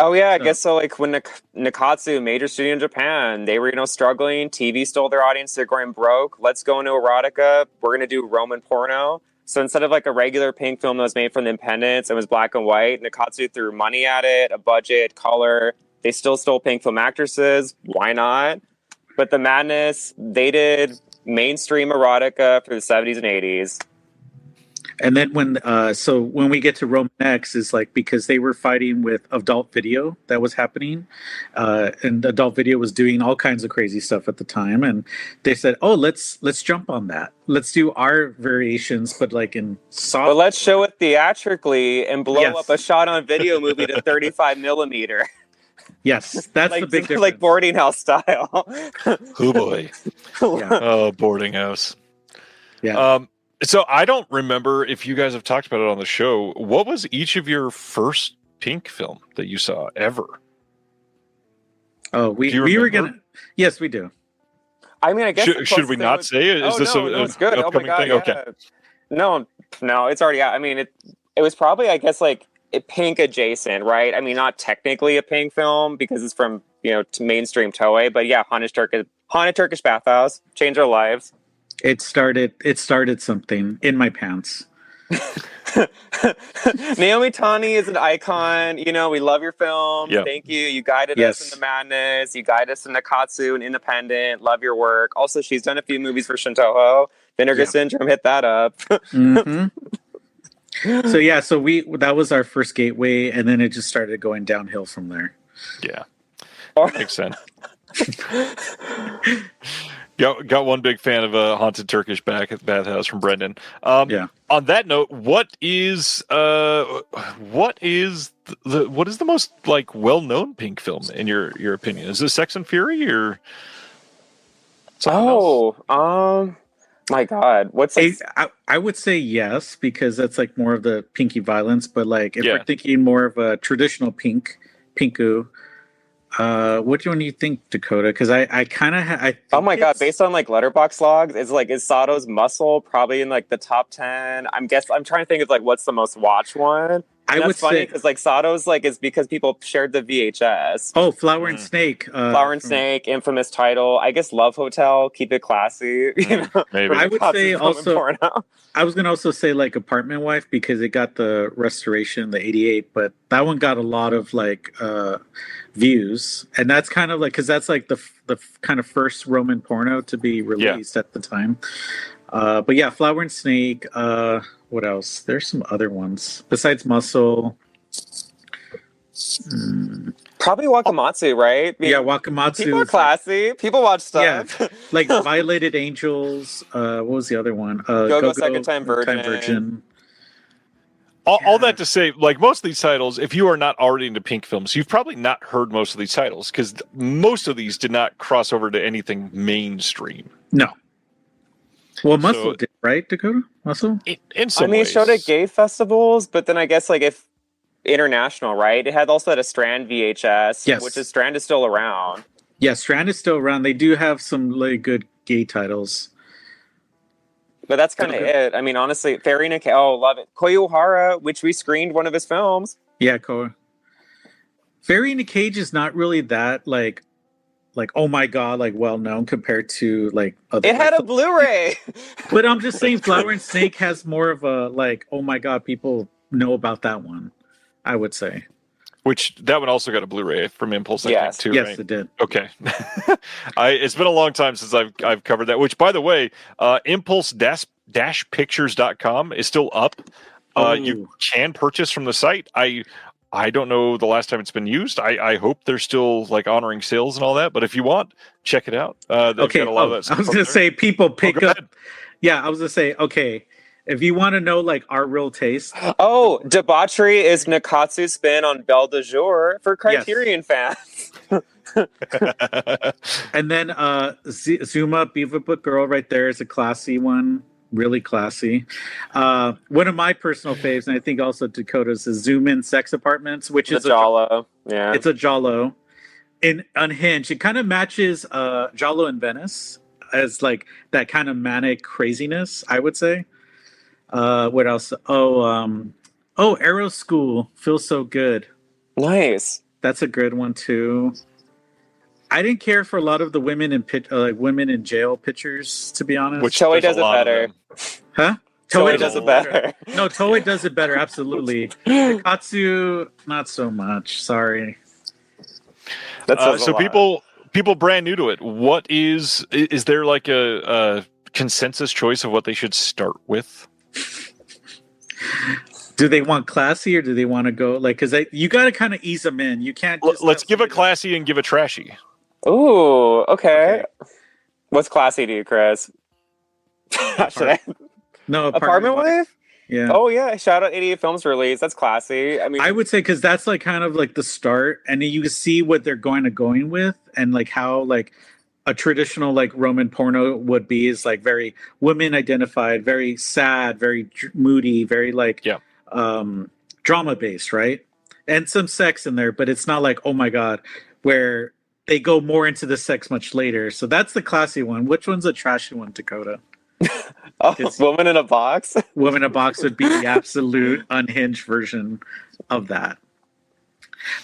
Oh, yeah, I guess so. Like when Nikatsu, major studio in Japan, they were, struggling. TV stole their audience. They're going broke. Let's go into erotica. We're going to do Roman porno. So instead of like a regular Pink film that was made from the independents and was black and white, Nikatsu threw money at it, a budget, color. They still stole Pink film actresses. Why not? But the madness, they did mainstream erotica for the 70s and 80s. And then when we get to Roman X, is like because they were fighting with adult video that was happening, and adult video was doing all kinds of crazy stuff at the time, and they said, "Oh, let's jump on that. Let's do our variations, but like in soft. But let's show it theatrically and blow up a shot on video movie to 35 millimeter." Yes, that's like, the big difference. Like boarding house style. Oh boy! Oh, boarding house. Yeah. So I don't remember if you guys have talked about it on the show. What was each of your first Pink film that you saw ever? Oh, we were gonna. Yes, we do. I mean, I guess should we not say it? Is this it's good. Oh my God, thing? yeah. Okay. No, it's already out. I mean, it was probably, I guess, like Pink adjacent, right? I mean, not technically a Pink film because it's from to mainstream Toei, but yeah, Haunted Turkish Bathhouse changed our lives. It started something in my pants. Naomi Tani is an icon. We love your film. Yeah. Thank you. You guided us in the madness. You guided us in Nikatsu and Independent. Love your work. Also, she's done a few movies for Shintoho. Vinegar Syndrome, hit that up. Mm-hmm. So that was our first gateway, and then it just started going downhill from there. Yeah. Makes sense. Got one big fan of a Haunted Turkish Bathhouse from Brendan. On that note, what is the most like well-known Pink film in your opinion? Is it Sex and Fury or something else? My God, what's I would say yes, because that's like more of the pinky violence. But like if we're thinking more of a traditional Pinku. Which one do you think, Dakota? Because I kind of oh my God! Based on like Letterboxd logs, is Sato's Muscle probably in like the top 10? I'm trying to think of like what's the most watched one. And that's funny because like Sato's like is because people shared the VHS. Oh, Flower and Snake. Flower and Snake, infamous title. I guess Love Hotel, keep it classy. Maybe. I would say also. I was gonna also say like Apartment Wife because it got the restoration, the '88, but that one got a lot of like views, and that's kind of like because that's like the kind of first Roman porno to be released at the time. But yeah, Flower and Snake. What else? There's some other ones besides Muscle. Probably Wakamatsu, right? Yeah, Wakamatsu. People are classy. People watch stuff. Yeah, like Violated Angels. What was the other one? Go-Go Second Time Virgin. all that to say, like most of these titles, if you are not already into Pink films, you've probably not heard most of these titles because most of these did not cross over to anything mainstream. No. Well, Muscle did, right, Dakota? Muscle? In some it ways. showed at gay festivals, but then I guess like if international, right? It had a Strand VHS, yes. which is Strand is still around. Yeah, Strand is still around. They do have some really good gay titles. But that's kind of it. I mean, honestly, Fairy Nikkei, love it. Koyuhara, which we screened one of his films. Yeah, Fairy in a Cage is not really that like oh my god, like well known compared to like other. It had a Blu-ray. But I'm just saying, Flower and Snake has more of a like oh my god, people know about that one. I would say. Which that one also got a Blu-ray from Impulse, I think, too. Yes, right? it did. Okay, it's been a long time since I've covered that. Which, by the way, Impulse-Pictures.com is still up. You can purchase from the site. I don't know the last time it's been used. I hope they're still like honoring sales and all that. But if you want, check it out. Okay. Got a lot of that I was going to say people pick up. Ahead. Yeah, I was going to say okay. If you want to know like our real taste. Oh, Debauchery is Nakatsu's spin on Belle de Jour for Criterion fans. And then Zuma Beaver Book Girl right there is a classy one. Really classy. One of my personal faves, and I think also Dakota's, is Zoom In Sex Apartments, which is a Giallo. Yeah. It's a Giallo. In Unhinged, it kind of matches Giallo in Venice as like that kind of manic craziness, I would say. What else? Arrow School feels so good. Nice. That's a good one too. I didn't care for a lot of the women in women in jail pictures, to be honest. Which Toei does it better. Huh? Toei does it better. No, Toei does it better. Absolutely. Katsu, not so much. Sorry. So people brand new to it. What is there like a consensus choice of what they should start with? Do they want classy or do they want to go like? Because you got to kind of ease them in. You can't. Let's give a classy and give a trashy. Ooh, okay. What's classy to you, Chris? Should I? No, Apartment Wife. Yeah. Oh yeah! Shout out 88 Films release. That's classy. I mean, I would say because that's like kind of like the start, and then you can see what they're going with, and like how like a traditional like Roman porno would be is like very women identified, very sad, very moody, very like drama based, right? And some sex in there, but it's not like oh my god, where they go more into the sex much later. So that's the classy one. Which one's a trashy one, Dakota? Woman in a Box. Woman in a Box would be the absolute unhinged version of that.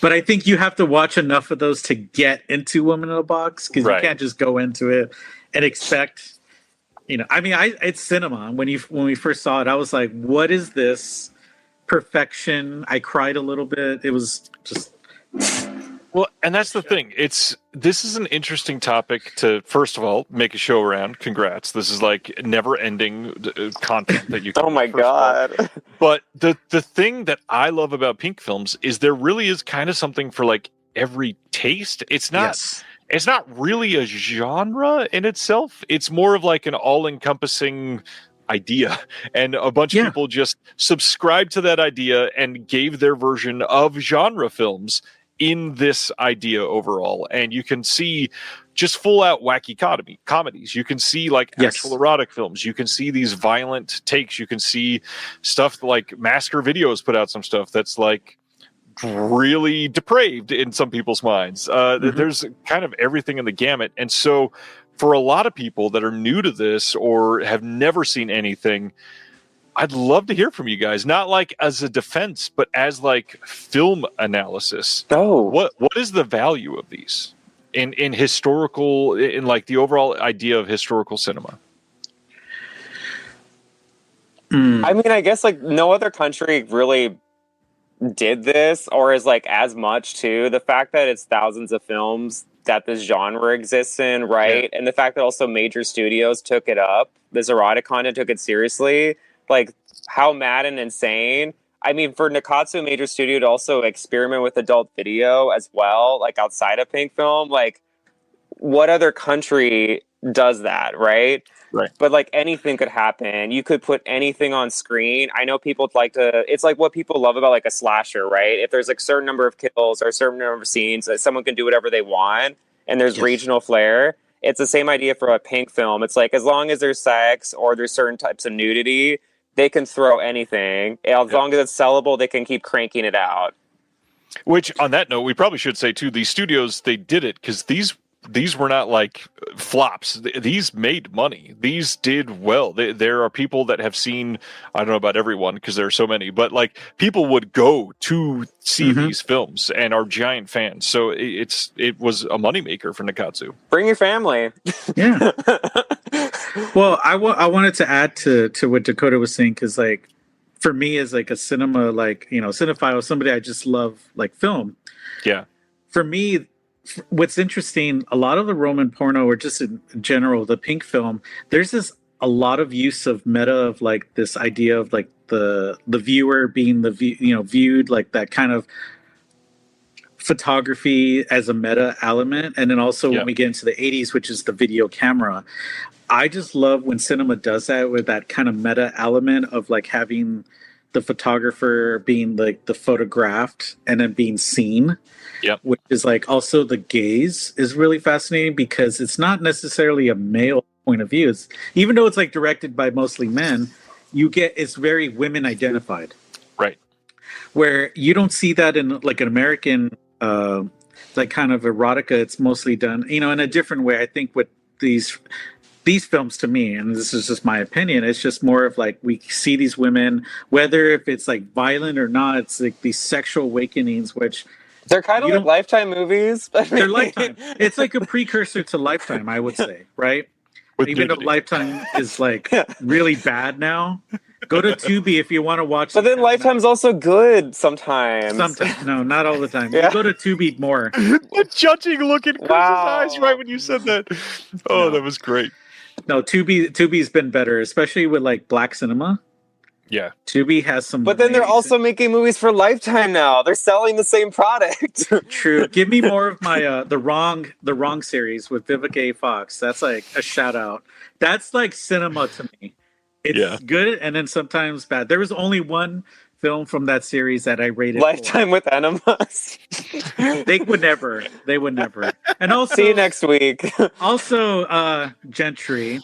But I think you have to watch enough of those to get into Woman in a Box because you can't just go into it and expect, I mean, it's cinema. When we first saw it, I was like, what is this perfection? I cried a little bit. It was just... Well, and that's the thing. This is an interesting topic to, first of all, make a show around. Congrats. This is like never-ending content that you can... Oh my God. But the thing that I love about Pink films is there really is kind of something for like every taste. It's not really a genre in itself. It's more of like an all-encompassing idea, and a bunch of people just subscribed to that idea and gave their version of genre films in this idea overall. And you can see just full out wacky comedies. You can see like actual erotic films. You can see these violent takes. You can see stuff like Masker Videos put out some stuff that's like really depraved in some people's minds. There's kind of everything in the gamut. And so for a lot of people that are new to this or have never seen anything, I'd love to hear from you guys, not like as a defense, but as like film analysis. What is the value of these in historical, in like the overall idea of historical cinema? I mean, I guess like no other country really did this or is like as much too. The fact that it's thousands of films that this genre exists in, right? And the fact that also major studios took it up, this erotic content took it seriously. Like, how mad and insane. I mean, for Nakatsu Major Studio to also experiment with adult video as well, like outside of Pink film, like, what other country does that, right? Right. But like anything could happen. You could put anything on screen. I know people like to. It's like what people love about like a slasher, right? If there's like a certain number of kills or a certain number of scenes, that someone can do whatever they want, and there's regional flair. It's the same idea for a Pink film. It's like as long as there's sex or there's certain types of nudity, they can throw anything. As long as it's sellable, they can keep cranking it out. Which, on that note, we probably should say too, these studios, they did it because these were not like flops. These made money. These did well. There are people that have seen, I don't know about everyone because there are so many, but like people would go to see these films and are giant fans. So it was a moneymaker for Nikatsu. Bring your family. Yeah. Well, I wanted to add to what Dakota was saying because like for me as like a cinema like cinephile, somebody I just love like film. Yeah. For me, what's interesting, a lot of the Roman porno or just in general the Pink film, there's a lot of use of meta of like this idea of like the viewer being viewed like that kind of photography as a meta element, and then also when we get into the 80s, which is the video camera. I just love when cinema does that with that kind of meta element of like having the photographer being like the photographed and then being seen. Yep. Which is like also the gaze is really fascinating because it's not necessarily a male point of view. Even though it's like directed by mostly men, it's very women identified. Right. Where you don't see that in like an American like kind of erotica. It's mostly done, in a different way. I think with these films, to me, and this is just my opinion, it's just more of like we see these women, whether if it's like violent or not, it's like these sexual awakenings, which they're kind of like Lifetime movies. They're Lifetime. It's like a precursor to Lifetime, I would say, right? Even though Lifetime is like really bad now. Go to Tubi if you want to watch. But then Lifetime's also good sometimes. Sometimes, no, not all the time. Yeah. Go to Tubi more. The judging look in Chris's eyes right when you said that. Oh, that was great. No, Tubi's been better, especially with like black cinema. Yeah, Tubi has some. But then they're also making movies for Lifetime now. They're selling the same product. True. Give me more of my the wrong series with Vivica A. Fox. That's like a shout out. That's like cinema to me. It's good and then sometimes bad. There was only one film from that series that I rated Lifetime with Enemas. They would never. And also see you next week. Also, Gentry.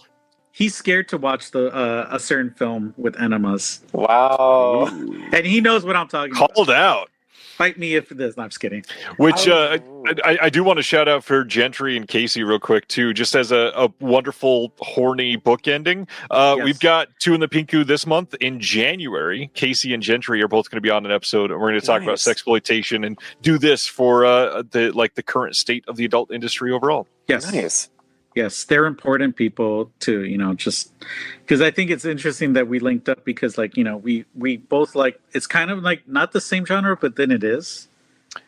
He's scared to watch a certain film with enemas. Wow. And he knows what I'm talking about. Called out. Fight me if it is. No, I'm just kidding. Which I do want to shout out for Gentry and Casey real quick, too, just as a wonderful, horny book ending. We've got two in the Pinku this month. In January, Casey and Gentry are both going to be on an episode, and we're going to talk about sexploitation and do this for the current state of the adult industry overall. Yes. Nice. Yes, they're important people to, just because I think it's interesting that we linked up because we both like, it's kind of like not the same genre, but then it is.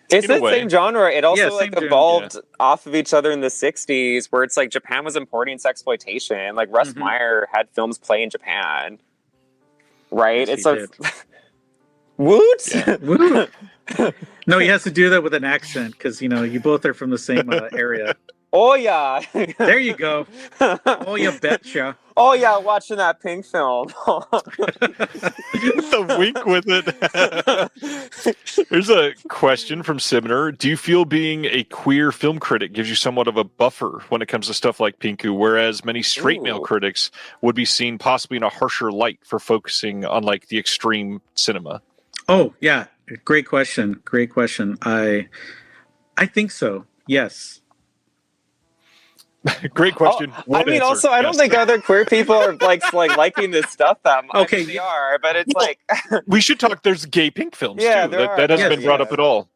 It's the same genre. It also evolved genre. Off of each other in the 60s where it's like Japan was importing sexploitation. Like Russ Meyer had films play in Japan. Right? Yes, it's Woot! Yeah. Woot! No, he has to do that with an accent because, you both are from the same area. Oh yeah, there you go. Oh, you betcha. Oh yeah, watching that Pink film. The wink with it. Here's a question from Simner. Do you feel being a queer film critic gives you somewhat of a buffer when it comes to stuff like Pinku, whereas many straight male critics would be seen possibly in a harsher light for focusing on like the extreme cinema? Oh yeah, great question. I think so. Yes. Great question. I mean, also, I don't think other queer people are like liking this stuff that much. Okay, I mean, they are, but it's we should talk. There's gay Pink films too. That hasn't been brought up at all.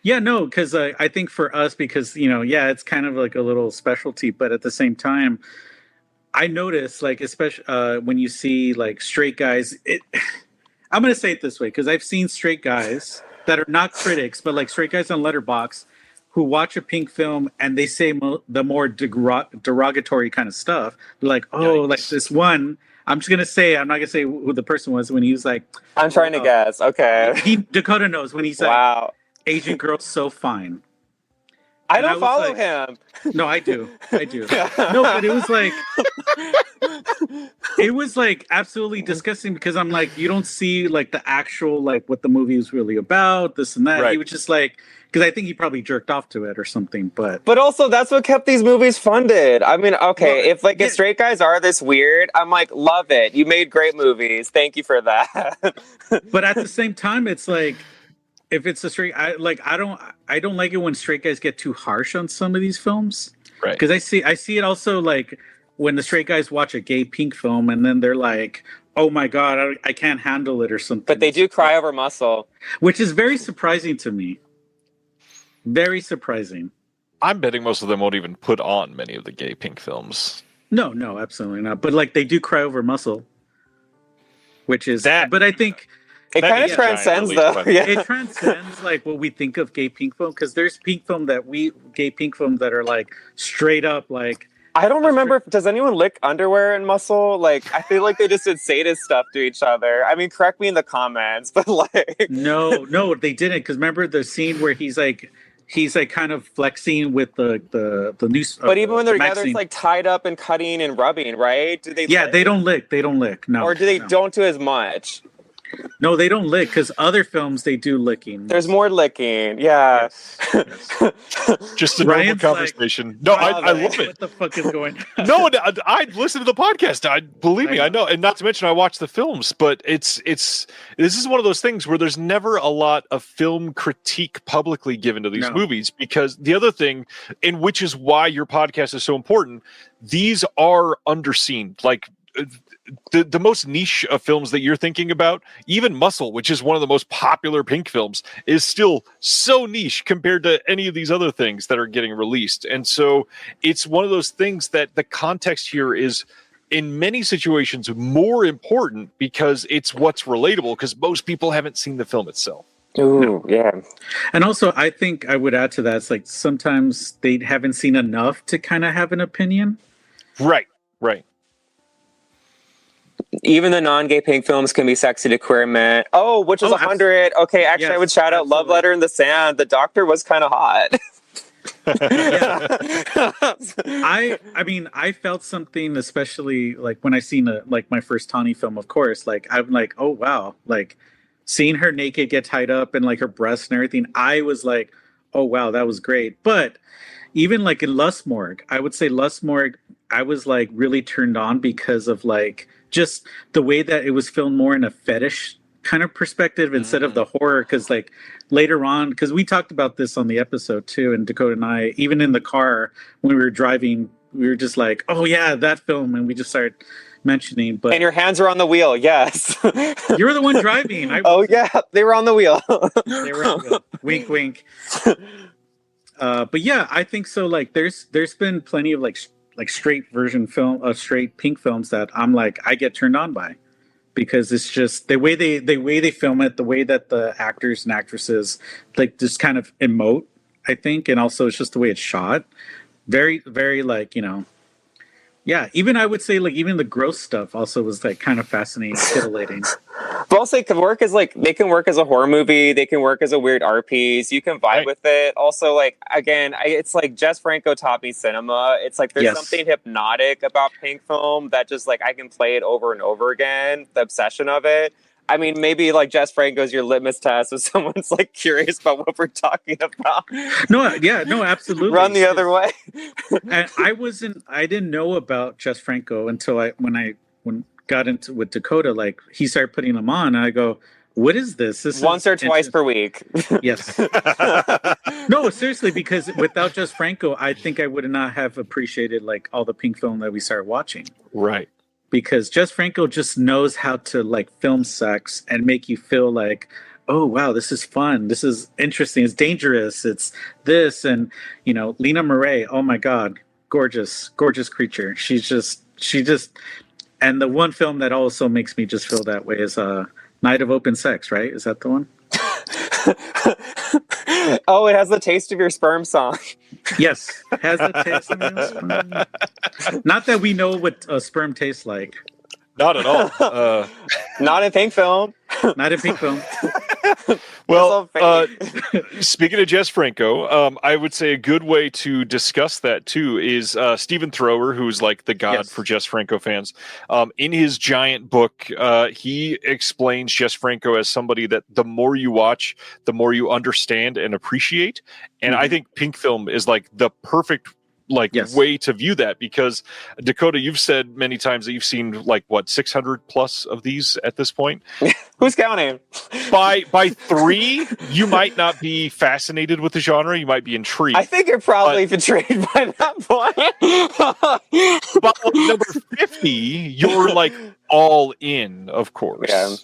Yeah, no, because I think for us, because it's kind of like a little specialty, but at the same time, I notice like especially when you see like straight guys. I'm going to say it this way because I've seen straight guys that are not critics, but like straight guys on Letterboxd who watch a Pink film and they say the more derogatory kind of stuff. They're like, like this one. I'm just gonna say, I'm not gonna say who the person was when he was like. I'm trying to guess. Okay. Dakota knows when he's like, Asian girl's so fine. I And don't was follow like- him. No, I do. No, but it was like absolutely disgusting because I'm like, you don't see like the actual like what the movie was really about, this and that. Right. He was just like, because I think he probably jerked off to it or something. But also, that's what kept these movies funded. I mean, okay, Well, if like yeah. if straight guys are this weird, I'm like, love it. You made great movies. Thank you for that. But at the same time, it's like if it's a straight, I don't like it when straight guys get too harsh on some of these films. Right. Because I see it also like when the straight guys watch a gay pink film and then they're like, oh my god, I can't handle it or something. But they do cry over muscle. Which is very surprising to me. Very surprising. I'm betting most of them won't even put on many of the gay pink films. No, absolutely not. But like they do cry over muscle, which is That- But I think It That kind of is transcends, giant, at though. least, but- Yeah. it transcends like what we think of gay pink film because there's gay pink films that are like straight up like I don't remember. Does anyone lick underwear and muscle? Like, I feel like they just did sadist stuff to each other. I mean, correct me in the comments, but like, no, they didn't because remember the scene where he's like kind of flexing with the news. but even when they're together, magazine. it's like tied up and cutting and rubbing, right? Do they? Yeah, lick? they don't lick. No, Or do they no. don't do as much? No, they don't lick because other films they do licking. There's more licking. Yeah. Just a normal Ryan's conversation. No, I love What it. the fuck is going on? No, I listen to the podcast. Believe me, I I know, and not to mention I watch the films. But it's this is one of those things where there's never a lot of film critique publicly given to these No. movies because the other thing, and which is why your podcast is so important, these are underseen. Like the most niche of films that you're thinking about, even Muscle, which is one of the most popular pink films, is still so niche compared to any of these other things that are getting released. And so it's one of those things that the context here is in many situations more important because it's what's relatable because most people haven't seen the film itself. Ooh, yeah. And also, I think I would add to that. It's like sometimes they haven't seen enough to kind of have an opinion. Right. Even the non-gay pink films can be sexy to queer men. Oh, which is 100. Okay, actually, I Yes, would shout out Love absolutely. Letter in the Sand. The doctor was kind of hot. I mean, I felt something, especially like when I seen like my first Tawny film. Of course, like I'm like, oh wow, like seeing her naked get tied up and like her breasts and everything. I was like, oh wow, that was great. But even like in Lust Morgue, I would say Lust Morgue, I was like really turned on because of like just the way that it was filmed more in a fetish kind of perspective instead of the horror. Because like later on, because we talked about this on the episode too, and Dakota and I, even in the car when we were driving, we were just like, oh yeah, that film, and we just started mentioning. But And your hands are on the wheel, yes. you're the one driving. Oh yeah, they were on the wheel. They were on the- wink, wink. But yeah, I think so. Like, there's been plenty of like straight version film, straight pink films that I'm like I get turned on by because it's just the way they film it, the way that the actors and actresses like just kind of emote. I think, and also it's just the way it's shot. Very, very like yeah. Even I would say like even the gross stuff also was like kind of fascinating, titillating. But also, it can work as they can work as a horror movie. They can work as a weird art piece. You can vibe with it. Also, like again, it's like Jess Franco taught me cinema. It's like there's something hypnotic about pink film that just like I can play it over and over again. The obsession of it. I mean, maybe like Jess Franco's your litmus test if someone's like curious about what we're talking about. No, absolutely. Run the other way. And I didn't know about Jess Franco until when got into with Dakota. Like he started putting them on, and I go, "What is this? This Once or twice per week." Yes. No, seriously, because without Jess Franco, I think I would not have appreciated like all the pink film that we started watching. Right. Because Jess Franco just knows how to like film sex and make you feel like, oh wow, this is fun, this is interesting, it's dangerous, it's this. And Lena Marais, oh my god, gorgeous creature. She just and the one film that also makes me just feel that way is Night of Open Sex, right? Is that the one? Oh, it has the taste of your sperm song. Yes, has the taste of your sperm. Not that we know what sperm tastes like. Not at all. Not in pink film. Not in pink film. Well, all speaking of Jess Franco, I would say a good way to discuss that too is Stephen Thrower, who's like the god for Jess Franco fans. In his giant book, he explains Jess Franco as somebody that the more you watch, the more you understand and appreciate. And I think Pink Film is like the perfect way to view that, because Dakota, you've said many times that you've seen like what 600 plus of these at this point. Who's counting? By 3, you might not be fascinated with the genre. You might be intrigued. I think you're probably betrayed by that point. But number 50, you're like all in, of course. Yeah.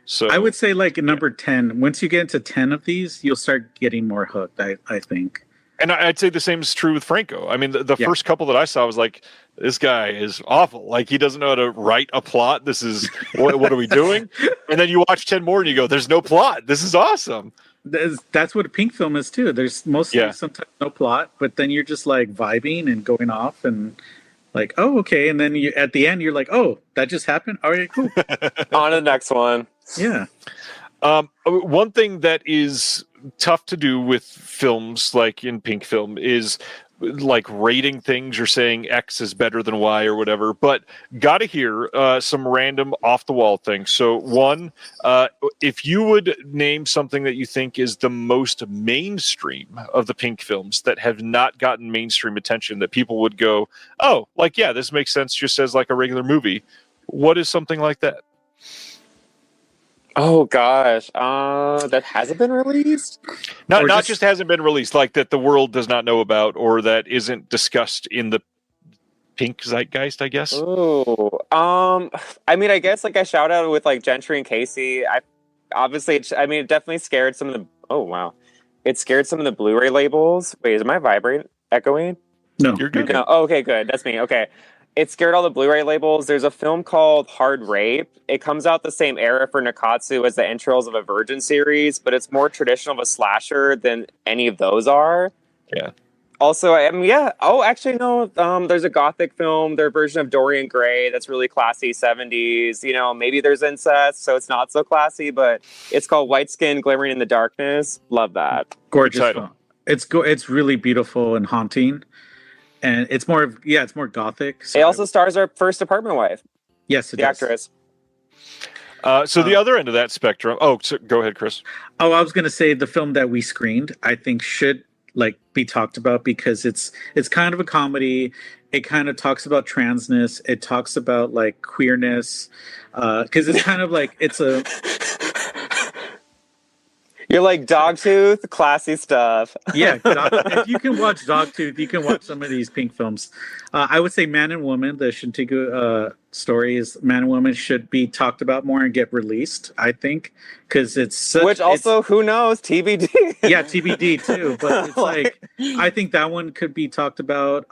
So I would say like number 10. Once you get into 10 of these, you'll start getting more hooked. I think. And I'd say the same is true with Franco. I mean, the first couple that I saw was like, this guy is awful. Like, he doesn't know how to write a plot. This is, what are we doing? And then you watch 10 more and you go, there's no plot. This is awesome. That's what a Pink Film is too. There's mostly sometimes no plot, but then you're just like vibing and going off and like, oh, okay. And then at the end, you're like, oh, that just happened? All right, cool. On to the next one. Yeah. One thing that is tough to do with films like in Pink Film is like rating things or saying X is better than Y or whatever, but gotta hear some random off the wall things. So one, if you would name something that you think is the most mainstream of the Pink films that have not gotten mainstream attention, that people would go, oh, like, yeah, this makes sense just as like a regular movie. What is something like that? Oh gosh, that hasn't been released. Not just hasn't been released, like that the world does not know about, or that isn't discussed in the Pink zeitgeist, I guess. Oh, I mean, I guess like I shout out with like Gentry and Casey. It definitely scared some of the. Oh wow, it scared some of the Blu-ray labels. Wait, is my vibrate echoing? No, you're good. No, oh, okay, good. That's me. Okay. It scared all the Blu-ray labels. There's a film called Hard Rape. It comes out the same era for Nakatsu as the Entrails of a Virgin series, but it's more traditional of a slasher than any of those are. Yeah. Also, Oh, actually, no. There's a gothic film, their version of Dorian Gray, that's really classy, 70s. You know, maybe there's incest, so it's not so classy, but it's called White Skin Glimmering in the Darkness. Love that. Gorgeous film. It's really beautiful and haunting. And it's more gothic. So it also stars our first apartment wife. Yes, it does. Actress. So the other end of that spectrum. Oh, so go ahead, Chris. Oh, I was going to say the film that we screened, I think should like be talked about because it's kind of a comedy. It kind of talks about transness. It talks about like queerness. Because it's kind of like it's a. You're like Dogtooth, classy stuff. Yeah, if you can watch Dogtooth, you can watch some of these Pink films. I would say Man and Woman, the Shintigu story is Man and Woman should be talked about more and get released, I think, because who knows, TBD. Yeah, TBD too, but it's like I think that one could be talked about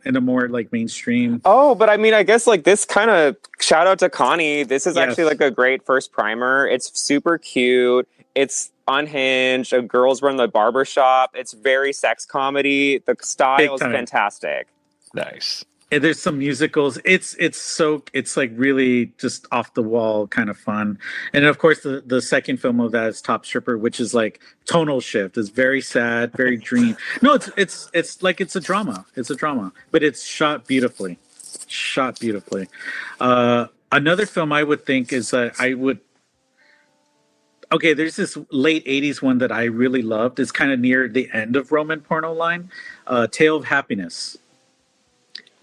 in a more like mainstream. Oh, but I mean, I guess like this kind of shout out to Connie. This is actually like a great first primer. It's super cute. It's unhinged. Girls run the barber shop. It's very sex comedy. The style is fantastic. Nice. And there's some musicals. It's like really just off the wall kind of fun. And of course the second film of that is Top Stripper, which is like tonal shift. It's very sad, very dream. No, it's like it's a drama. It's a drama, but it's shot beautifully. Another film I would think is that okay, there's this late 80s one that I really loved. It's kind of near the end of Roman porno line. Tale of Happiness.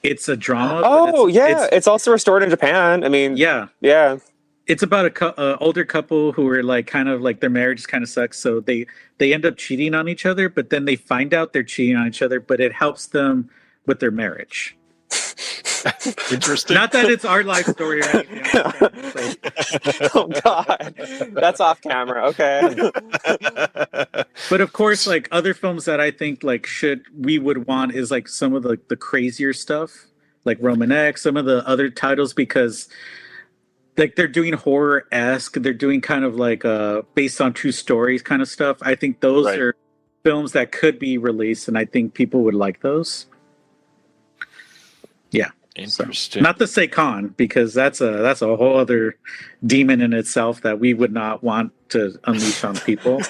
It's a drama. Oh, it's also restored in Japan. I mean, yeah. It's about a older couple who are like kind of like their marriage kind of sucks. So they end up cheating on each other, but then they find out they're cheating on each other, but it helps them with their marriage. Interesting. Not that it's our life story or anything. Oh God, that's off camera. Okay. But of course, like other films that I think like we would want is like some of the crazier stuff, like Roman X, some of the other titles, because like they're doing horror-esque, they're doing kind of like based on true stories kind of stuff. I think those are films that could be released, and I think people would like those. Yeah. Interesting. Not the Seikon, because that's a whole other demon in itself that we would not want to unleash on people.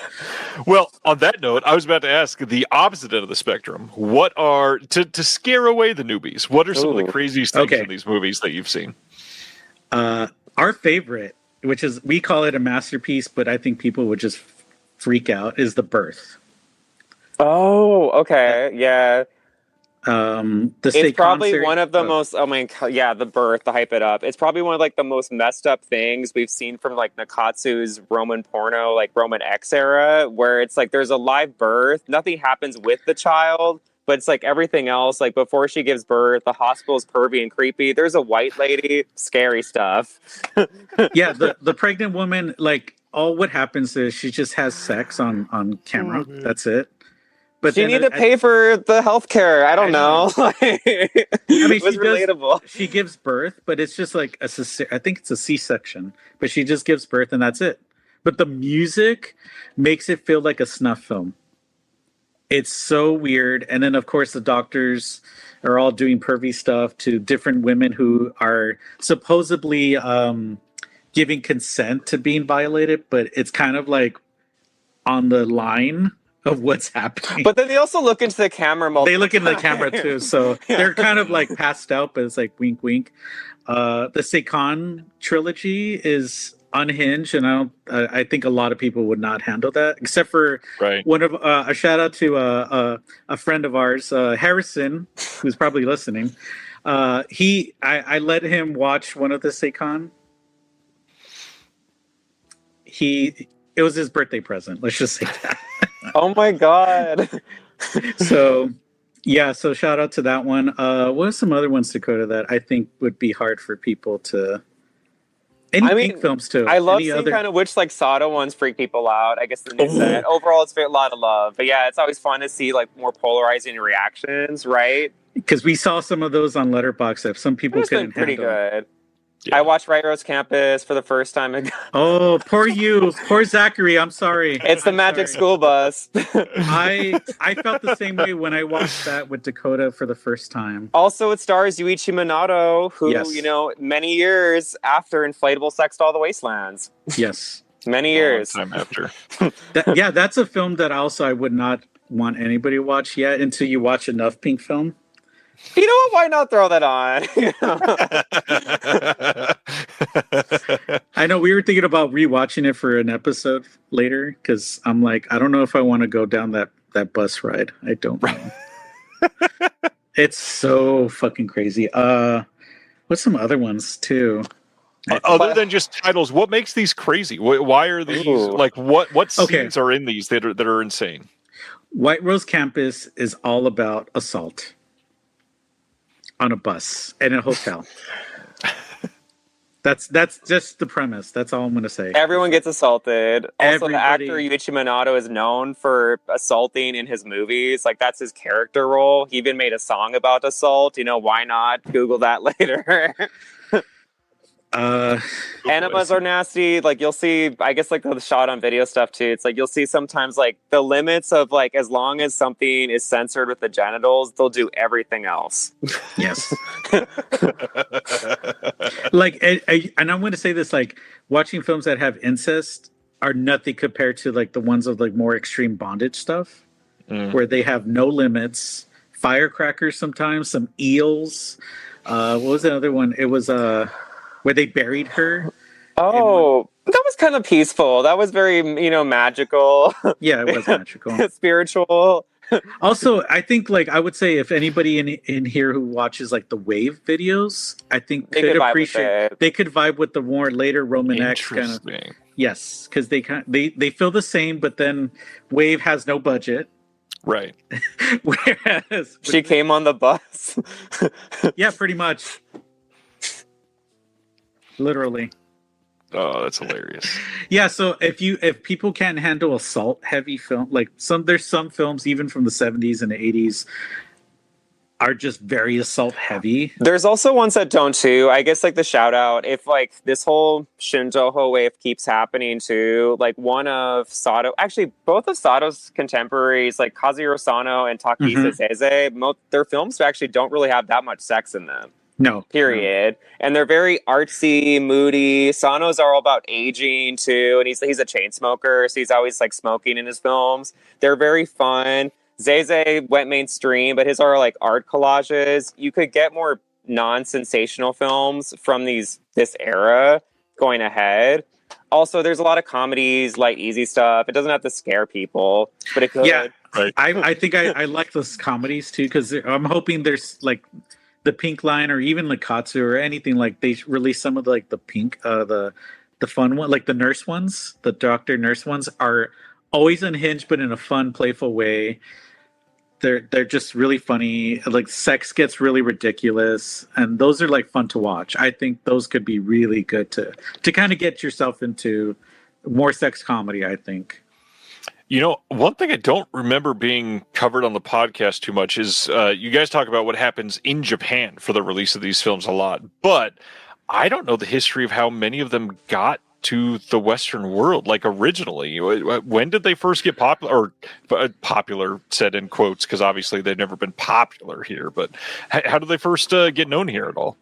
Well, on that note, I was about to ask the opposite end of the spectrum. What are to scare away the newbies? What are some of the craziest things in these movies that you've seen? Our favorite, which is, we call it a masterpiece, but I think people would just freak out, is The Birth. Oh, okay, yeah. It's probably one of the most, oh my god, yeah, The Birth, to hype it up. It's probably one of like the most messed up things we've seen from like Nakatsu's Roman porno, like Roman X era, where it's like there's a live birth, nothing happens with the child, but it's like everything else, like before she gives birth, the hospital's pervy and creepy. There's a white lady, scary stuff. Yeah, the pregnant woman, like, all what happens is she just has sex on camera. That's it. But she needed to pay for the healthcare. I don't know. I mean, it was relatable. She gives birth, but it's just like I think it's a C-section. But she just gives birth, and that's it. But the music makes it feel like a snuff film. It's so weird. And then, of course, the doctors are all doing pervy stuff to different women who are supposedly giving consent to being violated, but it's kind of like on the line of what's happening. But then they also look into the camera. They look into the camera too, so they're kind of like passed out, but it's like wink, wink. The Seikon trilogy is unhinged, and I think a lot of people would not handle that, except for one of a shout out to a friend of ours, Harrison, who's probably listening. I let him watch one of the Seikon. It was his birthday present. Let's just say that. Oh my god. So shout out to that one. What are some other ones, Dakota, that I think would be hard for people to... Pink films too. I love seeing kind of which like Sato ones freak people out. I guess the new set. Overall, it's a lot of love. But yeah, it's always fun to see like more polarizing reactions, right? Because we saw some of those on Letterboxd that some people couldn't pretty handle. Good. Yeah. I watched Right Rose Campus for the first time. Oh, poor you. Poor Zachary. I'm sorry. It's the Magic School Bus. I felt the same way when I watched that with Dakota for the first time. Also, it stars Yuichi Minato, who, many years after Inflatable Sexed All the Wastelands. Yes. Many years. Time after. That's a film that I would not want anybody to watch yet until you watch enough Pink film. You know what? Why not throw that on? I know we were thinking about rewatching it for an episode later because I'm like, I don't know if I want to go down that bus ride. I don't know. It's so fucking crazy. What's some other ones too? Other than just titles, what makes these crazy? Why are these like what scenes are in these that are insane? White Rose Campus is all about assault. On a bus and a hotel. That's just the premise. That's all I'm going to say. Everyone gets assaulted. Also, the actor Yuichi Minato is known for assaulting in his movies. Like, that's his character role. He even made a song about assault. Why not? Google that later. Enemas are nasty. Like, you'll see, I guess, like the shot on video stuff too. It's like you'll see sometimes like the limits of like as long as something is censored with the genitals, they'll do everything else. Yes. Like, and I'm going to say this: like, watching films that have incest are nothing compared to like the ones of like more extreme bondage stuff, where they have no limits. Firecrackers sometimes, some eels. What was the other one? It was where they buried her. Oh, that was kind of peaceful. That was very, magical. Yeah, it was magical. Spiritual. Also, I think, like, I would say if anybody in here who watches, like, the Wave videos, I think they could vibe with the more later Roman X kind of. Yes, because they feel the same, but then Wave has no budget. Right. Whereas... She came on the bus. Yeah, pretty much. Literally. Oh, that's hilarious. Yeah, so if people can't handle assault heavy film, like there's some films even from the 70s and the 80s are just very assault heavy. There's also ones that don't too. I guess like the shout out, if like this whole Shinjoho wave keeps happening too, like one of Sato, actually both of Sato's contemporaries, like Kazuhiro Sano and Takehisa Seize, their films actually don't really have that much sex in them. No. Period. And they're very artsy, moody. Sano's are all about aging too, and he's a chain smoker, so he's always like smoking in his films. They're very fun. Zeze went mainstream, but his are like art collages. You could get more non-sensational films from this era going ahead. Also, there's a lot of comedies, light, easy stuff. It doesn't have to scare people, but it could. Yeah, Right. I think I like those comedies too, because I'm hoping there's like the Pink line or even like Katsu or anything, like they release some of the, like the Pink, the fun one, like the nurse ones, the doctor nurse ones are always unhinged, but in a fun, playful way. They're just really funny. Like sex gets really ridiculous, and those are like fun to watch. I think those could be really good to kind of get yourself into more sex comedy, I think. You know, one thing I don't remember being covered on the podcast too much is you guys talk about what happens in Japan for the release of these films a lot, but I don't know the history of how many of them got to the Western world, like originally. When did they first get popular, or popular said in quotes, because obviously they've never been popular here, but how did they first get known here at all?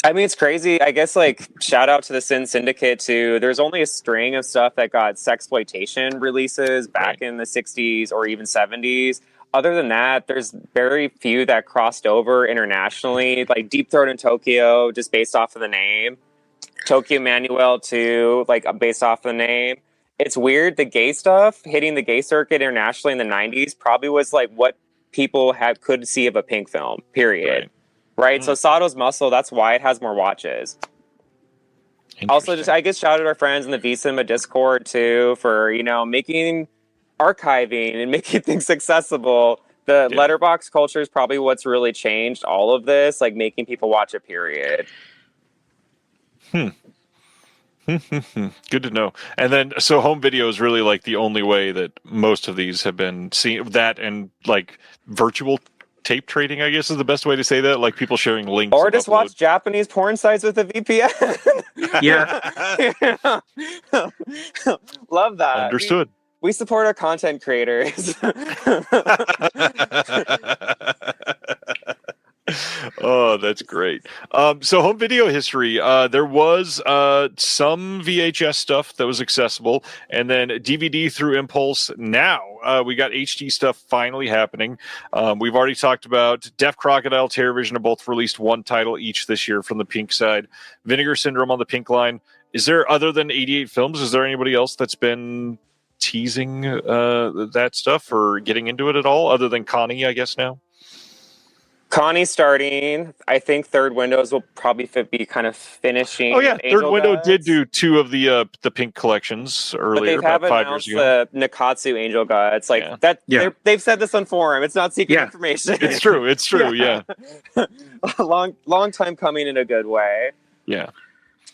I mean, it's crazy. I guess, like, shout out to the Sin Syndicate, too. There's only a string of stuff that got sexploitation releases back in the 60s or even 70s. Other than that, there's very few that crossed over internationally, like Deep Throat in Tokyo, just based off of the name. Tokyo Manuel, too, like, based off the name. It's weird. The gay stuff hitting the gay circuit internationally in the 90s probably was, like, what people could see of a Pink film, period. Right? So Sato's Muscle, that's why it has more watches. Also, just I guess shout out our friends in the V-Cinema Discord too for, making archiving and making things accessible. The letterbox culture is probably what's really changed all of this, like making people watch it, period. Good to know. And then, so home video is really like the only way that most of these have been seen. That and like virtual tape trading, I guess, is the best way to say that. Like people sharing links, or just watch Japanese porn sites with a VPN. Yeah, love that. Understood. We support our content creators. Oh, that's great. So home video history, there was some VHS stuff that was accessible, and then DVD through Impulse. Now we got HD stuff finally happening. We've already talked about Deaf Crocodile, Terrorvision have both released one title each this year from the Pink side. Vinegar Syndrome on the Pink line. Is there, other than 88 Films, is there anybody else that's been teasing that stuff or getting into it at all, other than Connie, I guess, now? Connie's starting. I think Third Windows will probably be kind of finishing. Oh yeah, Angel Third Window Guts. did do two of the Pink collections earlier, but about 5 years ago. The Nakatsu Angel Guts, like that. Yeah. They've said this on forum. It's not secret Yeah. information. It's true. It's true. Yeah. A long time coming in a good way. Yeah.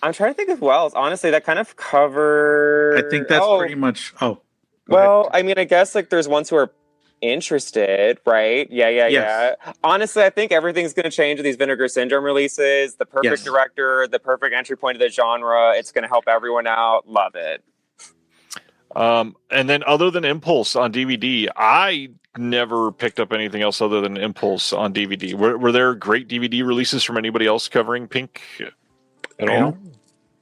I'm trying to think of who else. Honestly, that kind of cover. I think that's pretty much. Oh, go well, ahead. I mean, I guess like there's ones who are interested, right? Yeah. Yes. Honestly, I think everything's going to change with these Vinegar Syndrome releases. The perfect Yes. director, the perfect entry point to the genre. It's going to help everyone out. Love it. And then other than Impulse on DVD, I never picked up anything else other than Impulse on DVD. Were there great DVD releases from anybody else covering Pink at all?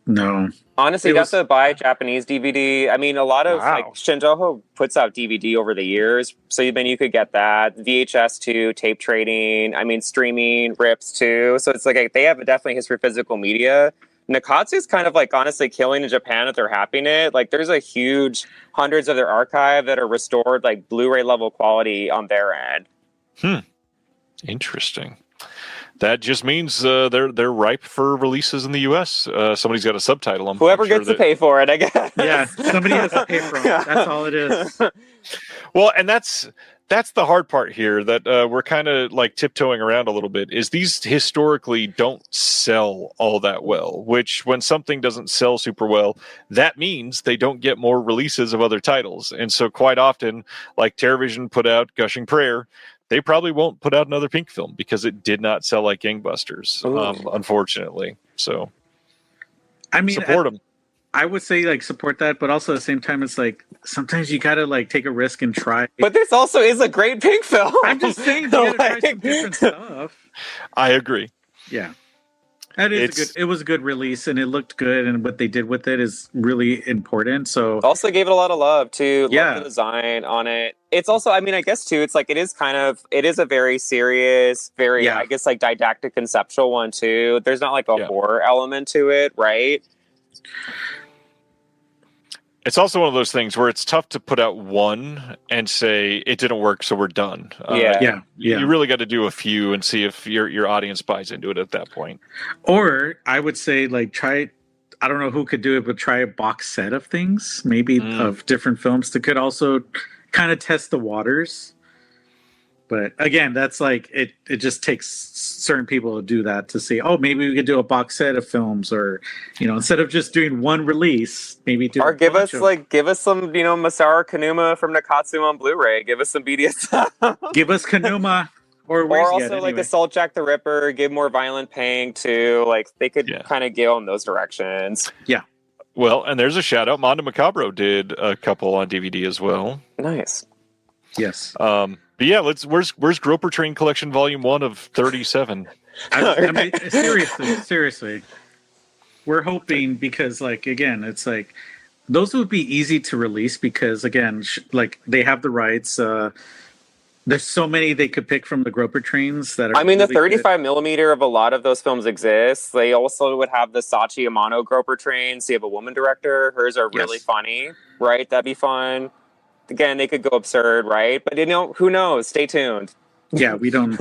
No. Honestly, It you have was- to buy Japanese DVD. I mean, a lot of Wow. like Shinjoho puts out DVD over the years, so then you could get that VHS too, tape trading. I mean, streaming rips too. So it's like they have definitely history of physical media. Nakatsu's kind of like honestly killing in Japan if they're happing it. Like there's a huge hundreds of their archive that are restored like Blu-ray level quality on their end. Interesting. That just means they're ripe for releases in the U.S. Somebody's got a subtitle them. Whoever gets to pay for it, I guess. Yeah, somebody has to pay for it. That's all it is. Well, and that's the hard part here that we're kind of like tiptoeing around a little bit, is these historically don't sell all that well, which when something doesn't sell super well, that means they don't get more releases of other titles. And so quite often, like Terrorvision put out Gushing Prayer, they probably won't put out another Pink film because it did not sell like gangbusters, unfortunately. So I mean, support them. I would say like support that, but also at the same time, it's like sometimes you gotta like take a risk and try. But this also is a great Pink film. I'm just saying, you gotta try some different stuff. I agree. Yeah. It was a good release, and it looked good, and what they did with it is really important. So Also gave it a lot of love too. Yeah. Love the design on it. It's also, I mean, I guess too, it's like it is a very serious, very Yeah. I guess like didactic conceptual one too. There's not like a horror element to it, right? It's also one of those things where it's tough to put out one and say it didn't work, so we're done. You really got to do a few and see if your audience buys into it at that point. Or I would say like try. I don't know who could do it, but try a box set of things, maybe of different films that could also kind of test the waters. But again, that's like it just takes certain people to do that to see, oh, maybe we could do a box set of films, or instead of just doing one release, maybe do give us some, Masaru Kanuma from Nakatsu on Blu-ray. Give us some BDSM. Give us Kanuma. Or also like Assault Jack the Ripper, give more violent pain too. Like they could kind of go in those directions. Yeah. Well, and there's a shout out. Mondo Macabro did a couple on DVD as well. Nice. Yes. But yeah, where's Groper Train Collection Volume 1 of 37? I mean, seriously. We're hoping, because like again, it's like those would be easy to release because again, like they have the rights. There's so many they could pick from the Groper trains that are. I mean, really the 35 millimeter of a lot of those films exists. They also would have the Sachi Amano Groper trains. So you have a woman director. Hers are really funny, right? That'd be fun. Again, they could go absurd, right? But who knows? Stay tuned. Yeah, we don't.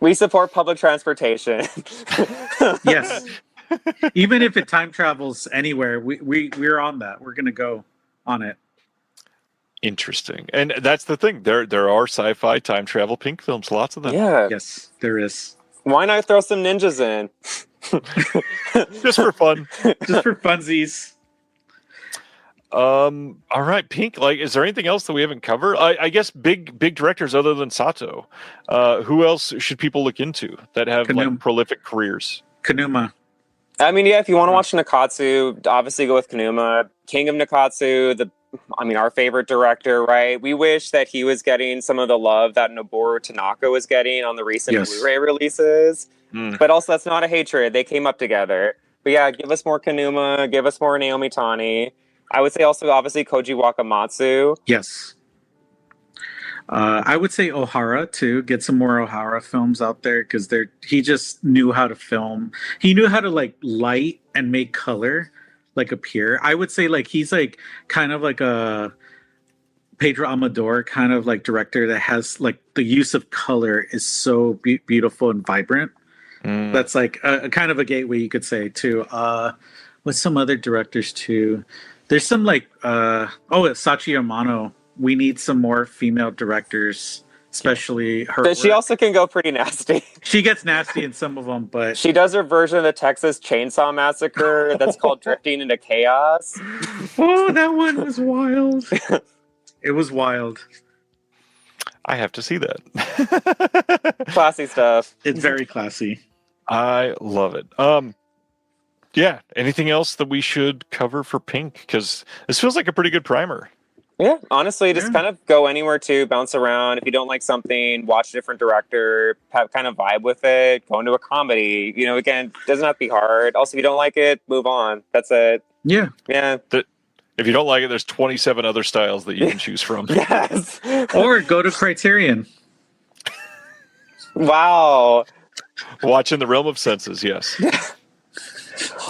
We support public transportation. Yes. Even if it time travels anywhere, we're on that. We're gonna go on it. Interesting. And that's the thing. There are sci-fi time travel pink films, lots of them. Yeah. Yes, there is. Why not throw some ninjas in? Just for fun. Just for funsies. All right, Pink, like, is there anything else that we haven't covered? I guess big directors other than Sato. Who else should people look into that have like prolific careers? Kanuma. I mean, yeah, if you want to watch Nakatsu, obviously go with Kanuma. King of Nakatsu, our favorite director, right? We wish that he was getting some of the love that Noboru Tanaka was getting on the recent Blu-ray releases. But also, that's not a hatred. They came up together. But yeah, give us more Kanuma. Give us more Naomi Tani. I would say also, obviously, Koji Wakamatsu. Yes. I would say Ohara, too. Get some more Ohara films out there, because he just knew how to film. He knew how to, like, light and make color, like, appear. I would say, like, he's, like, kind of like a Pedro Amador kind of, like, director that has, like, the use of color is so beautiful and vibrant. That's, like, a kind of a gateway, you could say, too. With some other directors, too. There's some, like, Sachi Amano. We need some more female directors, especially her. But she also can go pretty nasty. She gets nasty in some of them, but she does her version of the Texas Chainsaw Massacre that's called Drifting into Chaos. Oh, that one was wild. It was wild. I have to see that. Classy stuff. It's very classy. I love it. Yeah. Anything else that we should cover for Pink? Because this feels like a pretty good primer. Yeah, honestly, just kind of go anywhere to bounce around. If you don't like something, watch a different director, have kind of vibe with it, go into a comedy. Again, it doesn't have to be hard. Also, if you don't like it, move on. That's it. Yeah. Yeah. If you don't like it, there's 27 other styles that you can choose from. Yes. Or go to Criterion. Wow. Watch In the Realm of Senses, yes.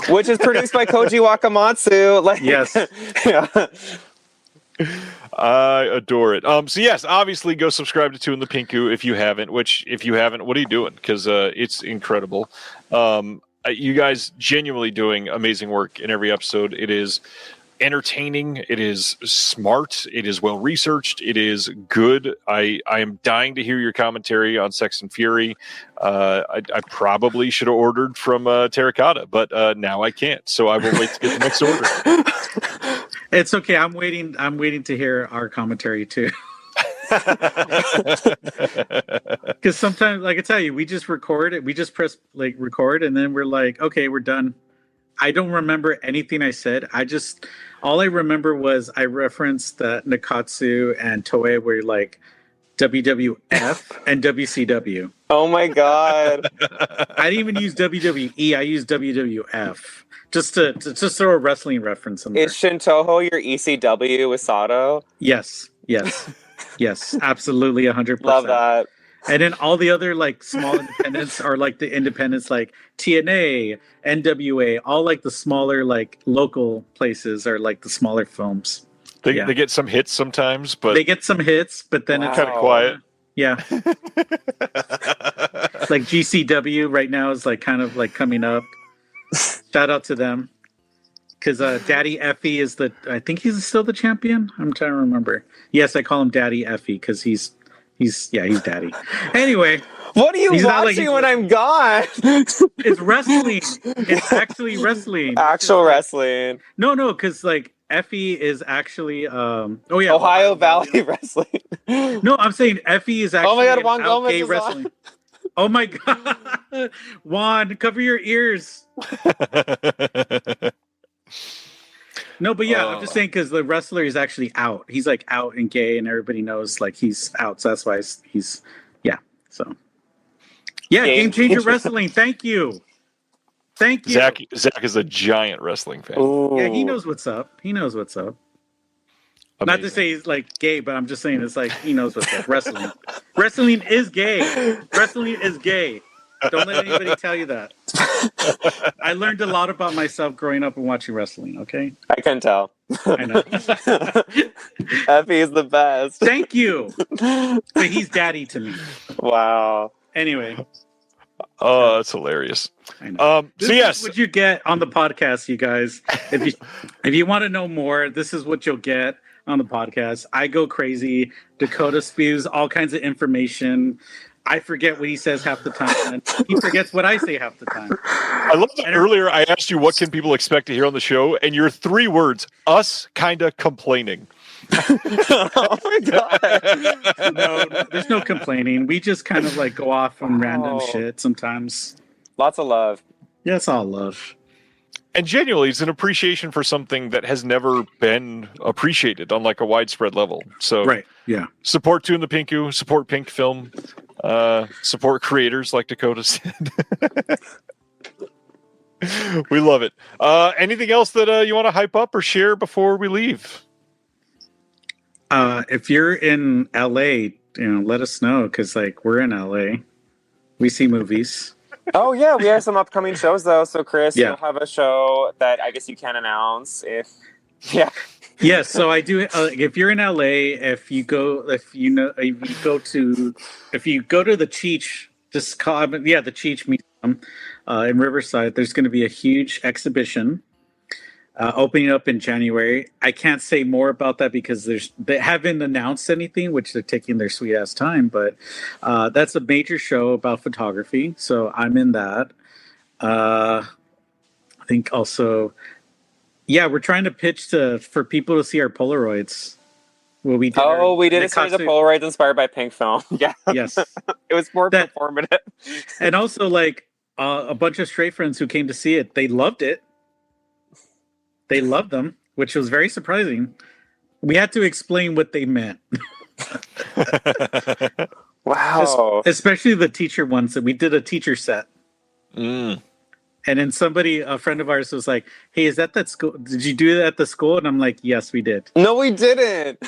Which is produced by Koji Wakamatsu. Yes. Yeah. I adore it. So yes, obviously go subscribe to Two in the Pinku if you haven't, what are you doing? Because it's incredible. You guys genuinely doing amazing work in every episode. It is entertaining. It is smart. It is well researched. It is good. I am dying to hear your commentary on Sex and Fury. I probably should have ordered from Terracotta, but now I can't. So I will wait to get the next order. It's okay. I'm waiting to hear our commentary too. Because sometimes, like I tell you, we just record it. We just press like record, and then we're like, okay, we're done. I don't remember anything I said. all I remember was I referenced that Nakatsu and Toei were like WWF, and WCW. Oh my god. I didn't even use WWE. I used WWF just to throw a wrestling reference in there. Is Shintoho your ECW with Sato? Yes, absolutely, 100%. Love that. And then all the other like small independents are like the independents like TNA, NWA, all like the smaller like local places are like the smaller films. They get some hits sometimes, but they get some hits, but then it's kind of quiet. Yeah. Like GCW right now is like kind of like coming up. Shout out to them. Because Daddy Effie is I think he's still the champion. I'm trying to remember. Yes, I call him Daddy Effie because he's Daddy. Anyway. What are you watching when I'm gone? It's wrestling. It's actually wrestling. Actual wrestling. No, because like Effie is actually Ohio Valley Wrestling. No, I'm saying Effie is actually oh my god, Juan Gomez gay is wrestling. on. Oh my god. Juan, cover your ears. No, but yeah, I'm just saying because the wrestler is actually out. He's like out and gay, and everybody knows like he's out. So that's why he's so. Yeah, Game Changer Wrestling. Thank you. Zach is a giant wrestling fan. Ooh. Yeah, he knows what's up. Amazing. Not to say he's like gay, but I'm just saying it's like he knows what's up. Wrestling is gay. Wrestling is gay. Don't let anybody tell you that. I learned a lot about myself growing up and watching wrestling, okay? I can tell. I know. Effie is the best. Thank you. But he's daddy to me. Wow. Anyway. Oh, that's hilarious. I know. This is what you get on the podcast, you guys. If you want to know more, this is what you'll get on the podcast. I go crazy. Dakota spews all kinds of information. I forget what he says half the time, and he forgets what I say half the time. I love that earlier I asked you what can people expect to hear on the show, and your 3 words, us kinda complaining. Oh my god. No, there's no complaining. We just kind of like go off on random shit sometimes. Lots of love. Yeah, it's all love. And genuinely, it's an appreciation for something that has never been appreciated on like a widespread level. So right, yeah. Support Tune the Pinku, support Pink Film, support creators like Dakota said. We love it. Anything else that you want to hype up or share before we leave? If you're in LA, let us know because like we're in LA. We see movies. Oh yeah, we have some upcoming shows though. So Chris, Yeah. you'll have a show that I guess you can announce if Yes, so I do. If you're in LA, if you go to the Cheech, just call the Cheech Museum in Riverside. There's going to be a huge exhibition opening up in January. I can't say more about that because they haven't announced anything, which they're taking their sweet ass time. But that's a major show about photography, so I'm in that. I think also. Yeah, we're trying to pitch for people to see our Polaroids. Well, we did a series of Polaroids inspired by Pink Film. Yeah, yes, it was more performative. And also, like a bunch of straight friends who came to see it, they loved it. They loved them, which was very surprising. We had to explain what they meant. Wow, especially the teacher ones. That we did a teacher set. Mm. And then a friend of ours was like, hey, is that school? Did you do that at the school? And I'm like, yes, we did. No, we didn't.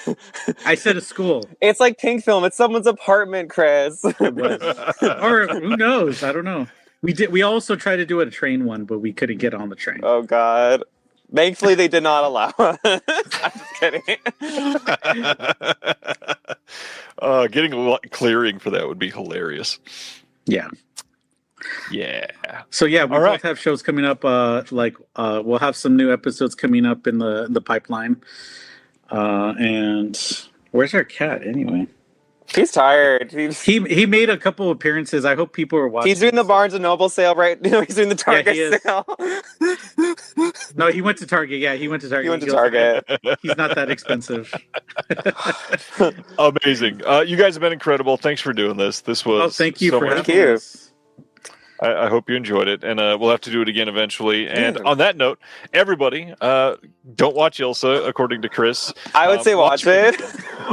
I said a school. It's like Pink Film. It's someone's apartment, Chris. It was. Or who knows? I don't know. We also tried to do a train one, but we couldn't get on the train. Oh, God. Thankfully, they did not allow us. I'm just kidding. Getting a clearing for that would be hilarious. Yeah. Yeah. So yeah, we both have shows coming up. We'll have some new episodes coming up in the pipeline. And where's our cat anyway? He's tired. He made a couple appearances. I hope people are watching. He's doing the Barnes and Noble sale right now. He's doing the Target sale. No, he went to Target. Yeah, he went to Target. He went to Target. He's not that expensive. Amazing. You guys have been incredible. Thanks for doing this. This was thank you for much having us. I hope you enjoyed it, and we'll have to do it again eventually. And on that note, everybody, don't watch Ilsa, according to Chris. I would say watch it.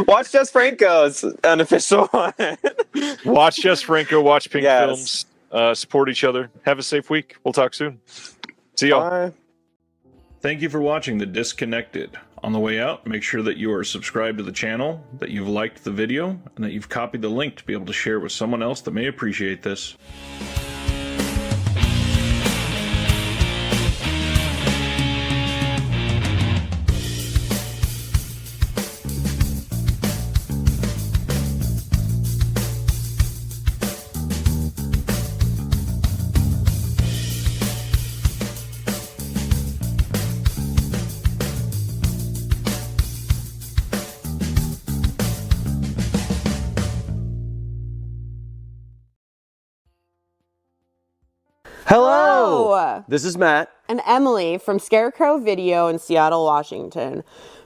Watch Jess Franco's unofficial one. Watch Jess Franco, watch Pink Yes. Films, support each other. Have a safe week. We'll talk soon. See y'all. Bye. Thank you for watching The Disconnected. On the way out, make sure that you are subscribed to the channel, that you've liked the video, and that you've copied the link to be able to share with someone else that may appreciate this. Hello! This is Matt. And Emily from Scarecrow Video in Seattle, Washington.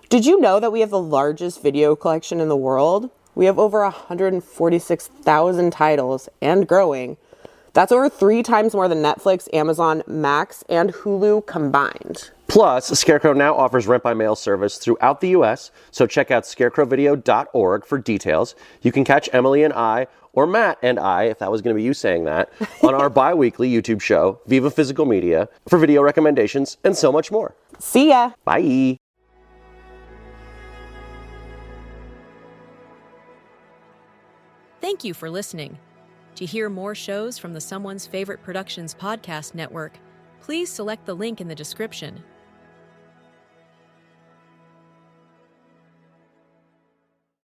Did you know that we have the largest video collection in the world? We have over 146,000 titles and growing. That's over 3 times more than Netflix, Amazon, Max, and Hulu combined. Plus, Scarecrow now offers rent-by-mail service throughout the U.S., so check out scarecrowvideo.org for details. You can catch Emily and I, or Matt and I, if that was going to be you saying that, on our bi-weekly YouTube show, Viva Physical Media, for video recommendations and so much more. See ya! Bye! Thank you for listening. To hear more shows from the Someone's Favorite Productions podcast network, please select the link in the description